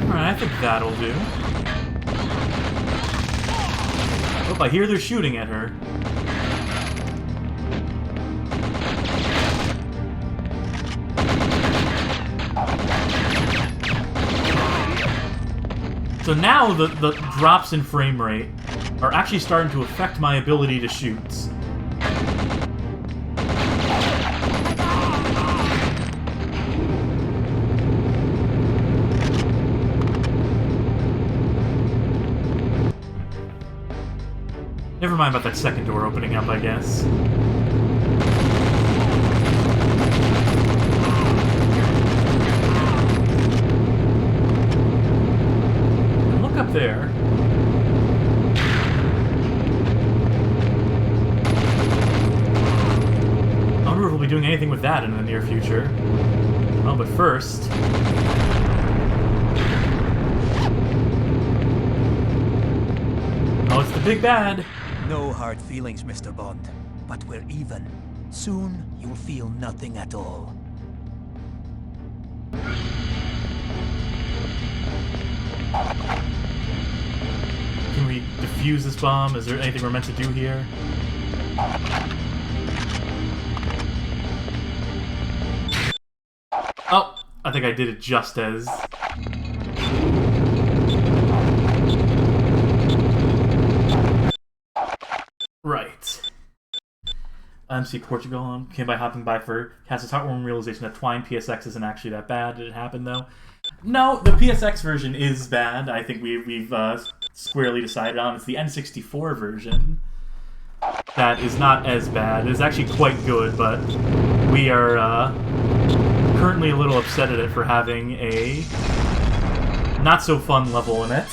Alright, I think that'll do. Oh, I hear they're shooting at her. So now the drops in frame rate are actually starting to affect my ability to shoot. Never mind about that second door opening up, I guess. Look up there. I wonder if we'll be doing anything with that in the near future. Oh, but first... Oh, it's the big bad! No hard feelings, Mr. Bond. But we're even. Soon, you'll feel nothing at all. Can we defuse this bomb? Is there anything we're meant to do here? Oh! I think I did it just as... Right. MC Portugal came by hopping by for Cass's heartwarming realization that Twine PSX isn't actually that bad. Did it happen, though? No, the PSX version is bad. I think we've squarely decided on. It's the N64 version that is not as bad. It's actually quite good, but we are currently a little upset at it for having a not-so-fun level in it.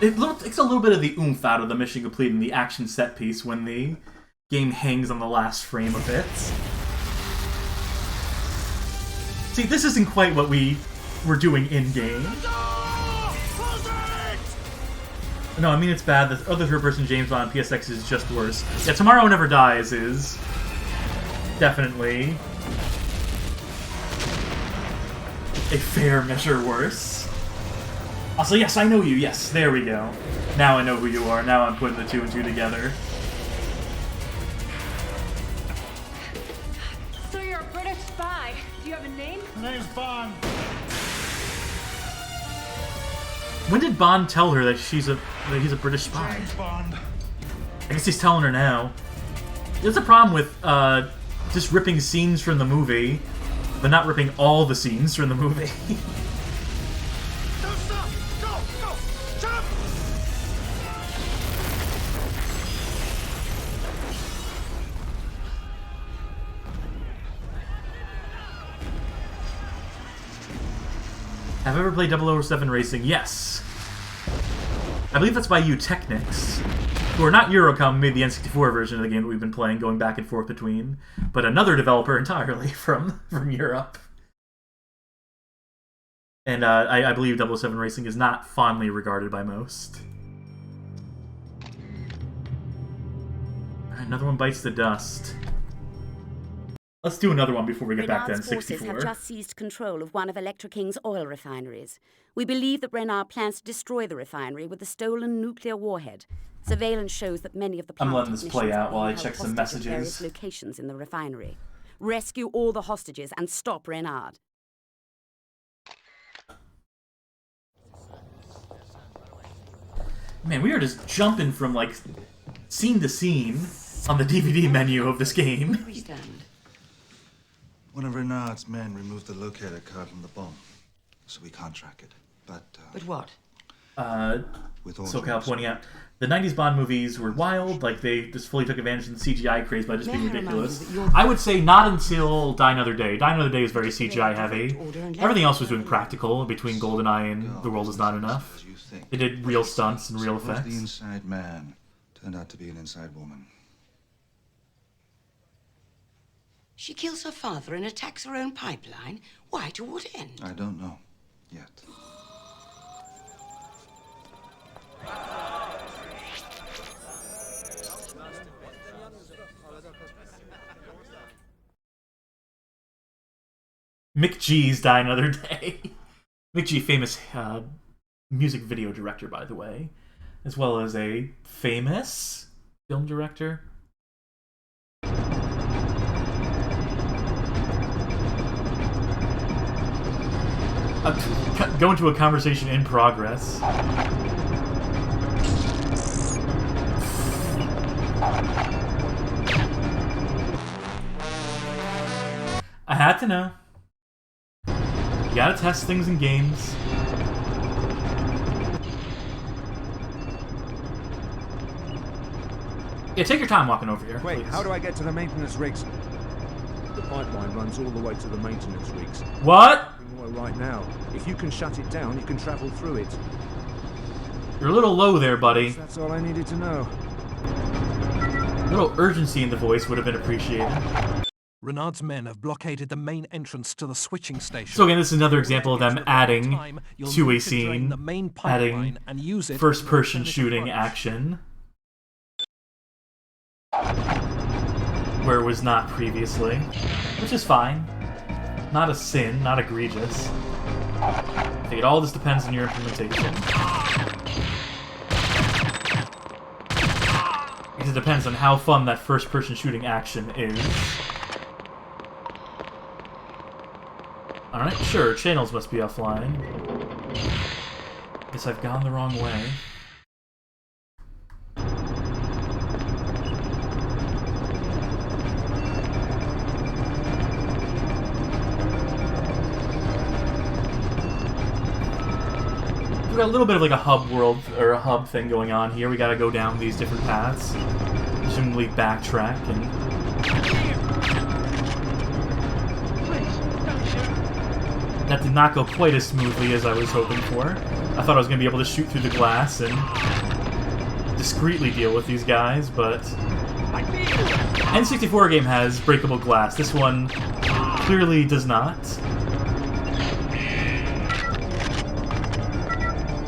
It takes a little bit of the oomph out of the mission complete in the action set piece when the game hangs on the last frame of it. See, this isn't quite what we were doing in-game. No, I mean it's bad. The other third-person James Bond PSX is just worse. Yeah, Tomorrow Never Dies is definitely a fair measure worse. Also, yes, I know you. Yes, there we go. Now I know who you are. Now I'm putting the two and two together. So you're a British spy. Do you have a name? name's Bond. When did Bond tell her that he's a British spy? James Bond. I guess he's telling her now. There's a problem with just ripping scenes from the movie, but not ripping all the scenes from the movie. Don't stop! Go! Go! Jump! Have I ever played 007 Racing? Yes. I believe that's by you Technics, who are not Eurocom, made the N64 version of the game that we've been playing, going back and forth between, but another developer entirely from Europe. And I believe 007 Racing is not fondly regarded by most. Alright, another one bites the dust. Let's do another one before we get back to Renard's forces N64. have just seized control of one of Electra King's oil refineries. We believe that Renard plans to destroy the refinery with the stolen nuclear warhead. Surveillance shows that many of the I'm plant letting this play technicians out while I held check some hostage at various messages. locations in the refinery. Rescue all the hostages and stop Renard. Man, we are just jumping from, like, scene to scene on the DVD menu of this game. We stand. One of Renard's men removed the locator card from the bomb, so we can't track it. But what? with SoCal pointing out, the 90s Bond movies were wild, like they just fully took advantage of the CGI craze by just being ridiculous. I would say not until Die Another Day. Die Another Day is very CGI heavy. Everything else was doing practical between GoldenEye and The World Is Not Enough. They did real stunts and real Suppose effects. the inside man turned out to be an inside woman. She kills her father and attacks her own pipeline? Why, to what end? I don't know yet. Mick G's Die Another Day. Mick G, famous music video director, by the way, as well as a famous film director. Go into a conversation in progress. I had to know. You gotta test things in games. Yeah, take your time walking over here. Wait, please. how do I get to the maintenance rigs? The pipeline runs all the way to the maintenance rigs. What? Well, right now. If you can shut it down, you can travel through it. You're a little low there, buddy. That's all I needed to know. A little urgency in the voice would have been appreciated. Renard's men have blockaded the main entrance to the switching station. So again, this is another example of them adding to a scene, adding first-person shooting action, where it was not previously, which is fine. Not a sin, not egregious. I think it all just depends on your implementation. Because it depends on how fun that first-person shooting action is. Alright, sure, channels must be offline. Guess I've gone the wrong way. We got a little bit of like a hub world, or a hub thing going on here. We gotta go down these different paths. Presumably backtrack and... That did not go quite as smoothly as I was hoping for. I thought I was going to be able to shoot through the glass and discreetly deal with these guys, but... N64 game has breakable glass. This one clearly does not.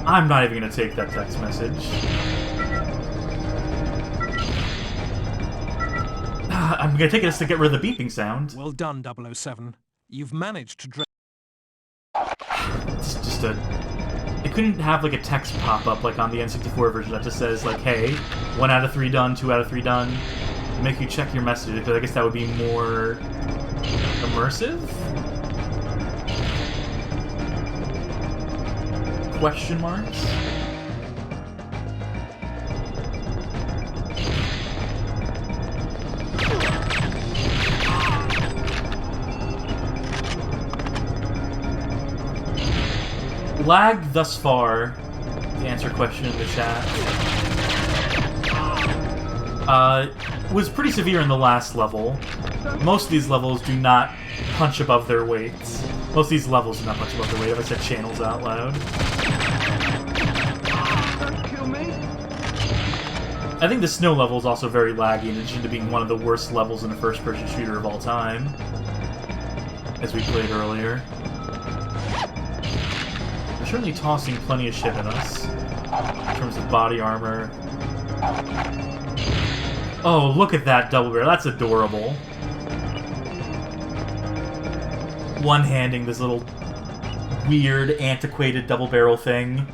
I'm not even going to take that text message. I'm going to take it as to get rid of the beeping sound. Well done, 007. You've managed to... It's just a... It couldn't have like a text pop up like on the N64 version that just says like, hey, 1 out of 3 done, 2 out of 3 done. Make you check your messages, because I guess that would be more immersive? question marks. Lag thus far, to answer a question in the chat, was pretty severe in the last level. Most of these levels do not punch above their weights. Most of these levels do not punch above their weight, if I said channels out loud. I think the snow level is also very laggy, in addition to being one of the worst levels in a first-person shooter of all time, as we played earlier. We're certainly tossing plenty of shit at us, in terms of body armor. Oh, look at that double barrel. That's adorable. One-handing this little weird, antiquated double barrel thing.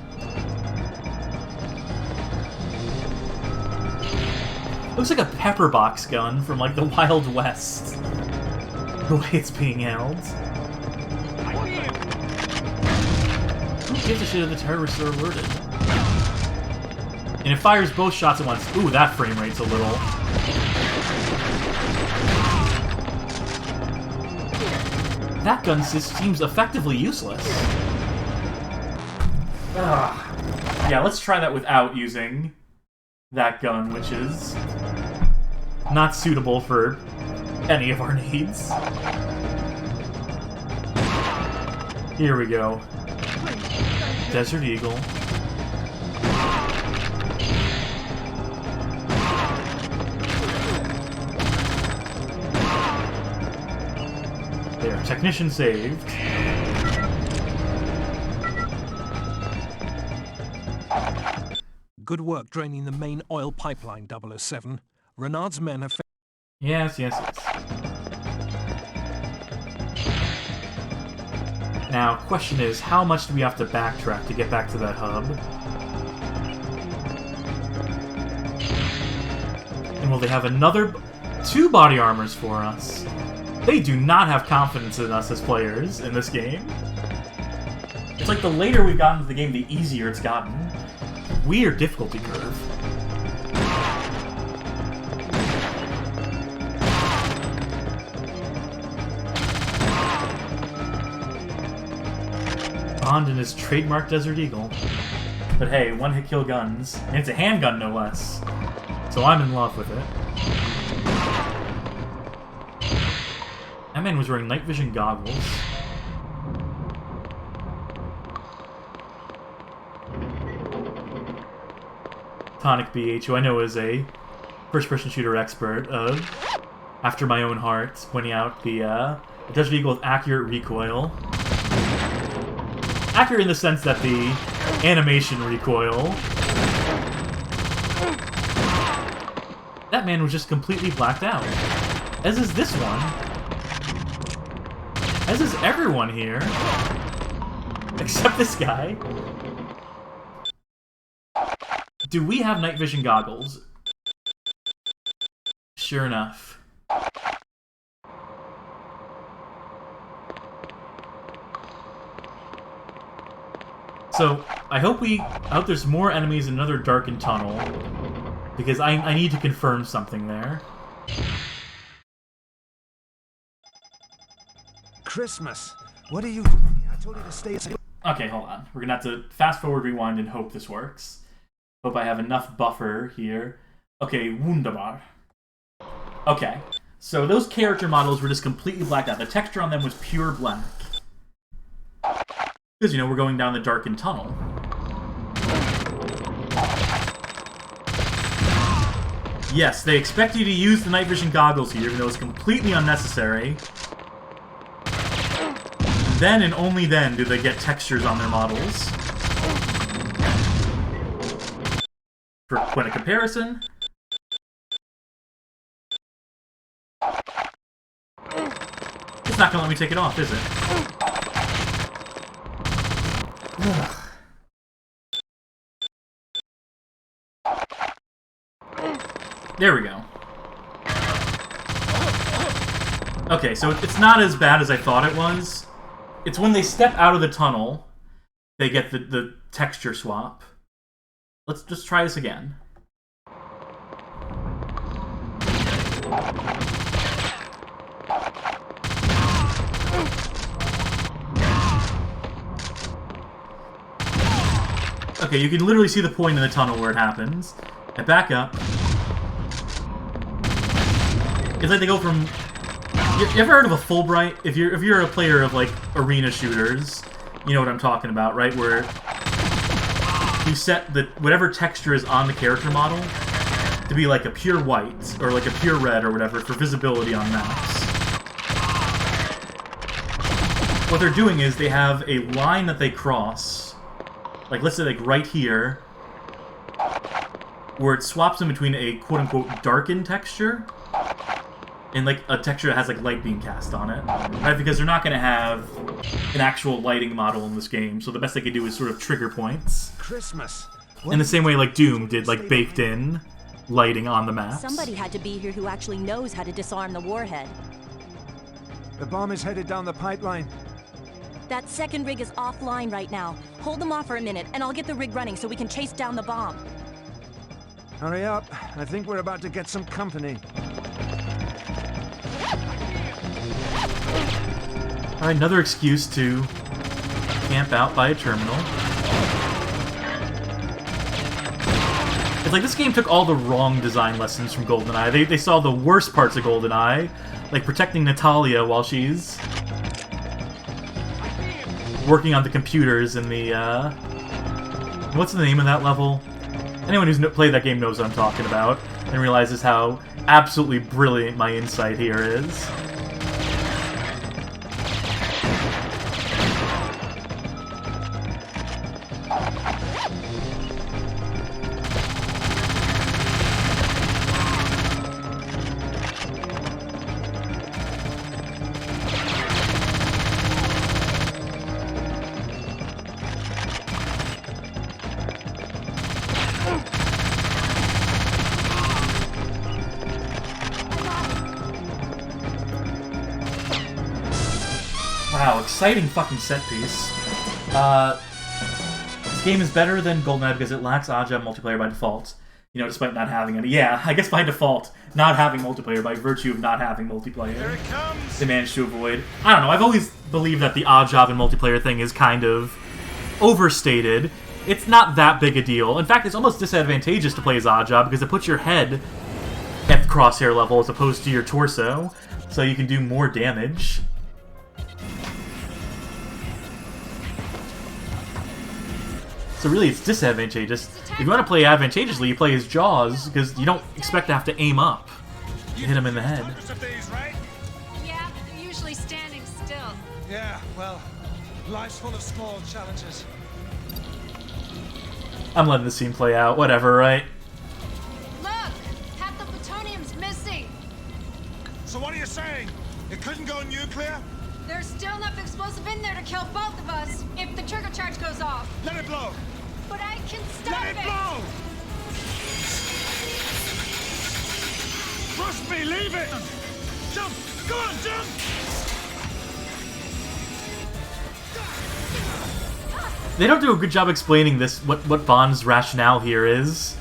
Looks like a pepper box gun from, like, the Wild West. The way it's being held. Who gives a shit if the terrorists are alerted? And it fires both shots at once. Ooh, that frame rate's a little... That gun seems effectively useless. Ugh. Yeah, let's try that without using that gun, which is not suitable for any of our needs. Here we go. Desert Eagle. There, technician saved. Good work draining the main oil pipeline, 007. Renard's men have... Yes, yes, yes. Now, question is, how much do we have to backtrack to get back to that hub? And will they have another... 2 body armors for us? They do not have confidence in us as players in this game. It's like the later we've gotten into the game, the easier it's gotten. Weird difficulty curve. Bond and his trademark Desert Eagle. But hey, one-hit kill guns. And it's a handgun, no less. So I'm in love with it. That man was wearing night vision goggles. Tonic BH, who I know is a first-person shooter expert, after my own heart, pointing out the Desert Eagle with accurate recoil. Accurate in the sense that the animation recoil... That man was just completely blacked out. As is this one. As is everyone here. Except this guy. Do we have night vision goggles? Sure enough. So, I hope there's more enemies in another darkened tunnel. Because I need to confirm something there. Christmas. What are you doing? I told you to stay asleep. Okay, hold on. We're gonna have to fast forward, rewind, and hope this works. Hope I have enough buffer here. Okay, wunderbar. Okay, so those character models were just completely blacked out. The texture on them was pure black. Because, you know, we're going down the darkened tunnel. Yes, they expect you to use the night vision goggles here, even though it's completely unnecessary. Then and only then do they get textures on their models. For point of comparison, it's not gonna let me take it off, is it? Ugh. There we go. Okay, so it's not as bad as I thought it was. It's when they step out of the tunnel, they get the texture swap. Let's just try this again. Okay, you can literally see the point in the tunnel where it happens. I back up. It's like they go from... You ever heard of a Fulbright? If you're a player of, like, arena shooters, you know what I'm talking about, right? Where you set whatever texture is on the character model to be, like, a pure white, or, like, a pure red, or whatever, for visibility on maps. What they're doing is they have a line that they cross, like, let's say, like, right here, where it swaps in between a quote-unquote darkened texture and, like, a texture that has, like, light being cast on it, right? Because they're not going to have an actual lighting model in this game, so the best they could do is sort of trigger points. Christmas. In the same way, like, Doom did, like, baked-in lighting on the maps. Somebody had to be here who actually knows how to disarm the warhead. The bomb is headed down the pipeline. That second rig is offline right now. Hold them off for a minute, and I'll get the rig running so we can chase down the bomb. Hurry up. I think we're about to get some company. Alright, another excuse to camp out by a terminal. It's like this game took all the wrong design lessons from GoldenEye. They saw the worst parts of GoldenEye, like protecting Natalia while she's working on the computers in the, what's the name of that level? Anyone who's played that game knows what I'm talking about, and realizes how absolutely brilliant my insight here is. Wow, exciting fucking set piece. This game is better than GoldenEye because it lacks odd-job multiplayer by default. You know, despite not having any. Yeah, I guess by default, not having multiplayer by virtue of not having multiplayer. Here it comes. They managed to avoid. I don't know, I've always believed that the odd-job and multiplayer thing is kind of overstated. It's not that big a deal. In fact, it's almost disadvantageous to play as odd-job because it puts your head at the crosshair level as opposed to your torso, so you can do more damage. So really, it's disadvantageous. If you want to play advantageously, you play as Jaws, because you don't expect to have to aim up and hit him in the head. Yeah, but they're usually standing still. Yeah, well, life's full of small challenges. I'm letting the scene play out. Whatever, right? Look! Half the plutonium's missing! So what are you saying? It couldn't go nuclear? There's still enough explosive in there to kill both of us if the trigger charge goes off. Let it blow! But I can stop it! Let it blow! Trust me, leave it! Jump! Go on, jump! They don't do a good job explaining this, what Bond's rationale here is.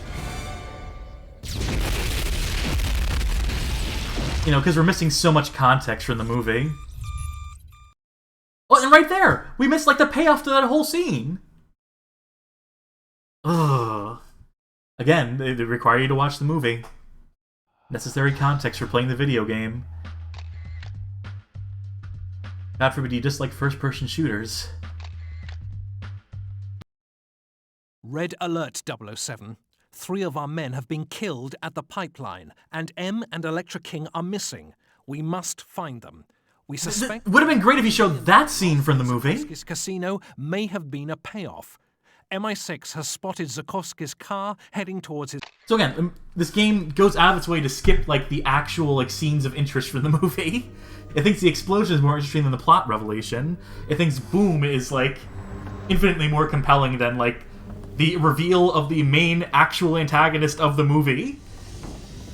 You know, because we're missing so much context from the movie. Oh, and right there! We missed, like, the payoff to that whole scene! Ugh. Again, they require you to watch the movie. Necessary context for playing the video game. God forbid you dislike first-person shooters. Red alert, 007. 3 of our men have been killed at the pipeline, and M and Electra King are missing. We must find them. We suspect... Would have been great if you showed that scene from the movie. Zukovsky's casino may have been a payoff. MI6 has spotted Zukovsky's car heading towards his... So again, this game goes out of its way to skip, like, the actual, like, scenes of interest from the movie. It thinks the explosion is more interesting than the plot revelation. It thinks Boom is, like, infinitely more compelling than, like, the reveal of the main actual antagonist of the movie.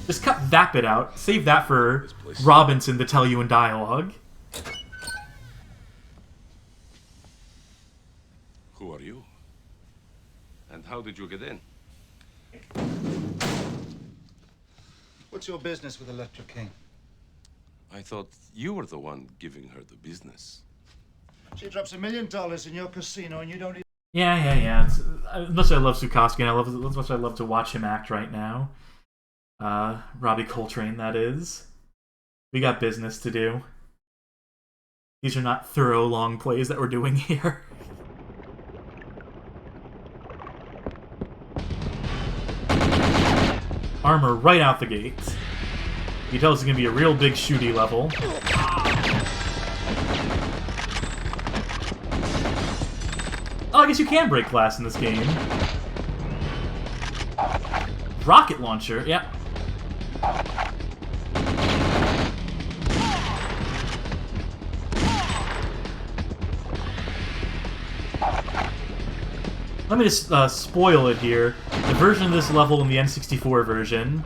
Just cut that bit out. Save that for Robinson to tell you in dialogue. Who are you? And how did you get in? What's your business with Electra King? I thought you were the one giving her the business. She drops $1 million in your casino and you don't even... Yeah. It's, as much as I love Sukowski, and as much as I love to watch him act right now. Robbie Coltrane, that is. We got business to do. These are not thorough long plays that we're doing here. Armor right out the gate. You can tell it's going to be a real big shooty level. Oh, I guess you can break glass in this game. Rocket launcher, yeah. Let me just spoil it here. The version of this level in the N64 version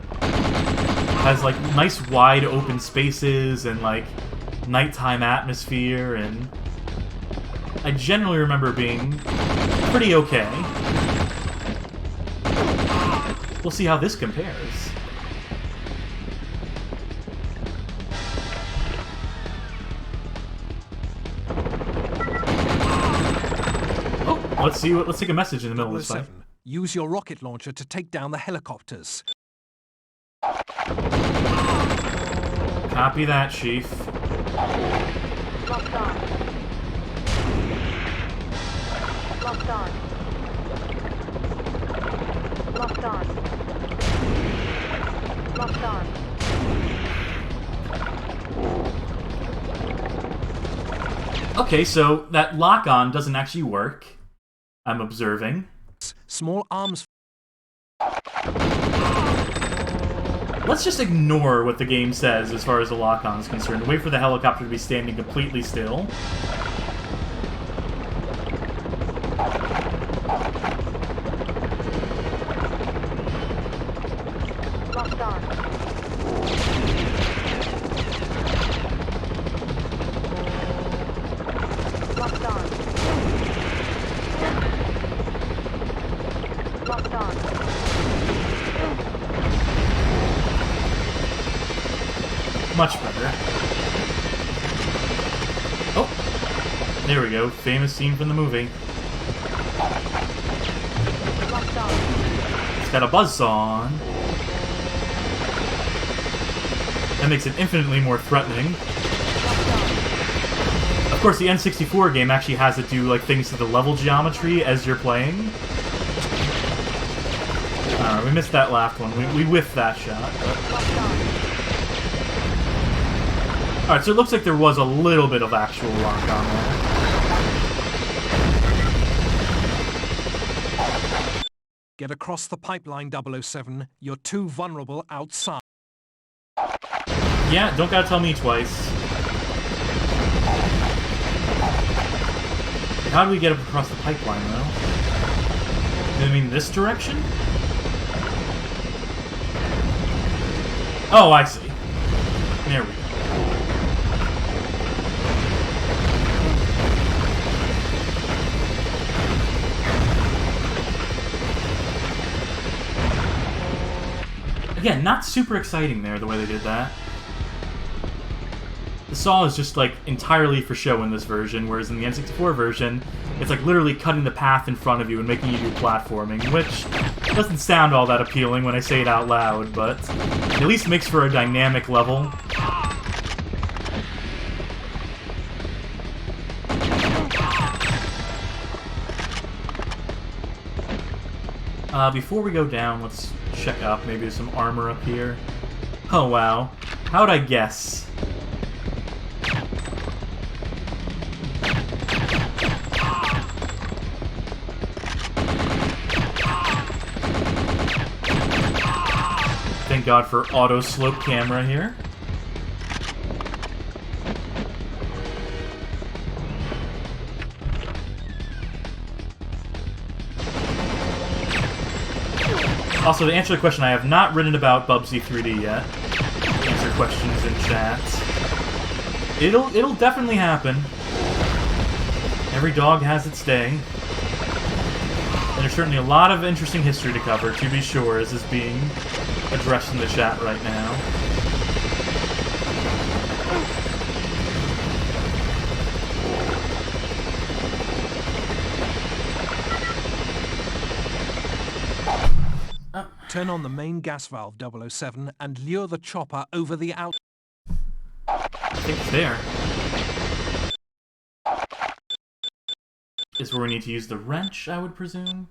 has like nice wide open spaces and like nighttime atmosphere, and I generally remember being pretty okay. We'll see how this compares. Let's see. Let's take a message in the middle of this fight. Use your rocket launcher to take down the helicopters. Copy that, Chief. Locked on. Locked on. Locked on. Locked on. Okay, so that lock-on doesn't actually work. I'm observing. Small arms. Let's just ignore what the game says as far as the lock-on is concerned. Wait for the helicopter to be standing completely still. Locked on. Locked on. Locked on. Much better. Oh! There we go. Famous scene from the movie. Locked on. It's got a buzzsaw on. That makes it infinitely more threatening. Of course, the N64 game actually has it do like things to the level geometry as you're playing. We missed that last one. We whiffed that shot. Alright, so it looks like there was a little bit of actual lock on there. Get across the pipeline, 007. You're too vulnerable outside. Yeah, don't gotta tell me twice. How do we get up across the pipeline, though? Do I mean this direction? Oh, I see. There we go. Again, not super exciting there, the way they did that. The saw is just, like, entirely for show in this version, whereas in the N64 version, it's, like, literally cutting the path in front of you and making you do platforming, which doesn't sound all that appealing when I say it out loud, but at least makes for a dynamic level. Before we go down, let's check out maybe some armor up here. Oh, wow. How'd I guess? Thank God for auto slope camera here. Also, to answer the question, I have not written about Bubsy 3D yet. Answer questions in chat. It'll definitely happen. Every dog has its day. There's certainly a lot of interesting history to cover, to be sure, as is being addressed in the chat right now. Turn on the main gas valve, 007, and lure the chopper over the out... I think it's there. Is where we need to use the wrench, I would presume.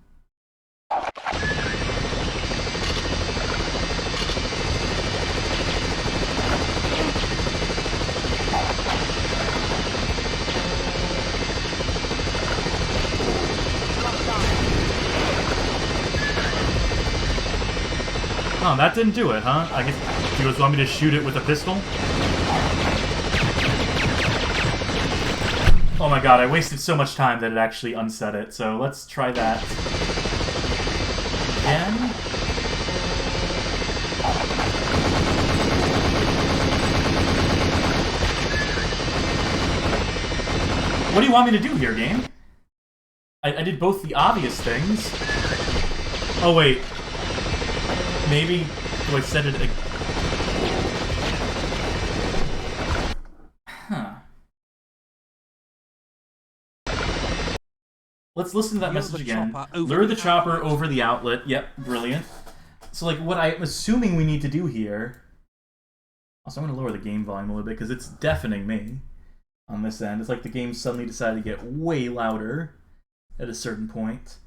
Oh, that didn't do it, huh? I guess you guys want me to shoot it with a pistol? Oh my god, I wasted so much time that it actually unset it, so let's try that again. What do you want me to do here, game? I did both the obvious things. Oh wait. Maybe do I set it again? Huh. Let's listen to that message again. Lure the chopper over the outlet. Yep, brilliant. So, like, what I'm assuming we need to do here... Also, I'm going to lower the game volume a little bit, because it's deafening me on this end. It's like the game suddenly decided to get way louder at a certain point.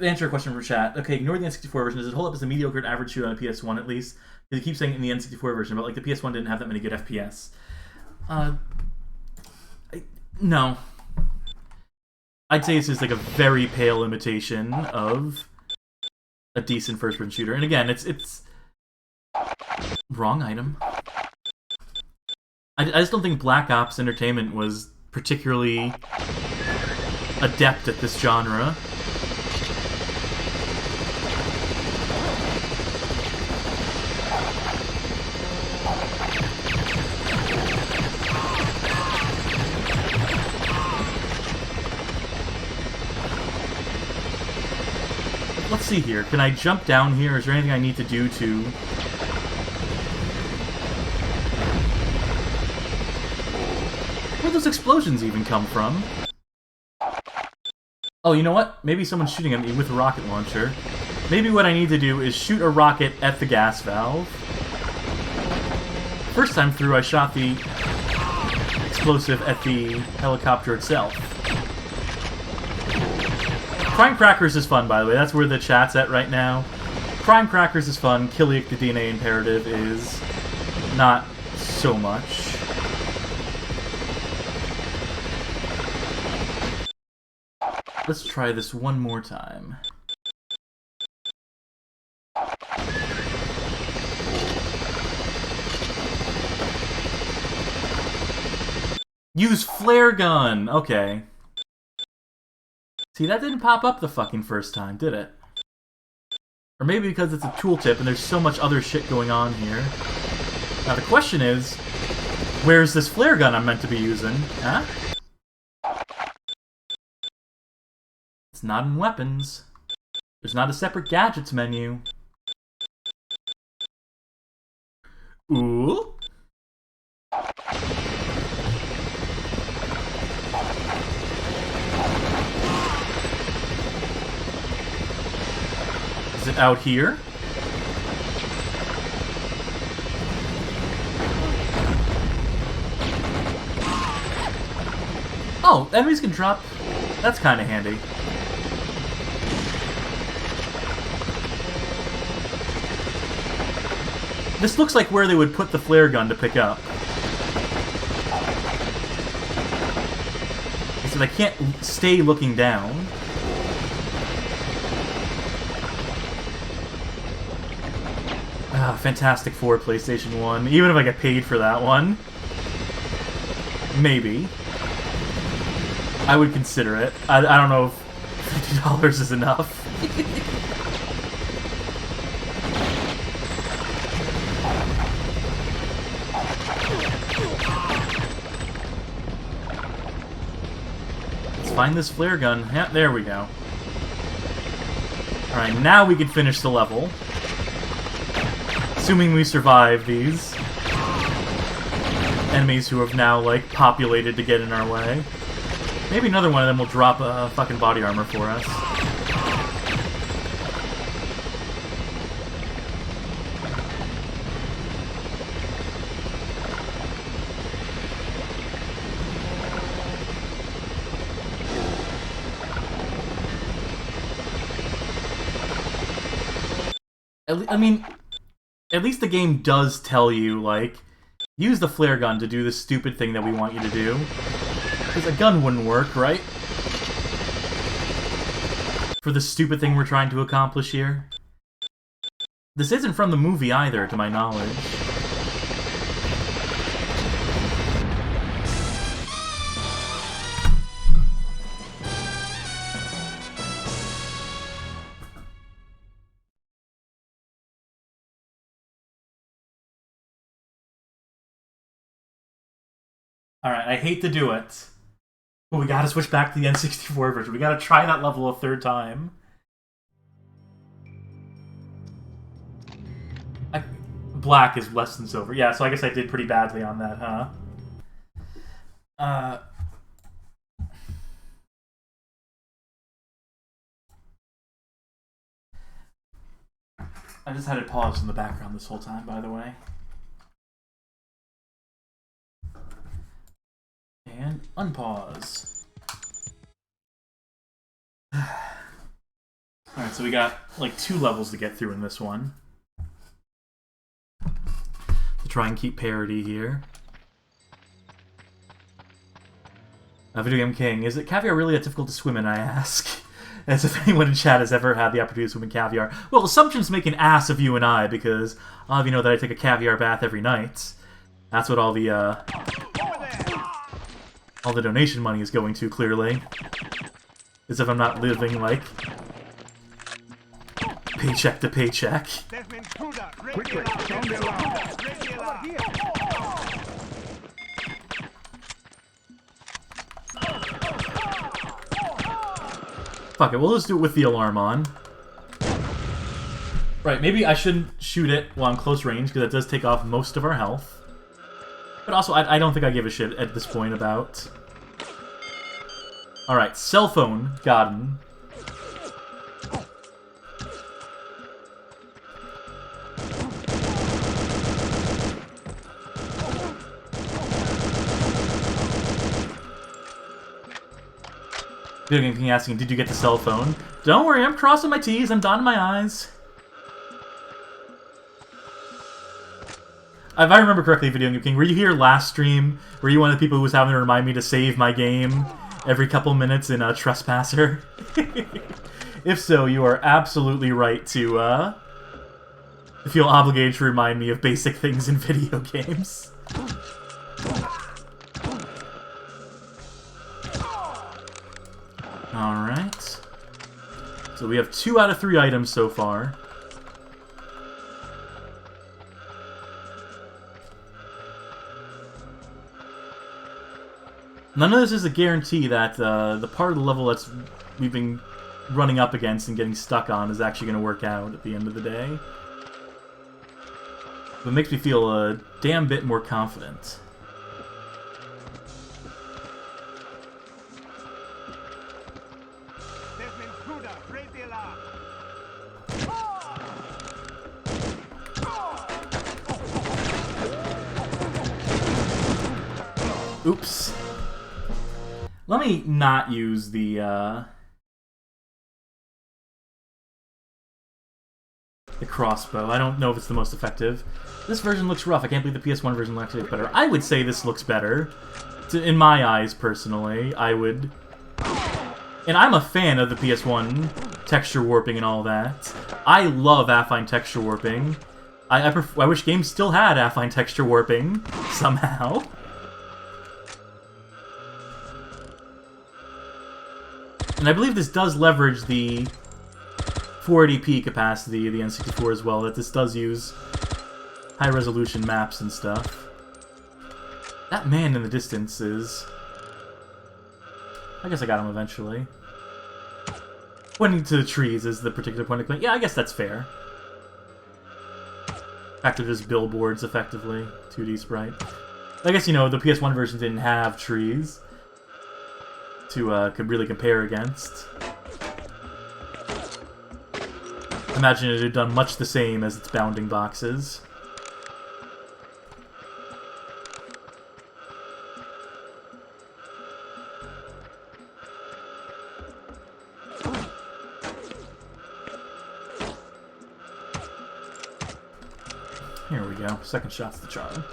Answer a question from chat. Okay, ignore the N64 version. Does it hold up as a mediocre average shooter on a PS1 at least? Because you keep saying in the N64 version, but like the PS1 didn't have that many good FPS. No. I'd say it's just like a very pale imitation of a decent first-person shooter. And again, it's wrong item. I just don't think Black Ops Entertainment was particularly adept at this genre. Let's see here. Can I jump down here? Is there anything I need to do to... Where'd those explosions even come from? Oh, you know what? Maybe someone's shooting at me with a rocket launcher. Maybe what I need to do is shoot a rocket at the gas valve. First time through, I shot the explosive at the helicopter itself. Crime Crackers is fun, by the way. That's where the chat's at right now. Crime Crackers is fun. Killiak the DNA Imperative is not so much. Let's try this one more time. Use flare gun! Okay. See, that didn't pop up the fucking first time, did it? Or maybe because it's a tooltip and there's so much other shit going on here. Now the question is, where's this flare gun I'm meant to be using? Huh? It's not in weapons. There's not a separate gadgets menu. Ooh? Is it out here? Oh, enemies can drop. That's kind of handy. This looks like where they would put the flare gun to pick up. So I can't stay looking down. Ah, Fantastic Four PlayStation 1. Even if I get paid for that one. Maybe. I would consider it. I don't know if $50 is enough. Let's find this flare gun. Yeah, there we go. Alright, now we can finish the level. Assuming we survive these enemies who have now, like, populated to get in our way. Maybe another one of them will drop a fucking body armor for us. I mean, at least the game does tell you, like, use the flare gun to do the stupid thing that we want you to do. Because a gun wouldn't work, right? For the stupid thing we're trying to accomplish here. This isn't from the movie either, to my knowledge. Alright, I hate to do it. But we gotta switch back to the N64 version. We gotta try that level a third time. Black is less than silver. Yeah, so I guess I did pretty badly on that, huh? I just had it paused in the background this whole time, by the way. And unpause. Alright, so we got like 2 levels to get through in this one. To try and keep parity here. Video Game King, is it caviar really that difficult to swim in, I ask? As if anyone in chat has ever had the opportunity to swim in caviar. Well, assumptions make an ass of you and I, because all of you know that I take a caviar bath every night. That's what all the donation money is going to, clearly. As if I'm not living, like, paycheck to paycheck. Fuck it, we'll just do it with the alarm on. Right, maybe I shouldn't shoot it while I'm close range, because that does take off most of our health. But also, I don't think I give a shit at this point about... Alright, cell phone gotten. Video Game King asking, did you get the cell phone? Don't worry, I'm crossing my T's, I'm dotting my I's. If I remember correctly, Video Game King, were you here last stream? Were you one of the people who was having to remind me to save my game every couple minutes in Trespasser? If so, you are absolutely right to feel obligated to remind me of basic things in video games. Alright. So we have 2 out of 3 items so far. None of this is a guarantee that the part of the level we've been running up against and getting stuck on is actually going to work out at the end of the day. But it makes me feel a damn bit more confident. Oops. Let me not use the crossbow. I don't know if it's the most effective. This version looks rough. I can't believe the PS1 version actually looks better. I would say this looks better. In my eyes, personally. I would... And I'm a fan of the PS1 texture warping and all that. I love affine texture warping. I wish games still had affine texture warping, somehow. And I believe this does leverage the 480p capacity of the N64 as well, that this does use high-resolution maps and stuff. That man in the distance is I guess I got him eventually. Pointing to the trees is the particular point of claim. Yeah, I guess that's fair. Fact they're just billboards, effectively. 2D sprite. I guess, you know, the PS1 version didn't have trees to could really compare against. Imagine it had done much the same as its bounding boxes. Here we go. Second shot's the charm.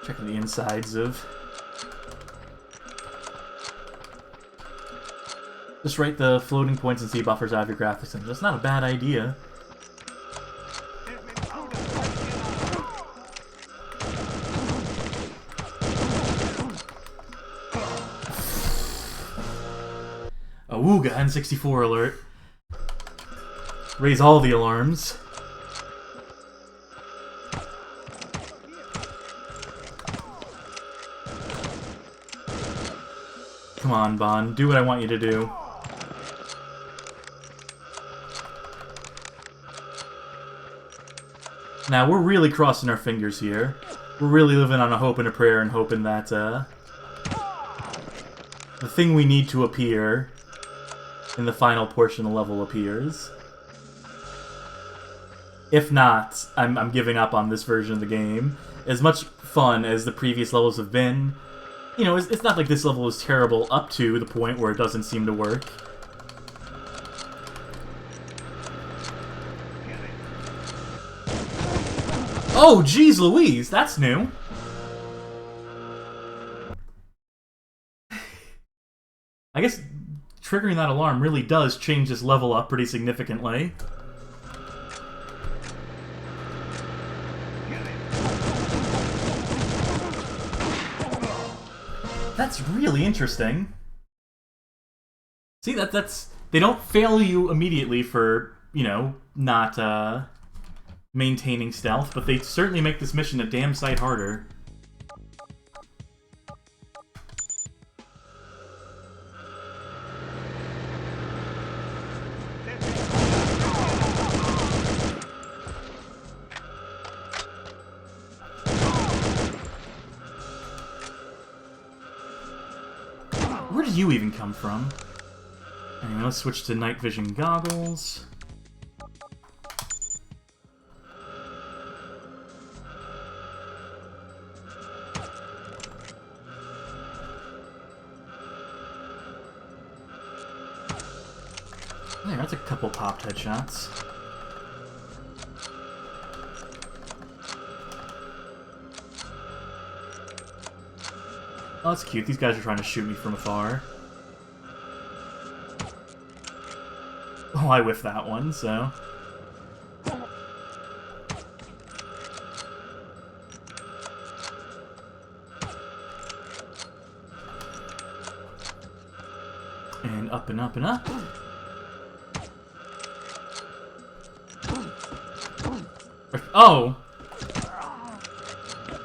Checking the insides of... Just write the floating points and see buffers out of your graphics engine. That's not a bad idea. Awooga, N64 alert. Raise all the alarms. Come on, Bond. Do what I want you to do. Now, we're really crossing our fingers here. We're really living on a hope and a prayer and hoping that, the thing we need to appear in the final portion of the level appears. If not, I'm giving up on this version of the game. As much fun as the previous levels have been, you know, it's not like this level is terrible up to the point where it doesn't seem to work. Oh, geez Louise, that's new. I guess triggering that alarm really does change this level up pretty significantly. That's really interesting. See, that's... They don't fail you immediately for, you know, not, maintaining stealth, but they certainly make this mission a damn sight harder. Where did you even come from? Anyway, let's switch to night vision goggles. There, that's a couple popped headshots. Oh, that's cute. These guys are trying to shoot me from afar. Oh, I whiffed that one, so... And up and up and up. Oh!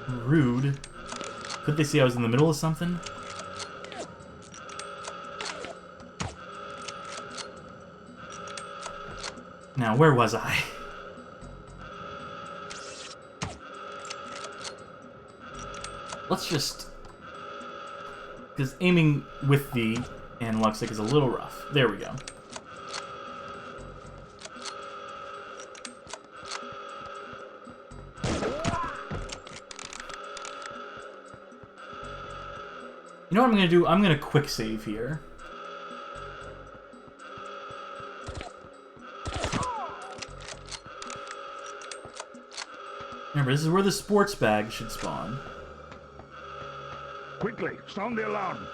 Rude. Could they see I was in the middle of something? Now, where was I? Let's just... Because aiming with the analog stick is a little rough. There we go. You know what I'm going to do? I'm going to quick save here. Remember, this is where the sports bag should spawn. Quickly, sound the alarm.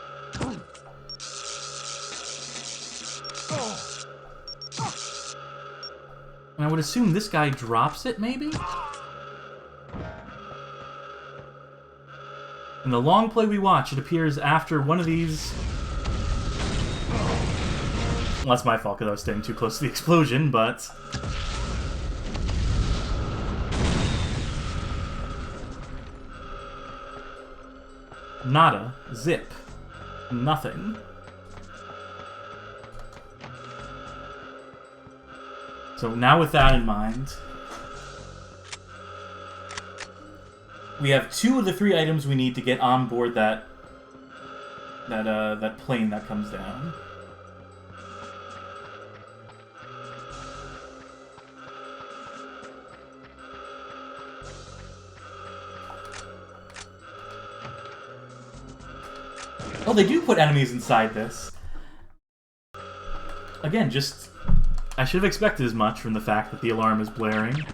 And I would assume this guy drops it, maybe? In the long play we watch, it appears after one of these... Well, that's my fault because I was staying too close to the explosion, but... Nada. Zip. Nothing. So now with that in mind, we have 2 of the 3 items we need to get on board that plane that comes down. Oh, they do put enemies inside this. Again, just... I should have expected as much from the fact that the alarm is blaring.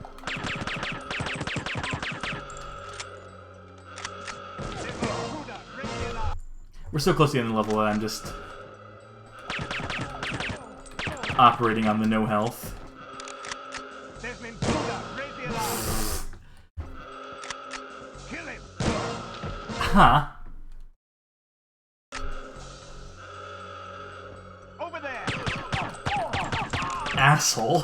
We're so close to the end of the level that I'm just... operating on the no health. Huh. Asshole.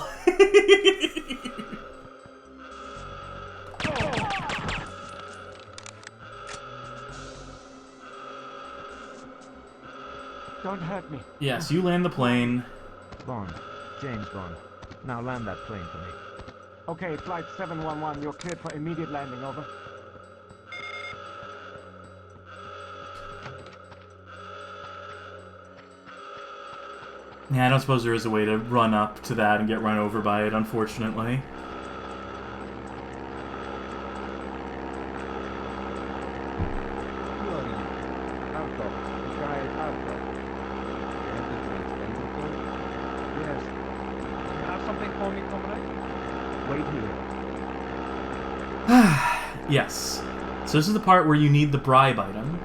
Don't hurt me. Yes, you land the plane. Bond. James Bond. Now land that plane for me. Okay, Flight 711, you're cleared for immediate landing, over. Yeah, I don't suppose there is a way to run up to that and get run over by it, unfortunately. Who are you? Arkhov. Mikhail Arkhov. You have the transponder code? Yes. You have something for me, comrade? Wait here. Yes. So this is the part where you need the bribe item,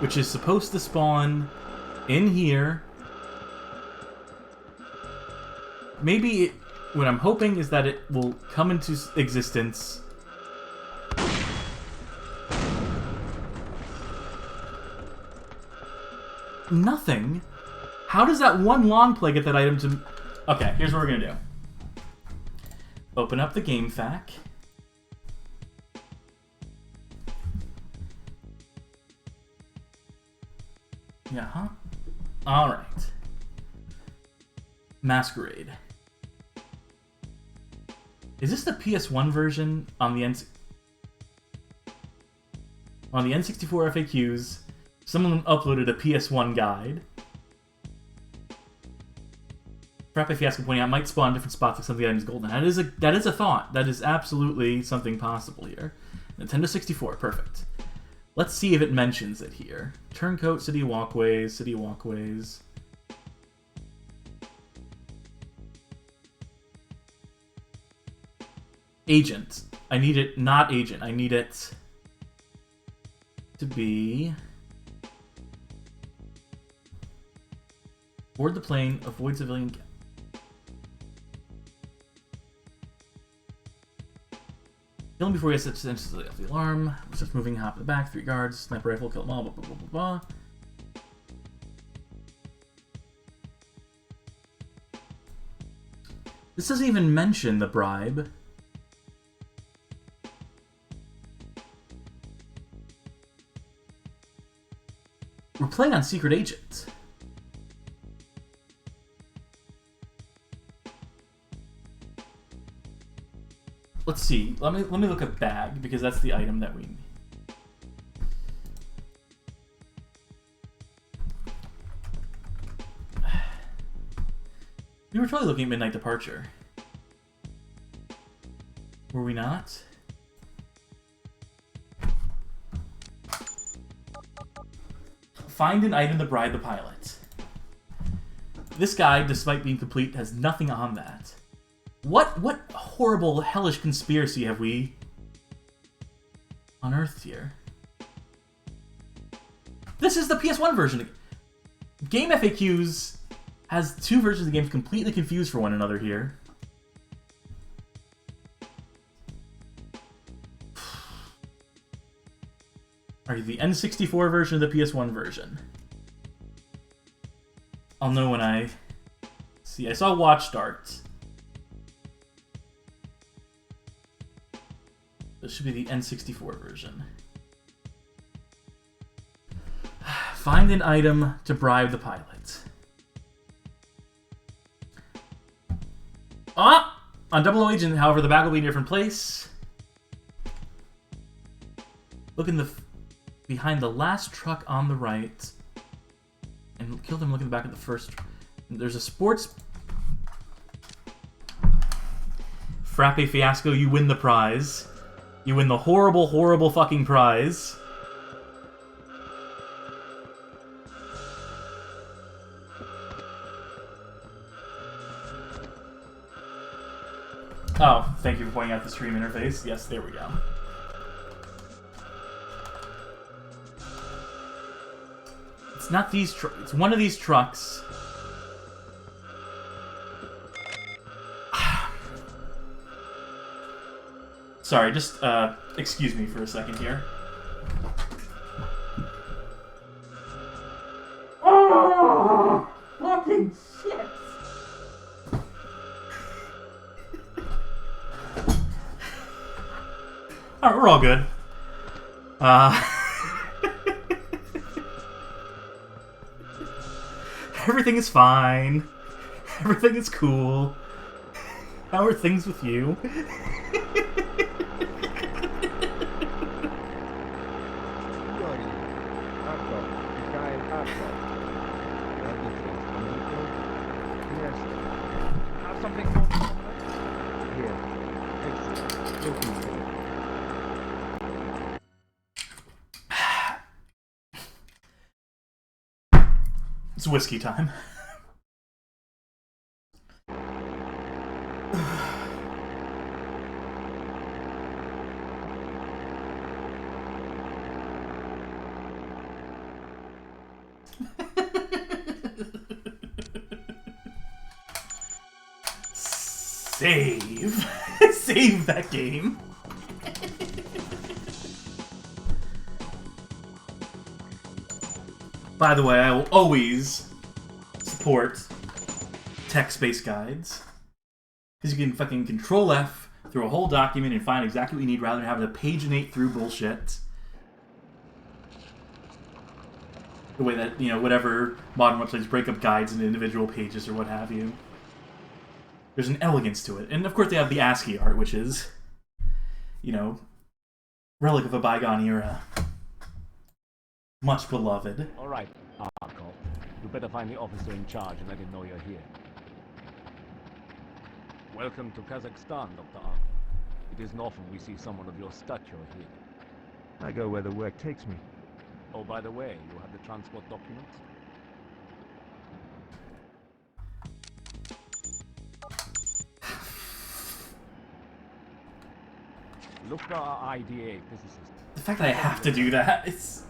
which is supposed to spawn in here. Maybe what I'm hoping is that it will come into existence nothing. How does that one long play get that item to... Okay, here's what we're gonna do. Open up the game FAQ. Yeah, huh? Alright. Masquerade. Is this the PS1 version on the N64 FAQs? Someone uploaded a PS1 guide. Frappe Fiasco pointing out might spawn different spots if some of the items golden. That is a thought. That is absolutely something possible here. Nintendo 64, perfect. Let's see if it mentions it here. Turncoat, city walkways, city walkways. Agent. I need it not agent. I need it to be... Board the plane, avoid civilian... Kill him before he has such sensitivity off the alarm. Starts moving, hop in the back, 3 guards, sniper rifle, kill them all, blah, blah, blah, blah, blah. This doesn't even mention the bribe. We're playing on Secret Agent. Let's see. Let me look at bag because that's the item that we need. We were totally looking at Midnight Departure. Were we not? Find an item to bribe the pilot. This guide, despite being complete, has nothing on that. What horrible, hellish conspiracy have we unearthed here? This is the PS1 version. Game FAQs has 2 versions of the game completely confused for one another here. Are you the N64 version or the PS1 version? I'll know when I see. I saw Watch Start. This should be the N64 version. Find an item to bribe the pilot. Ah! On Double O Agent, however, the bag will be in a different place. Look in the... behind the last truck on the right. And kill them, look in the back of the first... There's a sports... Frappe Fiasco, you win the prize. You win the horrible, horrible fucking prize. Oh, thank you for pointing out the stream interface. Yes, there we go. It's not these it's one of these trucks. Sorry, just excuse me for a second here. Oh, fucking shit. Alright, we're all good. Everything is fine. Everything is cool. How are things with you? It's whiskey time. Save. Save that game. By the way, I will always support text-based guides. Because you can fucking Control F through a whole document and find exactly what you need rather than having to paginate through bullshit. The way that, you know, whatever modern websites break up guides into individual pages or what have you. There's an elegance to it. And of course they have the ASCII art, which is, you know, relic of a bygone era. Much beloved. All right, Arko. You better find the officer in charge and let him know you're here. Welcome to Kazakhstan, Dr. Arko. It isn't often we see someone of your stature here. I go where the work takes me. Oh, by the way, you have the transport documents? Look for our IDA physicist. The fact that I have to do that, it's...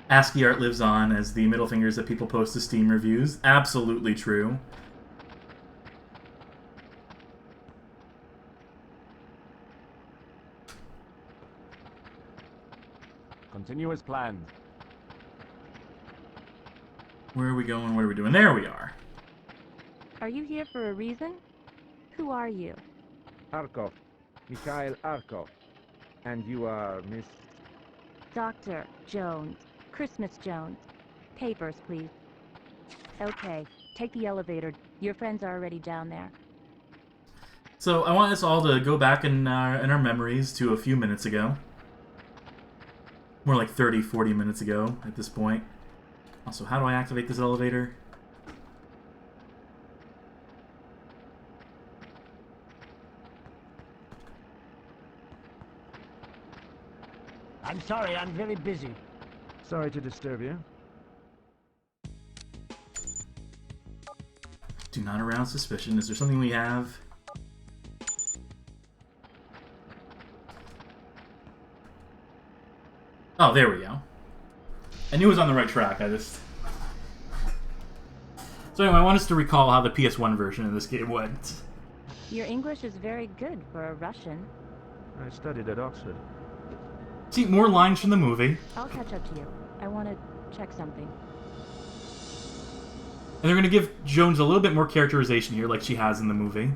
ASCII art lives on as the middle fingers that people post to Steam reviews. Absolutely true. Continue as planned. Where are we going? What are we doing? There we are. Are you here for a reason? Who are you? Arkov. Mikhail Arkov. And you are Miss... Dr. Jones. Christmas Jones. Papers, please. Okay, take the elevator. Your friends are already down there. So I want us all to go back in our memories to a few minutes ago. More like 30, 40 minutes ago at this point. Also, how do I activate this elevator? I'm sorry, I'm very busy. Sorry to disturb you. Do not arouse suspicion. Is there something we have? Oh, there we go. I knew it was on the right track, I just... So anyway, I want us to recall how the PS1 version of this game went. Your English is very good for a Russian. I studied at Oxford. See, more lines from the movie. I'll catch up to you. I want to check something. And they're going to give Jones a little bit more characterization here, like she has in the movie.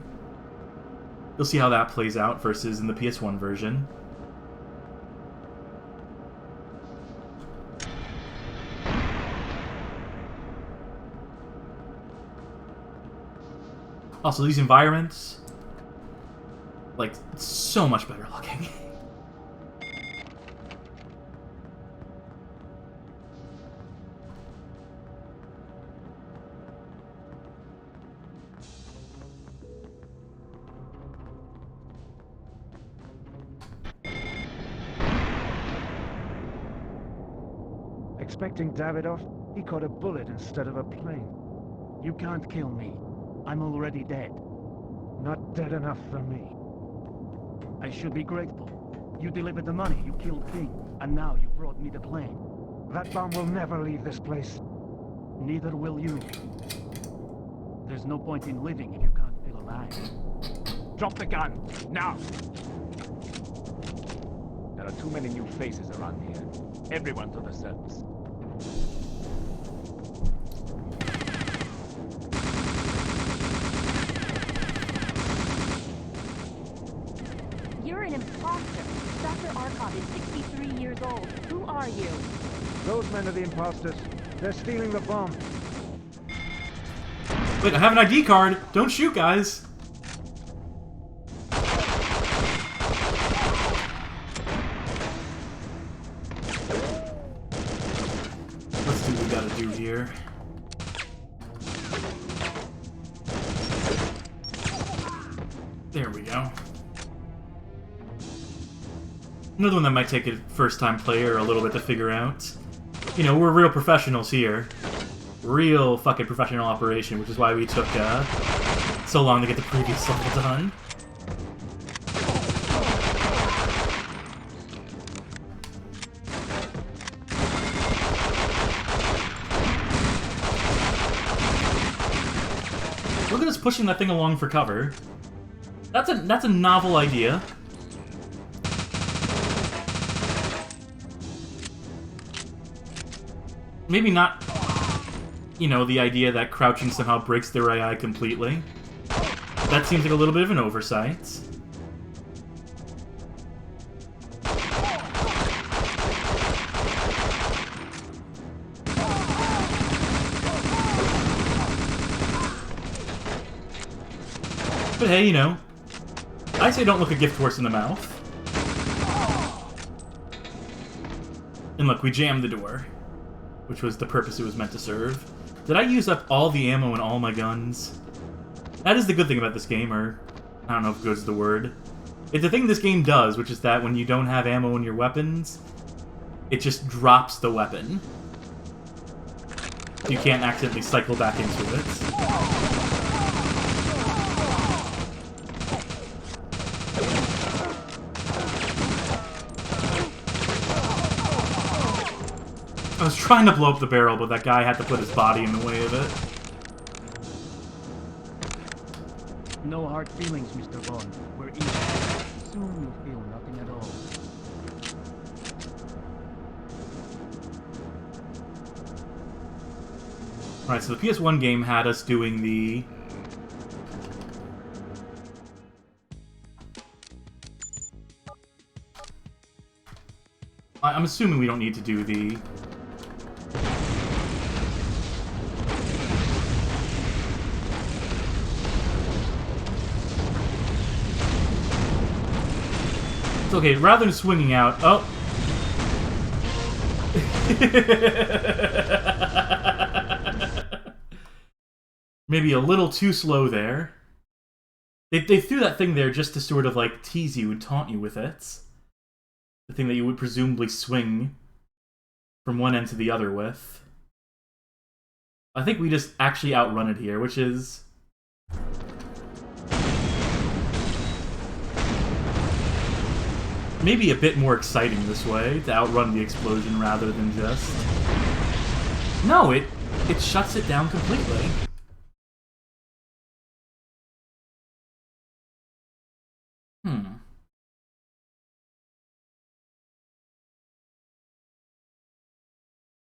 You'll see how that plays out versus in the PS1 version. Also, these environments, like, so much better looking. Expecting Davidoff, he caught a bullet instead of a plane. You can't kill me. I'm already dead. Not dead enough for me. I should be grateful. You delivered the money, you killed King, and now you brought me the plane. That bomb will never leave this place. Neither will you. There's no point in living if you can't feel alive. Drop the gun! Now! There are too many new faces around here. Everyone to the surface. You're an imposter. Dr. Arkov is 63 years old. Who are you? Those men are the imposters. They're stealing the bomb. Wait, I have an ID card! Don't shoot, guys! Let's see what we gotta do here. There we go. Another one that might take a first-time player a little bit to figure out. You know, we're real professionals here. Real fucking professional operation, which is why we took so long to get the previous level done. Look at us pushing that thing along for cover. That's a novel idea. Maybe not, you know, the idea that crouching somehow breaks their AI completely. That seems like a little bit of an oversight. But hey, you know, I say don't look a gift horse in the mouth. And look, we jammed the door, which was the purpose it was meant to serve. Did I use up all the ammo in all my guns? That is the good thing about this game, or I don't know if good is the word. It's the thing this game does, which is that when you don't have ammo in your weapons, it just drops the weapon. You can't accidentally cycle back into it. I was trying to blow up the barrel, but that guy had to put his body in the way of it. No hard feelings, Mr. Bond. We're even. Soon you'll feel nothing at all. Alright, so the PS1 game had us doing the... I'm assuming we don't need to do the... It's okay, rather than swinging out... Oh! Maybe a little too slow there. They threw that thing there just to sort of, like, tease you and taunt you with it. The thing that you would presumably swing from one end to the other with. I think we just actually outrun it here, which is... maybe a bit more exciting this way, to outrun the explosion rather than just... No, it shuts it down completely.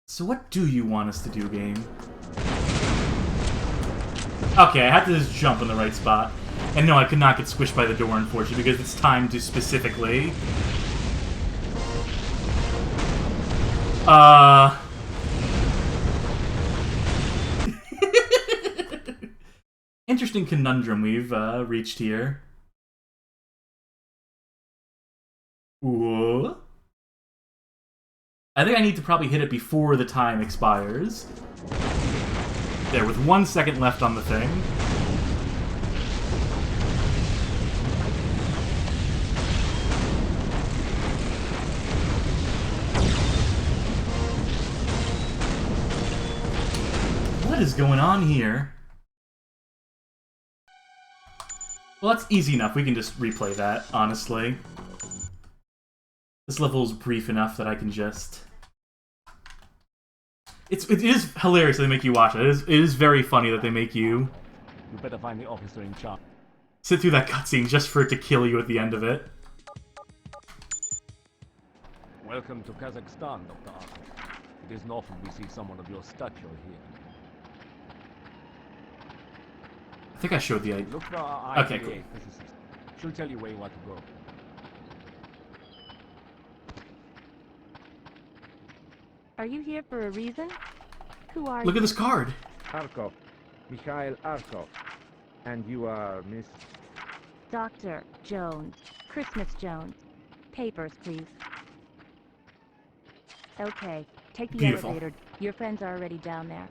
So what do you want us to do, game? Okay, I had to just jump in the right spot. And no, I could not get squished by the door, unfortunately, because it's timed to specifically. Interesting conundrum we've reached here. Ooh. I think I need to probably hit it before the time expires. There, with 1 second left on the thing. What is going on here? Well, that's easy enough. We can just replay that, honestly. This level is brief enough that I can just... It is hilarious that they make you watch it. It is very funny that they make you... You better find the officer in charge. Sit through that cutscene just for it to kill you at the end of it. Welcome to Kazakhstan, Dr. Arthur. It isn't often we see someone of your stature here. I think I showed the idea. Look for our Okay, IDA cool. physicist. She'll tell you where you want to go. Are you here for a reason? Who are Look you? at this card. Arkov. Mikhail Arkov. And you are Miss... Dr. Jones. Christmas Jones. Papers, please. Okay, take the Beautiful. elevator. Your friends are already down there.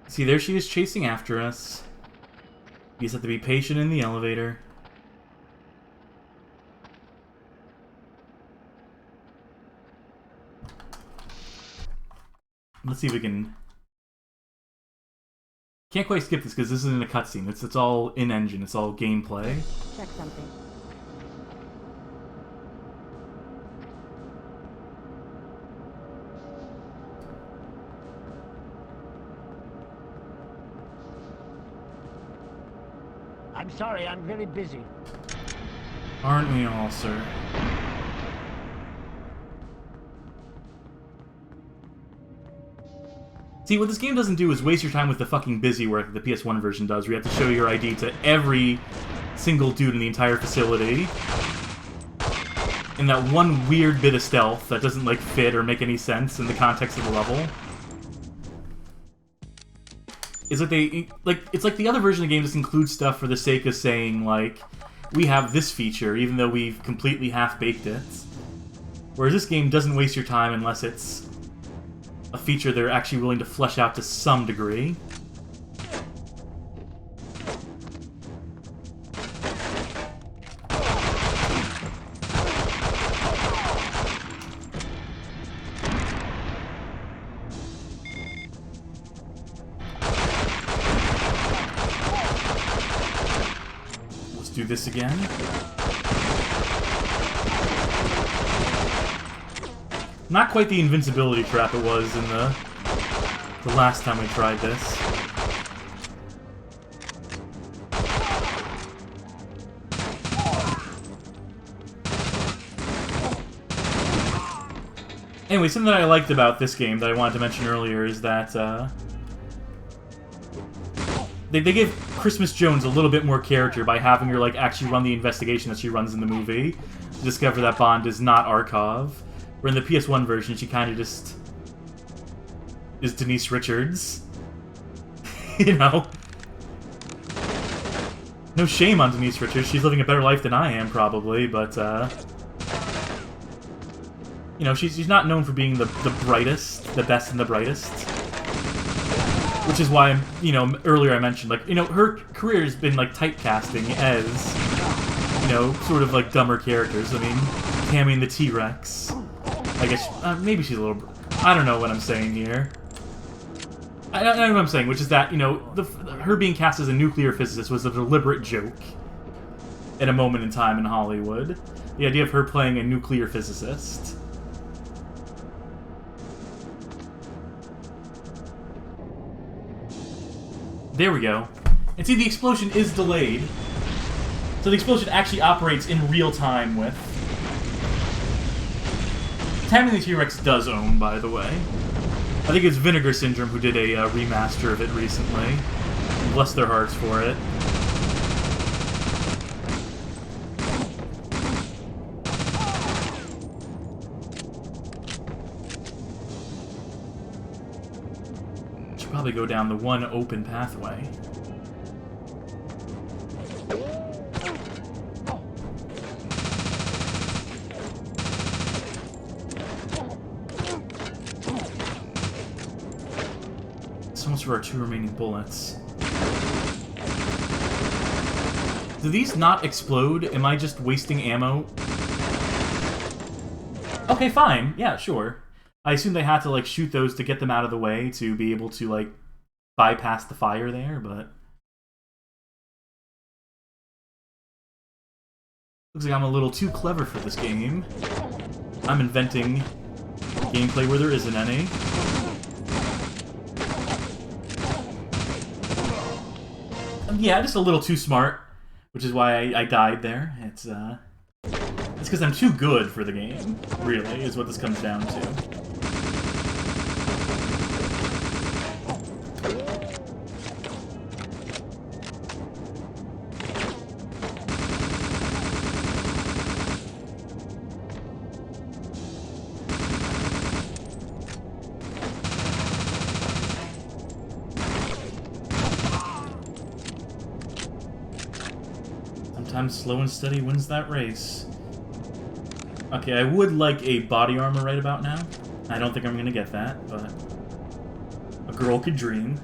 See, there she is chasing after us. You just have to be patient in the elevator. Let's see if we can... Can't quite skip this because this isn't a cutscene. It's all in-engine. It's all gameplay. Check something. I'm sorry, I'm very busy. Aren't we all, sir? See, what this game doesn't do is waste your time with the fucking busy work that the PS1 version does, where you have to show your ID to every single dude in the entire facility. And that one weird bit of stealth that doesn't, like, fit or make any sense in the context of the level. Is that they, like, it's like the other version of the game just includes stuff for the sake of saying, like, we have this feature, even though we've completely half-baked it. Whereas this game doesn't waste your time unless it's a feature they're actually willing to flesh out to some degree. Let's do this again. Not quite the invincibility trap it was in the last time we tried this. Anyway, something that I liked about this game that I wanted to mention earlier is that they give Christmas Jones a little bit more character by having her like actually run the investigation that she runs in the movie to discover that Bond is not Arkov. Where in the PS1 version, she kind of just is Denise Richards. You know? No shame on Denise Richards. She's living a better life than I am, probably, but, you know, she's not known for being the brightest, the best and the brightest. Which is why, you know, earlier I mentioned, like, you know, her career has been, like, typecasting as, you know, sort of, like, dumber characters. I mean, Tammy and the T-Rex. I guess, maybe she's a little... I don't know what I'm saying here. I don't know what I'm saying, which is that, you know, her being cast as a nuclear physicist was a deliberate joke at a moment in time in Hollywood. The idea of her playing a nuclear physicist. There we go. And see, the explosion is delayed. So the explosion actually operates in real time with... Tammy the T-Rex does own, by the way. I think it's Vinegar Syndrome who did a remaster of it recently. bless their hearts for it. Should probably go down the one open pathway. So much for our 2 remaining bullets. Do these not explode? Am I just wasting ammo? Okay, fine. Yeah, sure. I assume they had to, like, shoot those to get them out of the way to be able to, like, bypass the fire there, but... Looks like I'm a little too clever for this game. I'm inventing gameplay where there isn't any. Yeah, just a little too smart, which is why I died there. It's because I'm too good for the game, really, is what this comes down to. Sometimes slow and steady wins that race. Okay, I would like a body armor right about now. I don't think I'm gonna get that, but a girl could dream.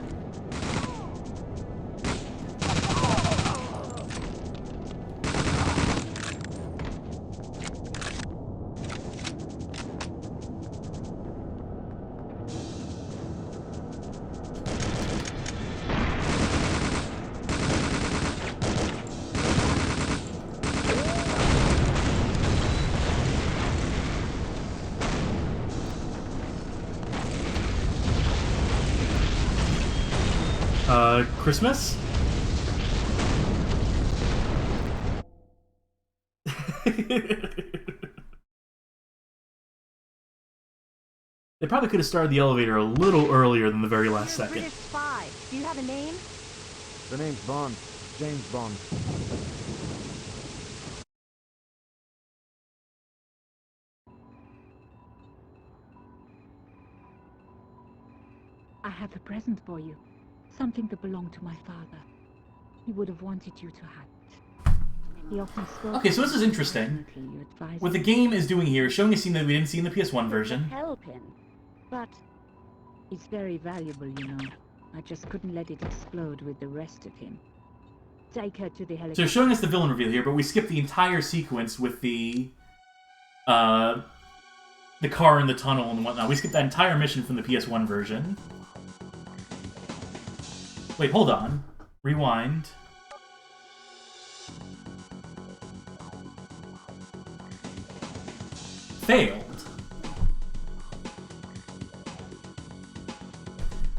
Christmas? They probably could have started the elevator a little earlier than the very last second. British spy. Do you have a name? The name's Bond. James Bond. I have a present for you. Something that belonged to my father. He would have wanted you to have it. He often spoke. Okay, so this is interesting. What the game is doing here is showing a scene that we didn't see in the PS1 version. Help him. But it's very valuable, you know. I just couldn't let it explode with the rest of him. Take her to the helicopter. So they're showing us the villain reveal here, but we skipped the entire sequence with the car in the tunnel and whatnot. We skipped that entire mission from the PS1 version. Wait, hold on. Rewind. Failed.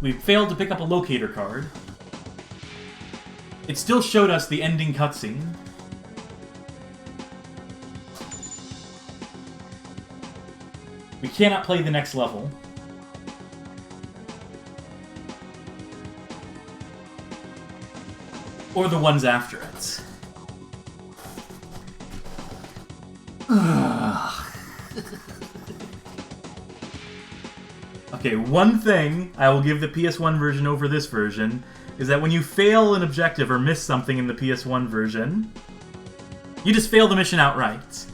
We failed to pick up a locator card. It still showed us the ending cutscene. We cannot play the next level. Or the ones after it. Okay, one thing I will give the PS1 version over this version is that when you fail an objective or miss something in the PS1 version, you just fail the mission outright.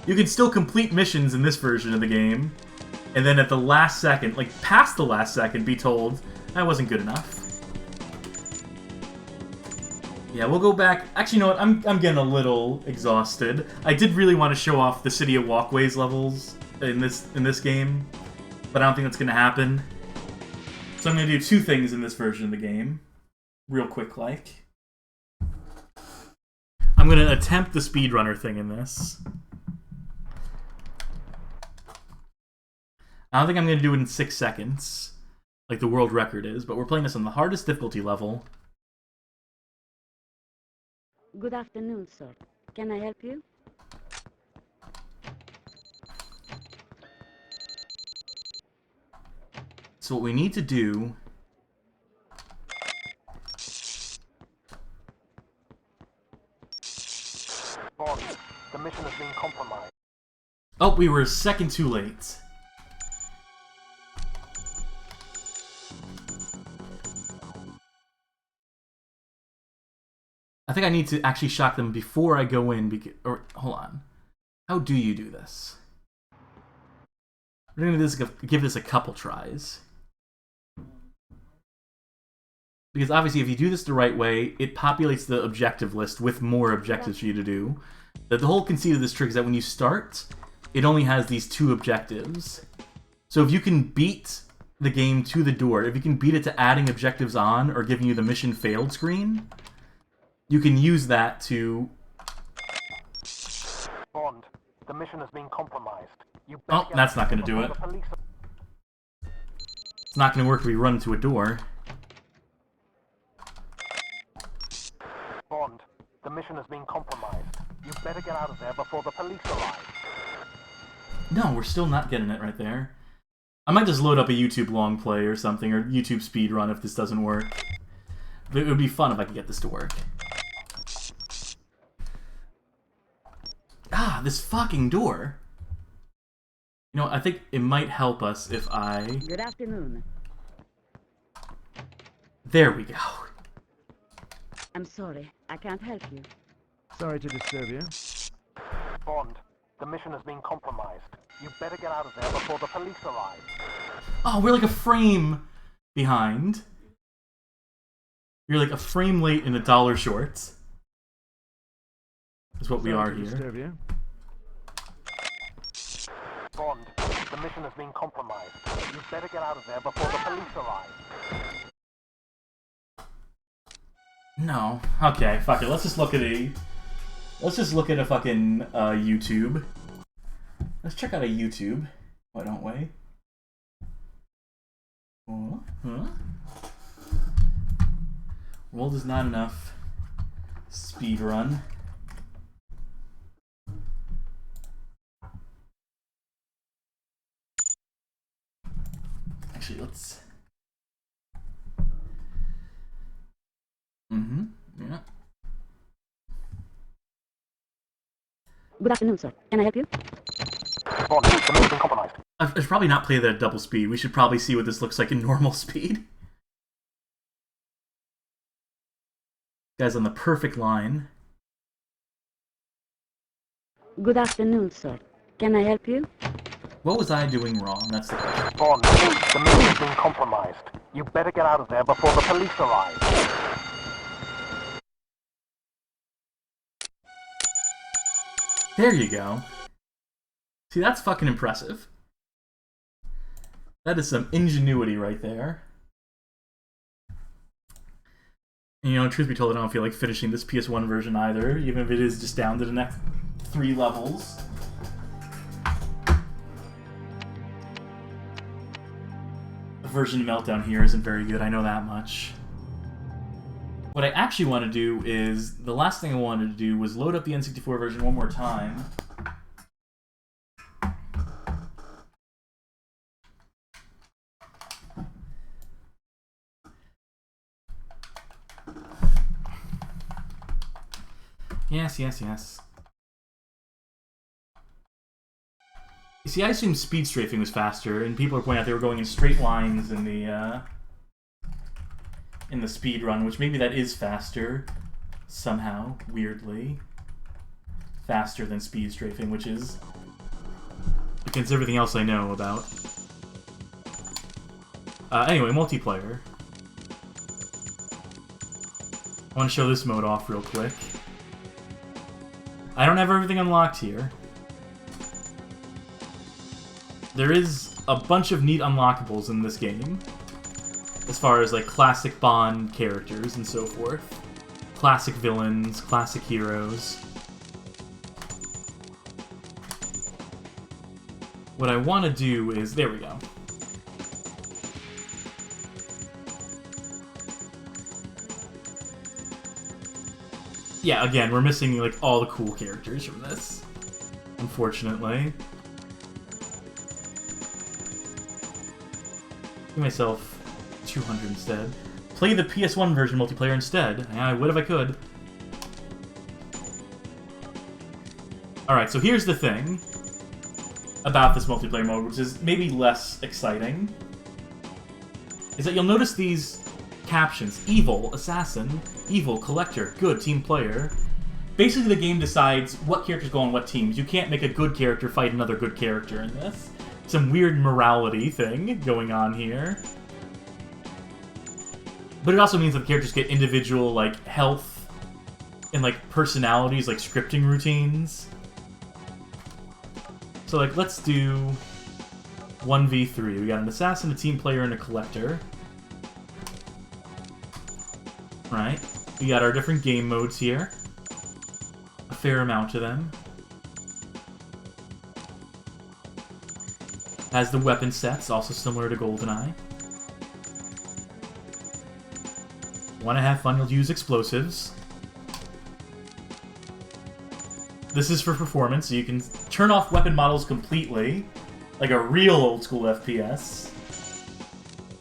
You can still complete missions in this version of the game, and then at the last second, like past the last second, be told, that wasn't good enough. Yeah, we'll go back. Actually, you know what? I'm getting a little exhausted. I did really want to show off the City of Walkways levels in this game, but I don't think that's going to happen. So I'm going to do 2 things in this version of the game, real quick like. I'm going to attempt the speedrunner thing in this. I don't think I'm going to do it in 6 seconds, like the world record is, but we're playing this on the hardest difficulty level. Good afternoon, sir. Can I help you? So what we need to do Oh, we were a second too late. I think I need to actually shock them before I go in, or, hold on. How do you do this? We're going to give this a couple tries. Because obviously if you do this the right way, it populates the objective list with more objectives for you to do. The whole conceit of this trick is that when you start, it only has these 2 objectives. So if you can beat the game to the door, if you can beat it to adding objectives on or giving you the mission failed screen, you can use that to... Bond, the mission has been compromised. Oh, that's not going to do it. It's not going to work if we run into a door. Bond, the mission has been compromised. You better get out of there before the police arrive. No, we're still not getting it right there. I might just load up a YouTube long play or something, or YouTube speedrun if this doesn't work. It would be fun if I could get this to work. Ah, this fucking door. You know, I think it might help us if I... Good afternoon. There we go. I'm sorry, I can't help you. Sorry to disturb you. Bond, the mission has been compromised. You better get out of there before the police arrive. Oh, we're like a frame behind. You're like a frame late and $1 short. That's what we are here. Disturb you. Bond, the mission has been compromised. You better get out of there before the police arrive. No. Okay, fuck it. Let's just look at a... Let's just look at a fucking YouTube. Let's check out a YouTube. Why don't we? Huh? World is not enough. Speedrun. Actually, let's... Yeah. Good afternoon, sir. Can I help you? Bond, the mission has been compromised. I should probably not play that at double speed. We should probably see what this looks like in normal speed. Guy's on the perfect line. Good afternoon, sir. Can I help you? What was I doing wrong? That's the question. Bond, the mission has been compromised. You better get out of there before the police arrive. There you go. See, that's fucking impressive. That is some ingenuity right there. And, you know, truth be told, I don't feel like finishing this PS1 version either, even if it is just down to the next 3 levels. The version of Meltdown here isn't very good, I know that much. What I actually want to do is, the last thing I wanted to do was load up the N64 version one more time. Yes. You see, I assumed speed strafing was faster, and people are pointing out they were going in straight lines in the speed run, which maybe that is faster somehow, weirdly. Faster than speed strafing, which is against everything else I know about. Anyway, multiplayer. I want to show this mode off real quick. I don't have everything unlocked here. There is a bunch of neat unlockables in this game. As far as, like, classic Bond characters and so forth. Classic villains, classic heroes. What I want to do is... There we go. Yeah, again, we're missing, like, all the cool characters from this. Unfortunately. Give myself 200 instead. Play the PS1 version multiplayer instead. I would if I could. Alright, so here's the thing. about this multiplayer mode, which is maybe less exciting, is that you'll notice these captions: evil, assassin, evil, collector, good, team player. Basically, the game decides what characters go on what teams. You can't make a good character fight another good character in this. Some weird morality thing going on here. But it also means that the characters get individual, like, health and, like, personalities, like scripting routines. So, like, let's do 1v3. We got an assassin, a team player, and a collector. Right. We got our different game modes here. A fair amount of them. Has the weapon sets, also similar to GoldenEye. Want to have fun, you'll use explosives. This is for performance, so you can turn off weapon models completely, like a real old-school FPS.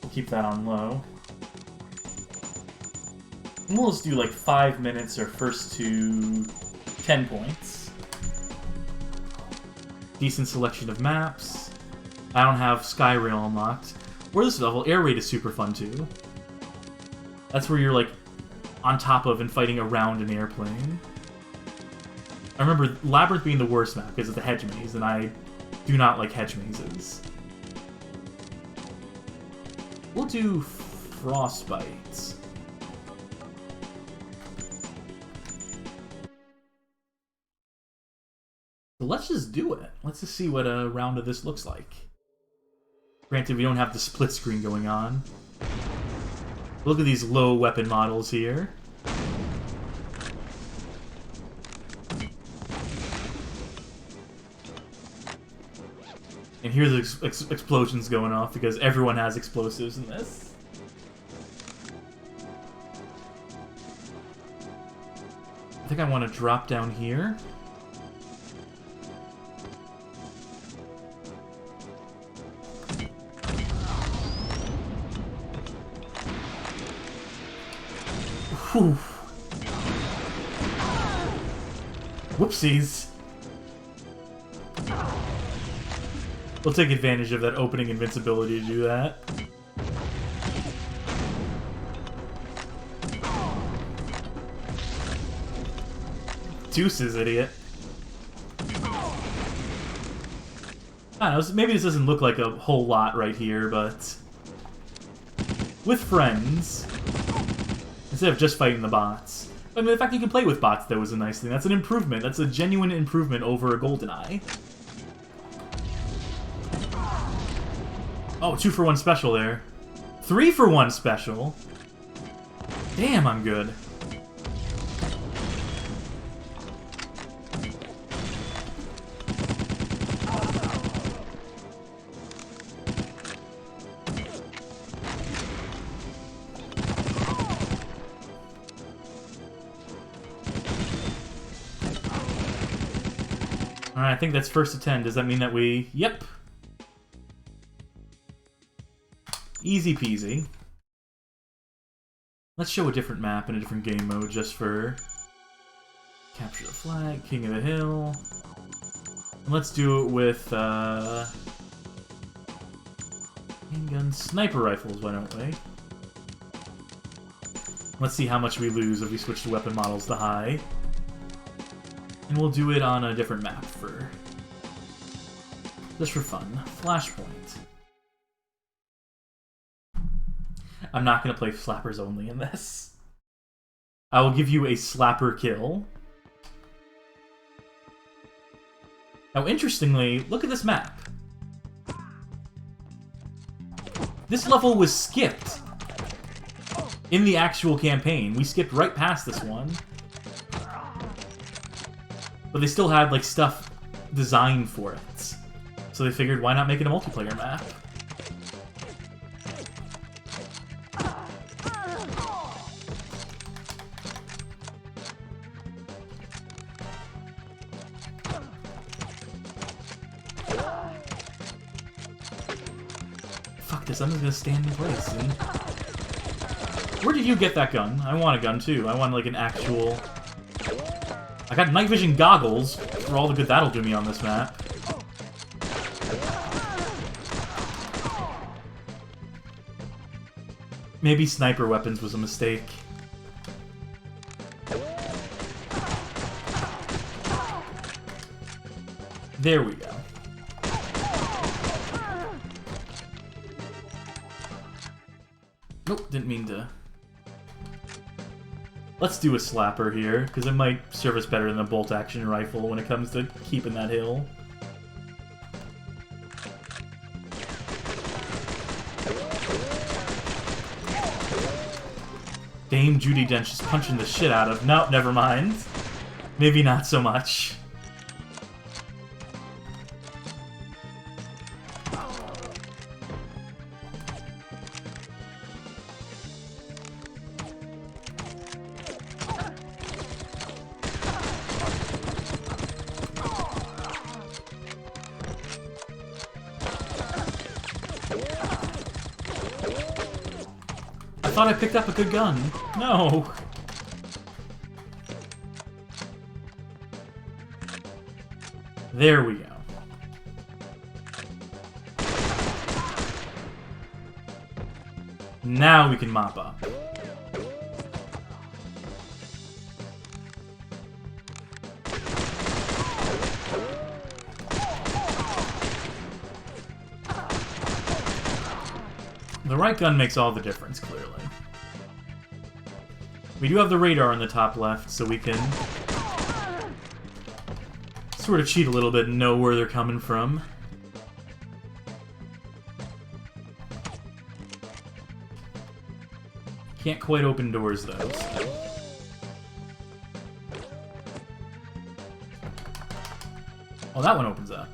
We'll keep that on low. And we'll just do like 5 minutes or first to 10 points. Decent selection of maps. I don't have Skyrail unlocked. Or this level, Air Raid is super fun too. That's where you're like on top of and fighting around an airplane. I remember Labyrinth being the worst map because of the hedge maze, and I do not like hedge mazes. We'll do Frostbite. So let's just do it. Let's just see what a round of this looks like. Granted, we don't have the split screen going on. Look at these low weapon models here. And here's the explosions going off because everyone has explosives in this. I think I want to drop down here. Whew. Whoopsies. We'll take advantage of that opening invincibility to do that. Deuces, idiot. I don't know, maybe this doesn't look like a whole lot right here, but with friends, instead of just fighting the bots. I mean, the fact you can play with bots, though, is a nice thing. That's an improvement. That's a genuine improvement over a GoldenEye. Oh, 2-for-1 special there. 3-for-1 special? Damn, I'm good. Alright, I think that's first to 10. Does that mean that we... Yep. Easy peasy. Let's show a different map in a different game mode just for... Capture the flag, King of the Hill. And let's do it with, handgun sniper rifles, why don't we? Let's see how much we lose if we switch the weapon models to high. And we'll do it on a different map for... just for fun. Flashpoint. I'm not going to play slappers only in this. I will give you a slapper kill. Now, interestingly, look at this map. This level was skipped in the actual campaign. We skipped right past this one. But they still had, like, stuff designed for it. So they figured, why not make it a multiplayer map? Fuck this, I'm just gonna stand in place, see? Where did you get that gun? I want a gun, too. I want, like, an actual... I got night vision goggles, for all the good that'll do me on this map. Maybe sniper weapons was a mistake. There we go. Nope, didn't mean to. Let's do a slapper here, because it might serve us better than a bolt-action rifle when it comes to keeping that hill. Dame Judi Dench just punching the shit out of... Nope, never mind. Maybe not so much. I thought I picked up a good gun. No. There we go. Now we can mop up. The right gun makes all the difference, clearly. We do have the radar in the top left, so we can sort of cheat a little bit and know where they're coming from. Can't quite open doors, though. Oh, that one opens up.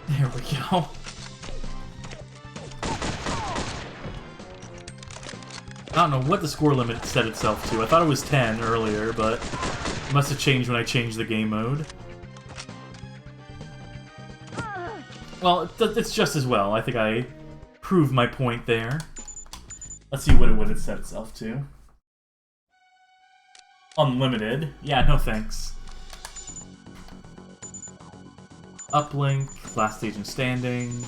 There we go. I don't know what the score limit set itself to. I thought it was 10 earlier, but it must have changed when I changed the game mode. Well, it's just as well. I think I proved my point there. Let's see what it set itself to. Unlimited. Yeah, no thanks. Uplink, last stage and standing.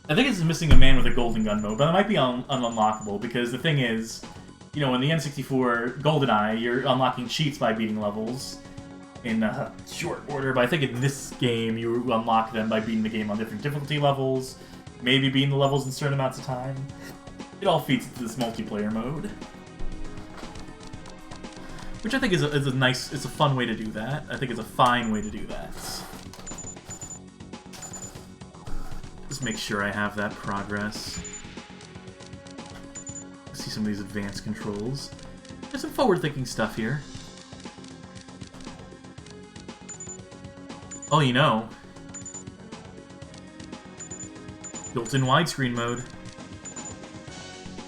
I think it's missing a man with a golden gun mode, but it might be unlockable, because the thing is, you know, in the N64 GoldenEye, you're unlocking cheats by beating levels in short order, but I think in this game, you unlock them by beating the game on different difficulty levels, maybe beating the levels in certain amounts of time. It all feeds into this multiplayer mode. Which I think is a nice, it's a fun way to do that. I think it's a fine way to do that. Just make sure I have that progress. See some of these advanced controls. There's some forward-thinking stuff here. Oh, you know. Built-in widescreen mode.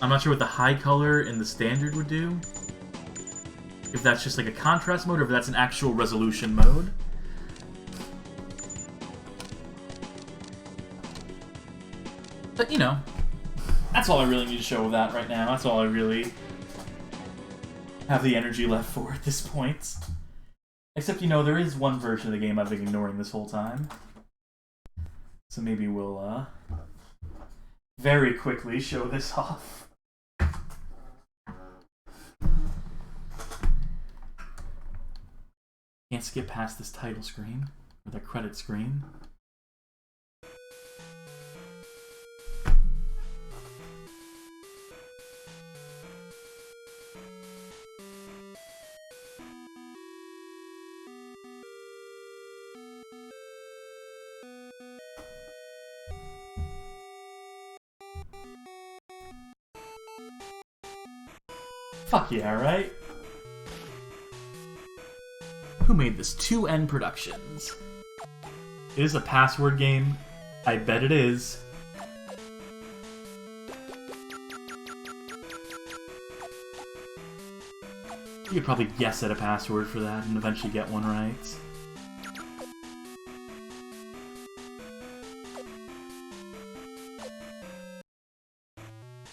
I'm not sure what the high color in the standard would do. If that's just like a contrast mode, or if that's an actual resolution mode. But, you know, that's all I really need to show with that right now. That's all I really have the energy left for at this point. Except, you know, there is one version of the game I've been ignoring this whole time. So maybe we'll, very quickly show this off. Can't skip past this title screen, or the credit screen. Fuck yeah, right? Who made this? 2N Productions. It is a password game. I bet it is. You could probably guess at a password for that and eventually get one right.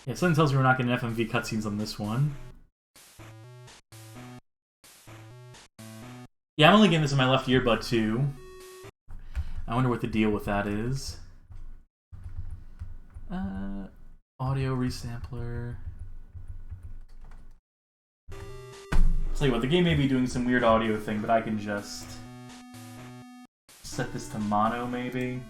Yeah, something tells me we're not getting FMV cutscenes on this one. Yeah, I'm only getting this in my left earbud too. I wonder what the deal with that is. Audio resampler. Tell you what, the game may be doing some weird audio thing, but I can just set this to mono, maybe.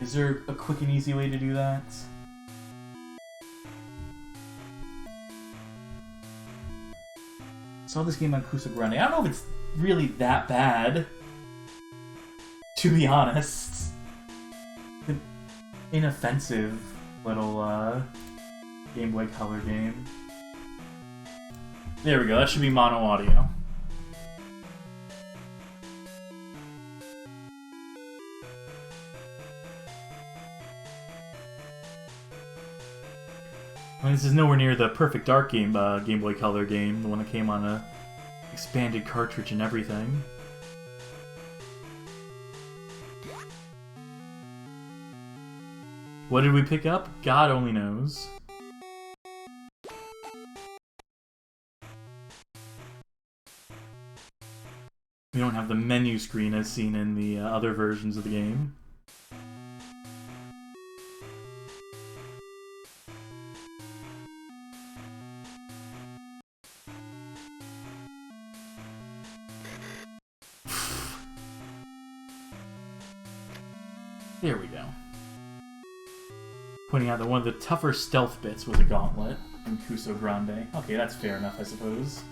Is there a quick and easy way to do that? Saw this game on Kusa Grande. I don't know if it's really that bad, to be honest. An inoffensive little Game Boy Color game. There we go, that should be mono audio. I mean, this is nowhere near the Perfect Dark game, Game Boy Color game, the one that came on a expanded cartridge and everything. What did we pick up? God only knows. We don't have the menu screen as seen in the other versions of the game. There we go. Pointing out that one of the tougher stealth bits was a gauntlet in Kusa Grande. Okay, that's fair enough, I suppose.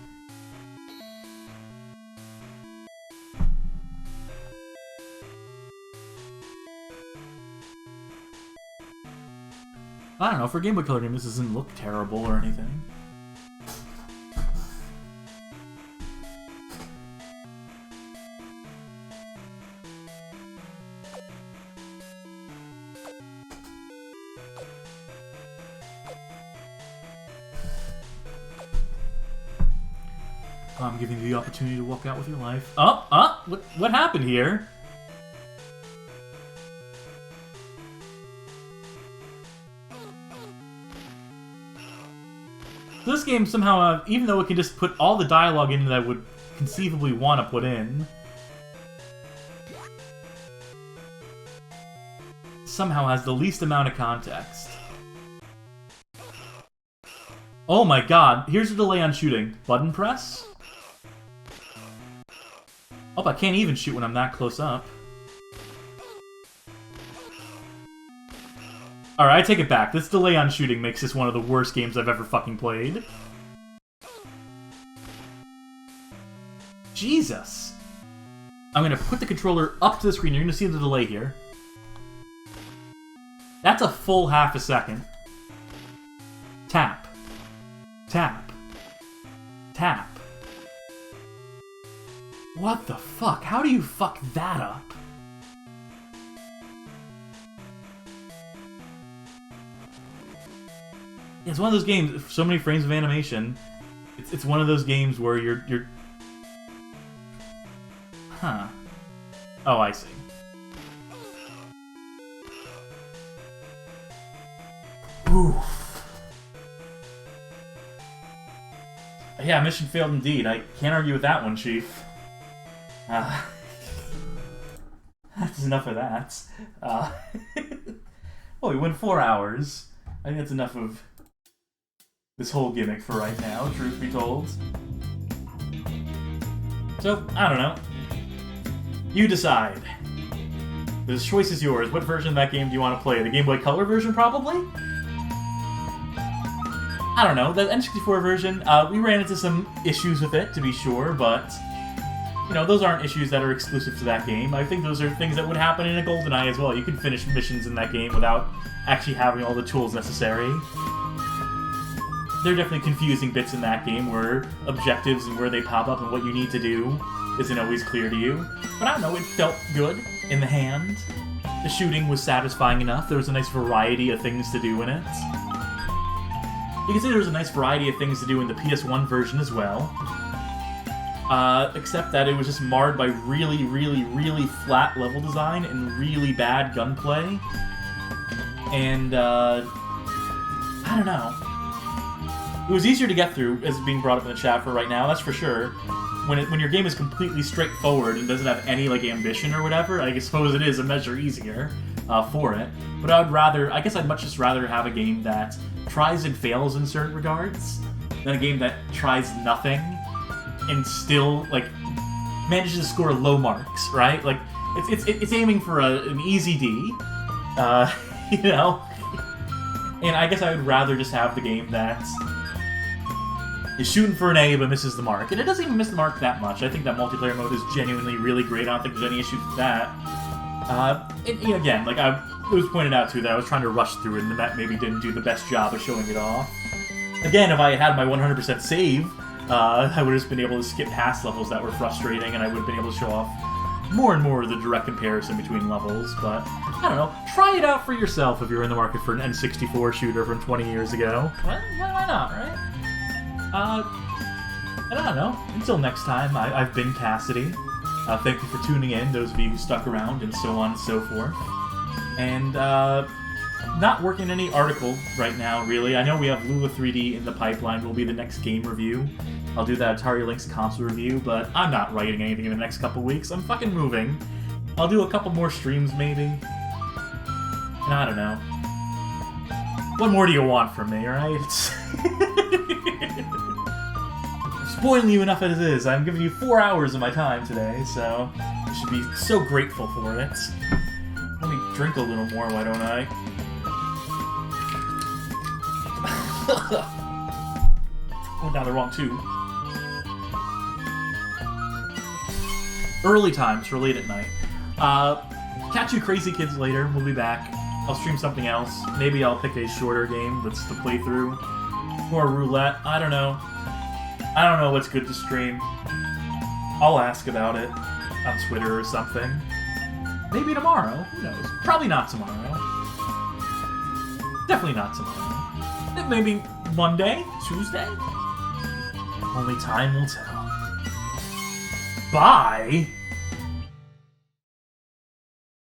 I don't know, for a Game Boy Color game, this doesn't look terrible or anything. I'm giving you the opportunity to walk out with your life. What happened here? This game somehow, even though it can just put all the dialogue in that I would conceivably want to put in, somehow has the least amount of context. Oh my god, here's a delay on shooting. Button press? Oh, I can't even shoot when I'm that close up. Alright, I take it back. This delay on shooting makes this one of the worst games I've ever fucking played. Jesus! I'm gonna put the controller up to the screen. You're gonna see the delay here. That's a full half a second. Tap. Tap. Tap. What the fuck? How do you fuck that up? It's one of those games, so many frames of animation. It's one of those games where you're... Huh. Oh, I see. Oof. Yeah, mission failed indeed. I can't argue with that one, Chief. That's enough of that. Oh, we went 4 hours. I think that's enough of this whole gimmick for right now, truth be told. So, I don't know. You decide. The choice is yours. What version of that game do you want to play? The Game Boy Color version, probably? I don't know. The N64 version, we ran into some issues with it, to be sure, but... You know, those aren't issues that are exclusive to that game. I think those are things that would happen in a GoldenEye as well. You can finish missions in that game without actually having all the tools necessary. There are definitely confusing bits in that game where objectives and where they pop up and what you need to do isn't always clear to you. But I don't know, it felt good in the hand. The shooting was satisfying enough. There was a nice variety of things to do in it. You can say there was a nice variety of things to do in the PS1 version as well. except that it was just marred by really, really, really flat level design and really bad gunplay. And, I don't know. It was easier to get through, as being brought up in the chat for right now, that's for sure. When your game is completely straightforward and doesn't have any, like, ambition or whatever, I suppose it is a measure easier for it. But I guess I'd much just rather have a game that tries and fails in certain regards than a game that tries nothing and still, like, manages to score low marks, right? Like, it's aiming for an easy D, you know? And I guess I would rather just have the game that is shooting for an A but misses the mark. And it doesn't even miss the mark that much. I think that multiplayer mode is genuinely really great. I don't think there's any issues with that. And again, like it was pointed out too that I was trying to rush through it and that maybe didn't do the best job of showing it off. Again, if I had my 100% save, I would have just been able to skip past levels that were frustrating and I would have been able to show off more and more of the direct comparison between levels, but I don't know. Try it out for yourself if you're in the market for an N64 shooter from 20 years ago. Well, why not, right? And I don't know. Until next time, I've been Cassidy. Thank you for tuning in, those of you who stuck around, and so on and so forth. And, not working any article right now, really. I know we have Lula 3D in the pipeline. Will be the next game review. I'll do that Atari Lynx console review, but I'm not writing anything in the next couple weeks. I'm fucking moving. I'll do a couple more streams, maybe. And I don't know. What more do you want from me, right? I'm spoiling you enough as it is. I'm giving you 4 hours of my time today, so you should be so grateful for it. Let me drink a little more, why don't I? Went down the wrong tube. Early times for late at night. Catch you crazy kids later. We'll be back. I'll stream something else. Maybe I'll pick a shorter game that's the playthrough. Or roulette. I don't know. I don't know what's good to stream. I'll ask about it on Twitter or something. Maybe tomorrow. Who knows? Probably not tomorrow. Definitely not tomorrow. Maybe Monday? Tuesday? Only time will tell. Bye!